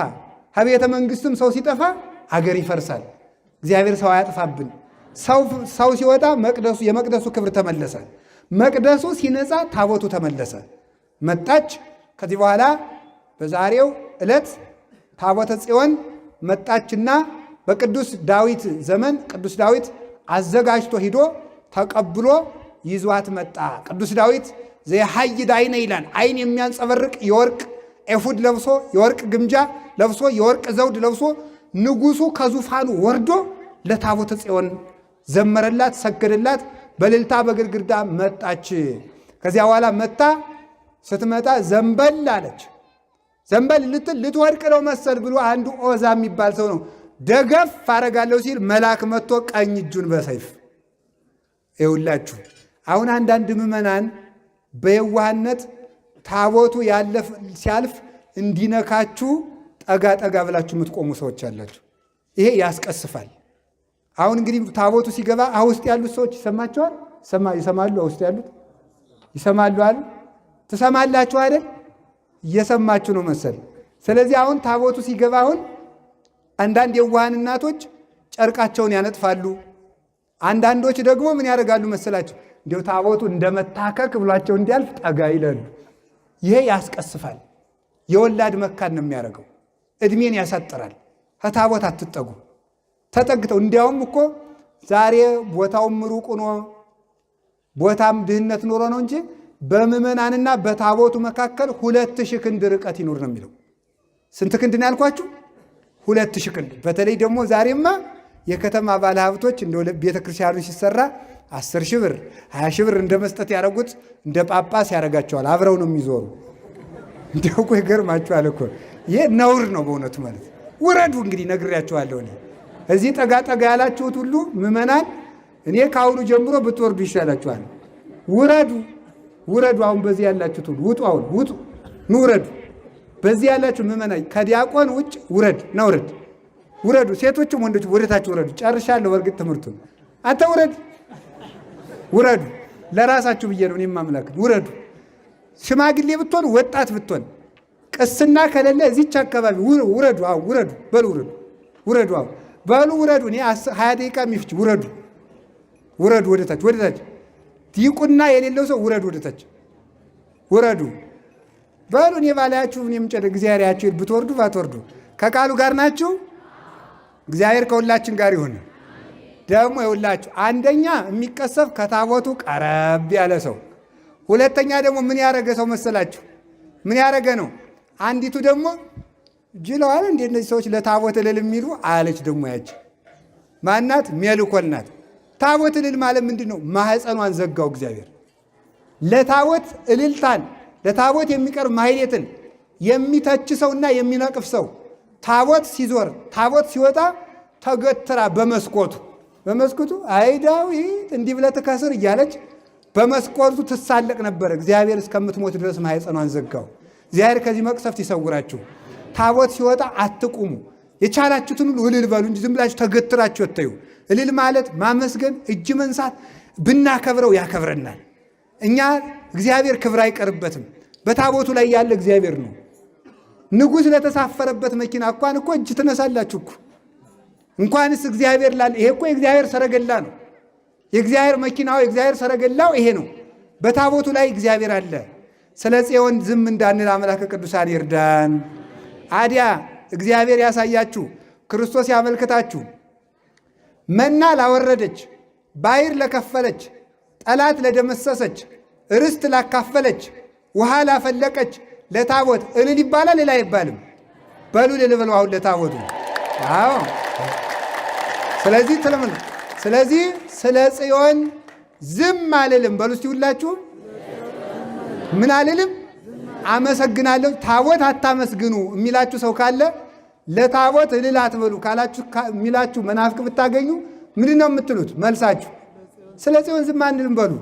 S1: ከቤተ መንግሥትም ሰው ሲጠፋ አገር ይፈርሳል። እግዚአብሔር ሰው አያጥፋብን። ሰው ሲወጣ የመቅደሱ ክብር ተመለሰ። መቅደሱ ሲነጻ ታቦቱ ተመለሰ። መጣች። ከዚህ በኋላ በዛሬው ዕለት ታቦተ ጽዮን መጣችና በቅዱስ ዳዊት ዘመን ቅዱስ ዳዊት አዘጋጅቶ ሂዶ ተቀብሎ ይዟት መጣ። ቅዱስ ዳዊት ዘየሐይድ አይነ ይላል። አይን የሚያንጸበርቅ የወርቅ ኤፉድ ለብሶ የወርቅ ግምጃ ለብሶ የወርቅ ዘውድ ለብሶ ንጉሱ ከዙፋኑ ወርዶ ለታቦተ ጽዮን ዘመረላት፣ ሰገደላት። በእልልታ በግርግዳ መጣች። ከዚያ በኋላ መጣ። ስትመጣ ዘንበል አለች። ዘንበል ልትወድቅ ነው መሰል ብሎ አንዱ ኦዛ የሚባል ሰው ነው ደገፍ አረጋለሁ ሲል መልአክ መጥቶ ቀኝ እጁን በሰይፍ ይውላችሁ። አሁን አንዳንድ ምዕመናን በየዋህነት ታቦቱ ሲያልፍ እንዲነካችሁ ጠጋ ጠጋ ብላችሁ የምትቆሙ ሰዎች አላችሁ። ይሄ ያስቀስፋል። አሁን እንግዲህ ታቦቱ ሲገባ ውስጥ ያሉት ሰዎች ይሰማቸዋል። ይሰማሉ። ውስጥ ያሉት ይሰማሉ አይደል? ትሰማላችሁ አይደል? እየሰማችሁ ነው መሰል። ስለዚህ አሁን ታቦቱ ሲገባ አሁን አንዳንድ የዋሃን እናቶች ጨርቃቸውን ያነጥፋሉ። አንዳንዶች ደግሞ ምን ያደርጋሉ መሰላችሁ? እንዲያው ታቦቱ እንደመታከክ ብሏቸው እንዲያልፍ ጠጋ ይላሉ። ይሄ ያስቀስፋል። የወላድ መካን ነው የሚያደርገው። እድሜን ያሳጥራል። ከታቦት አትጠጉ። ተጠግተው እንዲያውም እኮ ዛሬ ቦታውም ሩቅ ነው፣ ቦታም ድህነት ኖሮ ነው እንጂ በምዕመናንና በታቦቱ መካከል 2000 ክንድ ርቀት ይኖር ነው የሚለው። ስንት ክንድ ነው ያልኳችሁ? 2000 ክንድ። በተለይ ደግሞ ዛሬማ የከተማ ባለሀብቶች እንደ ቤተ ክርስቲያኑ ሲሰራ 10,000 ብር 20,000 ብር እንደ መስጠት ያደረጉት እንደ ጳጳስ ያደርጋቸዋል። አብረው ነው የሚዞሩ። እንዲያው እኮ ይገርማችኋል እኮ ይሄ ነውር ነው በእውነቱ ማለት። ውረዱ እንግዲህ ነግሬያችኋለሁ። እዚህ ጠጋ ጠጋ ያላችሁት ሁሉ ምዕመናን እኔ ከአሁኑ ጀምሮ ብትወርዱ ይሻላችኋል። ውረዱ። አሁን በዚህ ያላችሁት ሁሉ ውጡ። አሁን ውጡ፣ ኑ ውረዱ። በዚህ ያላችሁ ምዕመናን ከዲያቆን ውጭ ውረዱ። ሴቶችም ወንዶች ወደታችሁ ውረዱ። ጨርሻለሁ። በእርግጥ ትምህርቱን አንተ ውረዱ። ለራሳችሁ ብዬ ነው እኔም አምላክ። ውረዱ። ሽማግሌ ብትሆን ወጣት ብትሆን ቅስና ከሌለ እዚች አካባቢ ውረዱ። ውረዱ። ውረዱ። እኔ 20 ደቂቃ የሚፍጅ ውረዱ። ወደታች ዲቁና የሌለው ሰው ወደታች ውረዱ። በሉ እኔ ባላያችሁ እኔም ጨደ እግዚአብሔር ያችሁ ብትወርዱ ባትወርዱ ከቃሉ ጋር ናችሁ። እግዚአብሔር ከሁላችን ጋር ይሁን። ደግሞ ይውላችሁ አንደኛ የሚቀሰፍ ከታቦቱ ቀረብ ያለ ሰው፣ ሁለተኛ ደግሞ ምን ያደረገ ሰው መሰላችሁ? ምን ያደረገ ነው? አንዲቱ ደግሞ ጅለዋል እንደ እነዚህ ሰዎች ለታቦት እልል የሚሉ አለች። ደግሞ ያች ማናት? ሜልኮል ናት። ታቦት እልል ማለት ምንድን ነው? ማህፀኗን ዘጋው እግዚአብሔር። ለታቦት እልልታን ለታቦት የሚቀርብ ማህሌትን የሚተች ሰውና የሚነቅፍ ሰው ታቦት ሲዞር ታቦት ሲወጣ ተገትራ በመስኮቱ አይ ዳዊት እንዲህ ብለህ ትከስር እያለች በመስኮቱ ትሳለቅ ነበር። እግዚአብሔር እስከምትሞት ድረስ ማህፀኗን ዘጋው። እግዚአብሔር ከዚህ መቅሰፍት ይሰውራችሁ። ታቦት ሲወጣ አትቁሙ። የቻላችሁትን ሁሉ እልል በሉ እንጂ ዝም ብላችሁ ተገትራችሁ አትዩ። እልል ማለት ማመስገን፣ እጅ መንሳት። ብናከብረው ያከብረናል። እኛ እግዚአብሔር ክብር አይቀርበትም። በታቦቱ ላይ ያለ እግዚአብሔር ነው። ንጉሥ ለተሳፈረበት መኪና እንኳን እኮ እጅ ትነሳላችሁ እኮ እንኳንስ እግዚአብሔር ላለ። ይሄ እኮ የእግዚአብሔር ሰረገላ ነው። የእግዚአብሔር መኪናው የእግዚአብሔር ሰረገላው ይሄ ነው። በታቦቱ ላይ እግዚአብሔር አለ። ስለ ጽዮን ዝም እንዳንል አምላከ ቅዱሳን ይርዳን። አዲያ እግዚአብሔር ያሳያችሁ፣ ክርስቶስ ያመልክታችሁ። መና ላወረደች፣ ባሕር ለከፈለች፣ ጠላት ለደመሰሰች፣ ርስት ላካፈለች፣ ውሃ ላፈለቀች ለታቦት እልል ይባላል? ሌላ አይባልም? በሉ እልል በሉ አሁን ለታቦቱ። አዎ። ስለዚህ ስለ ጽዮን ዝም አልልም በሉ እስቲ ሁላችሁ። ምን አልልም? አመሰግናለሁ። ታቦት አታመስግኑ የሚላችሁ ሰው ካለ ለታቦት እልል አትበሉ ካላችሁ የሚላችሁ መናፍቅ ብታገኙ ምንድን ነው የምትሉት? መልሳችሁ ስለ ጽዮን ዝም አንልም በሉ።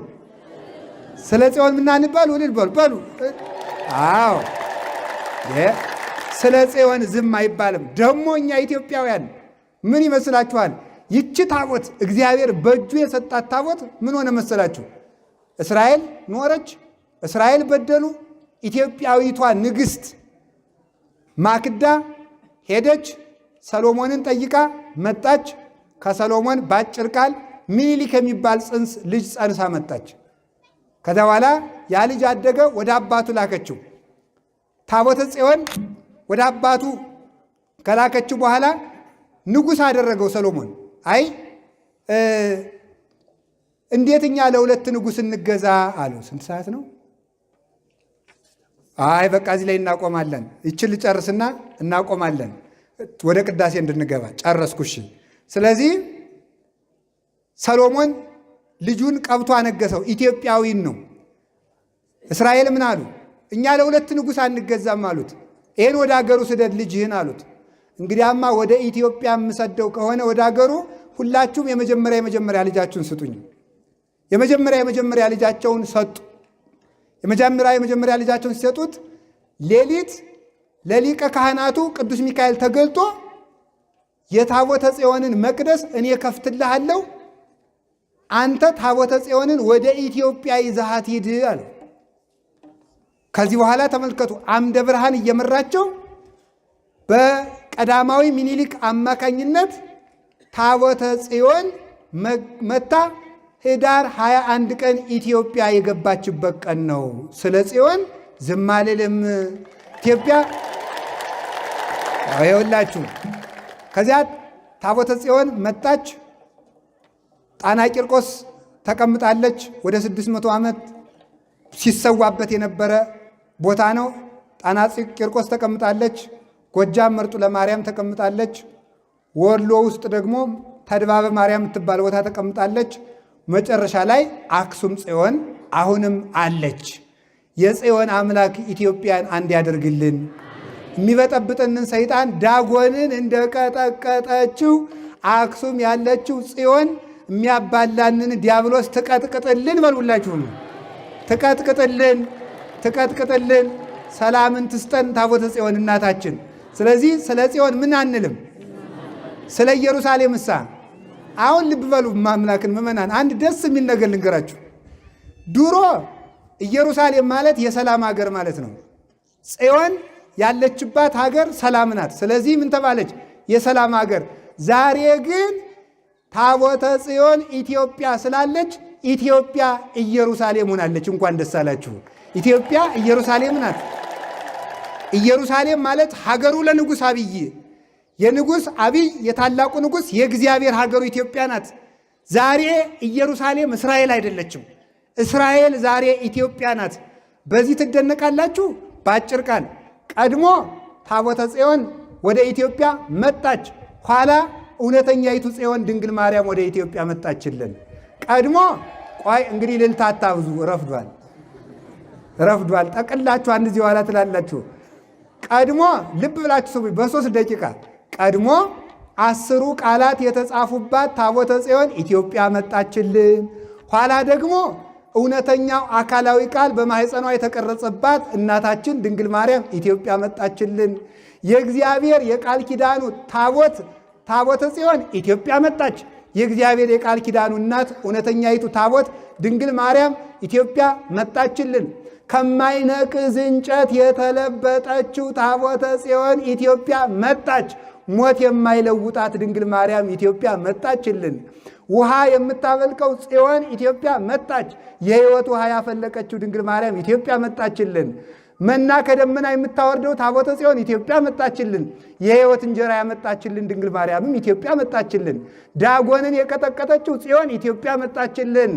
S1: ስለ ጽዮን ምናንባሉ እልል በሉ። አዎ፣ ስለ ጽዮን ዝም አይባልም። ደግሞ እኛ ኢትዮጵያውያን ምን ይመስላችኋል? ይቺ ታቦት እግዚአብሔር በእጁ የሰጣት ታቦት ምን ሆነ መሰላችሁ? እስራኤል ኖረች፣ እስራኤል በደሉ። ኢትዮጵያዊቷ ንግሥት ማክዳ ሄደች፣ ሰሎሞንን ጠይቃ መጣች። ከሰሎሞን በአጭር ቃል ሚኒሊክ የሚባል ጽንስ ልጅ ጸንሳ መጣች። ከዛ በኋላ ያ ልጅ አደገ፣ ወደ አባቱ ላከችው። ታቦተ ጽዮን ወደ አባቱ ከላከችው በኋላ ንጉሥ አደረገው ሰሎሞን። አይ እንዴት እኛ ለሁለት ንጉሥ እንገዛ አለው። ስንት ሰዓት ነው? አይ በቃ እዚህ ላይ እናቆማለን። ይችን ልጨርስና እናቆማለን፣ ወደ ቅዳሴ እንድንገባ። ጨረስኩ። እሺ። ስለዚህ ሰሎሞን ልጁን ቀብቶ አነገሰው። ኢትዮጵያዊን ነው። እስራኤል ምን አሉ? እኛ ለሁለት ንጉሥ አንገዛም አሉት። ይህን ወደ አገሩ ስደድ ልጅህን አሉት። እንግዲያማ ወደ ኢትዮጵያ የምሰደው ከሆነ ወደ አገሩ ሁላችሁም የመጀመሪያ ልጃችሁን ስጡኝ። የመጀመሪያ ልጃቸውን ሰጡ። የመጀመሪያ ልጃቸውን ሲሰጡት ሌሊት ለሊቀ ካህናቱ ቅዱስ ሚካኤል ተገልጦ የታቦተ ጽዮንን መቅደስ እኔ ከፍትልሃለሁ፣ አንተ ታቦተ ጽዮንን ወደ ኢትዮጵያ ይዘሃት ሂድ አለ። ከዚህ በኋላ ተመልከቱ፣ አምደ ብርሃን እየመራቸው በቀዳማዊ ሚኒሊክ አማካኝነት ታቦተ ጽዮን መታ ህዳር 21 ቀን ኢትዮጵያ የገባችበት ቀን ነው። ስለ ጽዮን ዝም አልልም። ኢትዮጵያ ይኸውላችሁ፣ ከዚያ ታቦተ ጽዮን መጣች። ጣና ቂርቆስ ተቀምጣለች። ወደ 600 ዓመት ሲሰዋበት የነበረ ቦታ ነው። ጣና ቂርቆስ ተቀምጣለች። ጎጃም መርጡ ለማርያም ተቀምጣለች። ወሎ ውስጥ ደግሞ ተድባበ ማርያም የምትባል ቦታ ተቀምጣለች። መጨረሻ ላይ አክሱም ጽዮን አሁንም አለች። የጽዮን አምላክ ኢትዮጵያን አንድ ያደርግልን። የሚበጠብጥንን ሰይጣን ዳጎንን እንደቀጠቀጠችው አክሱም ያለችው ጽዮን የሚያባላንን ዲያብሎስ ትቀጥቅጥልን። በሉላችሁም ትቀጥቅጥልን። ሰላምን ትስጠን ታቦተ ጽዮን እናታችን። ስለዚህ ስለ ጽዮን ምን አንልም። ስለ ኢየሩሳሌም እሳ አሁን ልብ በሉ ማምላክን ምእመናን፣ አንድ ደስ የሚል ነገር ልንገራችሁ። ድሮ ኢየሩሳሌም ማለት የሰላም ሀገር ማለት ነው። ጽዮን ያለችባት ሀገር ሰላም ናት። ስለዚህ ምን ተባለች? የሰላም ሀገር። ዛሬ ግን ታቦተ ጽዮን ኢትዮጵያ ስላለች ኢትዮጵያ ኢየሩሳሌም ሆናለች። እንኳን ደስ አላችሁ። ኢትዮጵያ ኢየሩሳሌም ናት። ኢየሩሳሌም ማለት ሀገሩ ለንጉሥ አብይ፣ የንጉሥ አብይ የታላቁ ንጉሥ የእግዚአብሔር ሀገሩ ኢትዮጵያ ናት። ዛሬ ኢየሩሳሌም እስራኤል አይደለችም። እስራኤል ዛሬ ኢትዮጵያ ናት። በዚህ ትደነቃላችሁ። በአጭር ቃል ቀድሞ ታቦተ ጽዮን ወደ ኢትዮጵያ መጣች። ኋላ እውነተኛይቱ ጽዮን ድንግል ማርያም ወደ ኢትዮጵያ መጣችልን። ቀድሞ ቆይ እንግዲህ ልልታ አታብዙ፣ ረፍዷል። ጠቅላችሁ አንድ ዚህ ኋላ ትላላችሁ። ቀድሞ ልብ ብላችሁ ስሙኝ፣ በ3 ደቂቃ ቀድሞ 10ሩ ቃላት የተጻፉባት ታቦተ ጽዮን ኢትዮጵያ መጣችልን። ኋላ ደግሞ እውነተኛው አካላዊ ቃል በማህፀኗ የተቀረጸባት እናታችን ድንግል ማርያም ኢትዮጵያ መጣችልን። የእግዚአብሔር የቃል ኪዳኑ ታቦተ ጽዮን ኢትዮጵያ መጣች። የእግዚአብሔር የቃል ኪዳኑ እናት እውነተኛይቱ ታቦት ድንግል ማርያም ኢትዮጵያ መጣችልን። ከማይነቅዝ እንጨት የተለበጠችው ታቦተ ጽዮን ኢትዮጵያ መጣች። ሞት የማይለውጣት ድንግል ማርያም ኢትዮጵያ መጣችልን። ውሃ የምታፈልቀው ጽዮን ኢትዮጵያ መጣች። የሕይወት ውሃ ያፈለቀችው ድንግል ማርያም ኢትዮጵያ መጣችልን። መና ከደመና የምታወርደው ታቦተ ጽዮን ኢትዮጵያ መጣችልን። የሕይወት እንጀራ ያመጣችልን ድንግል ማርያምም ኢትዮጵያ መጣችልን። ዳጎንን የቀጠቀጠችው ጽዮን ኢትዮጵያ መጣችልን።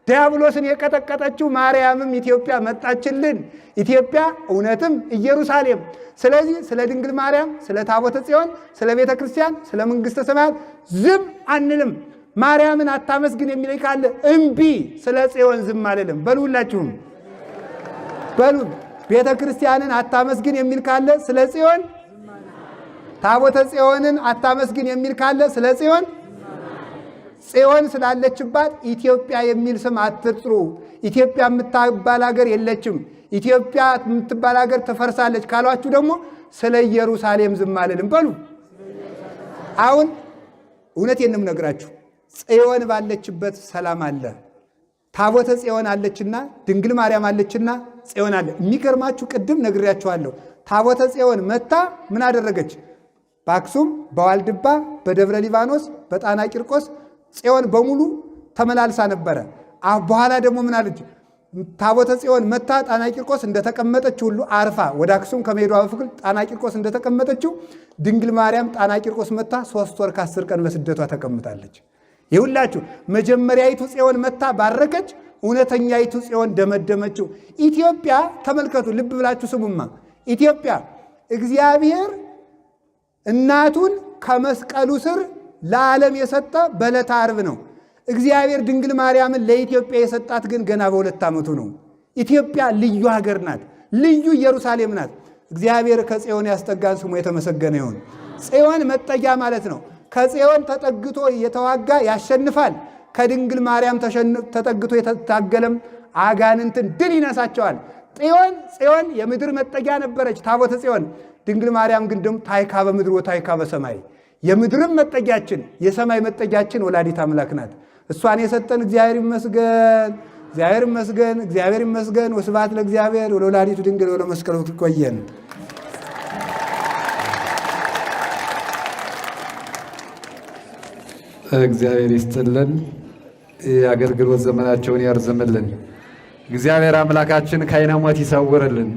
S1: ዲያብሎስን የቀጠቀጠችው ማርያምም ኢትዮጵያ መጣችልን። ኢትዮጵያ እውነትም ኢየሩሳሌም። ስለዚህ ስለ ድንግል ማርያም፣ ስለ ታቦተ ጽዮን፣ ስለ ቤተ ክርስቲያን፣ ስለ መንግሥተ ሰማያት ዝም አንልም። ማርያምን አታመስግን የሚለኝ ካለ እምቢ። ስለ ጽዮን ዝም አልልም። በሉ ሁላችሁም በሉ። ቤተ ክርስቲያንን አታመስግን የሚል ካለ ስለ ጽዮን፣ ታቦተ ጽዮንን አታመስግን የሚል ካለ ስለ ጽዮን፣ ጽዮን ስላለችባት ኢትዮጵያ የሚል ስም አትጥሩ። ኢትዮጵያ የምትባል ሀገር የለችም። ኢትዮጵያ የምትባል ሀገር ትፈርሳለች ካሏችሁ ደግሞ ስለ ኢየሩሳሌም ዝም አልልም። በሉ አሁን እውነቴን ነው የምነግራችሁ። ጽዮን ባለችበት ሰላም አለ። ታቦተ ጽዮን አለችና ድንግል ማርያም አለችና ጽዮን አለ። የሚገርማችሁ ቅድም ነግሬያችኋለሁ። ታቦተ ጽዮን መታ ምን አደረገች? በአክሱም፣ በዋልድባ፣ በደብረ ሊባኖስ፣ በጣና ቂርቆስ ጽዮን በሙሉ ተመላልሳ ነበረ። በኋላ ደግሞ ምን አለች? ታቦተ ጽዮን መታ ጣና ቂርቆስ እንደተቀመጠችው ሁሉ አርፋ ወደ አክሱም ከመሄዷ በፊት ጣና ቂርቆስ እንደተቀመጠችው ድንግል ማርያም ጣና ቂርቆስ መታ 3 ወር ከ10 ቀን በስደቷ ተቀምጣለች። ይሁላችሁ መጀመሪያይቱ ጽዮን መታ ባረከች፣ እውነተኛይቱ ጽዮን ደመደመችው። ኢትዮጵያ ተመልከቱ፣ ልብ ብላችሁ ስሙማ። ኢትዮጵያ እግዚአብሔር እናቱን ከመስቀሉ ስር ለዓለም የሰጠ በዕለተ ዓርብ ነው። እግዚአብሔር ድንግል ማርያምን ለኢትዮጵያ የሰጣት ግን ገና በ2 ዓመቱ ነው። ኢትዮጵያ ልዩ ሀገር ናት፣ ልዩ ኢየሩሳሌም ናት። እግዚአብሔር ከጽዮን ያስጠጋን፣ ስሙ የተመሰገነ ይሁን። ጽዮን መጠጊያ ማለት ነው። ከጽዮን ተጠግቶ የተዋጋ ያሸንፋል። ከድንግል ማርያም ተጠግቶ የታገለም አጋንንትን ድል ይነሳቸዋል። ጽዮን የምድር መጠጊያ ነበረች፣ ታቦተ ጽዮን። ድንግል ማርያም ግን ደግሞ ታይካ በምድር ወታይካ በሰማይ፣ የምድርም መጠጊያችን የሰማይ መጠጊያችን ወላዲት አምላክ ናት። እሷን የሰጠን እግዚአብሔር ይመስገን፣ እግዚአብሔር ይመስገን፣ እግዚአብሔር ይመስገን። ወስብሐት ለእግዚአብሔር ወለወላዲቱ ድንግል ወለመስቀሉ ይቆየን።
S2: እግዚአብሔር ይስጥልን፣ የአገልግሎት ዘመናቸውን ያርዝምልን። እግዚአብሔር አምላካችን ከዓይነ ሞት ይሰውርልን።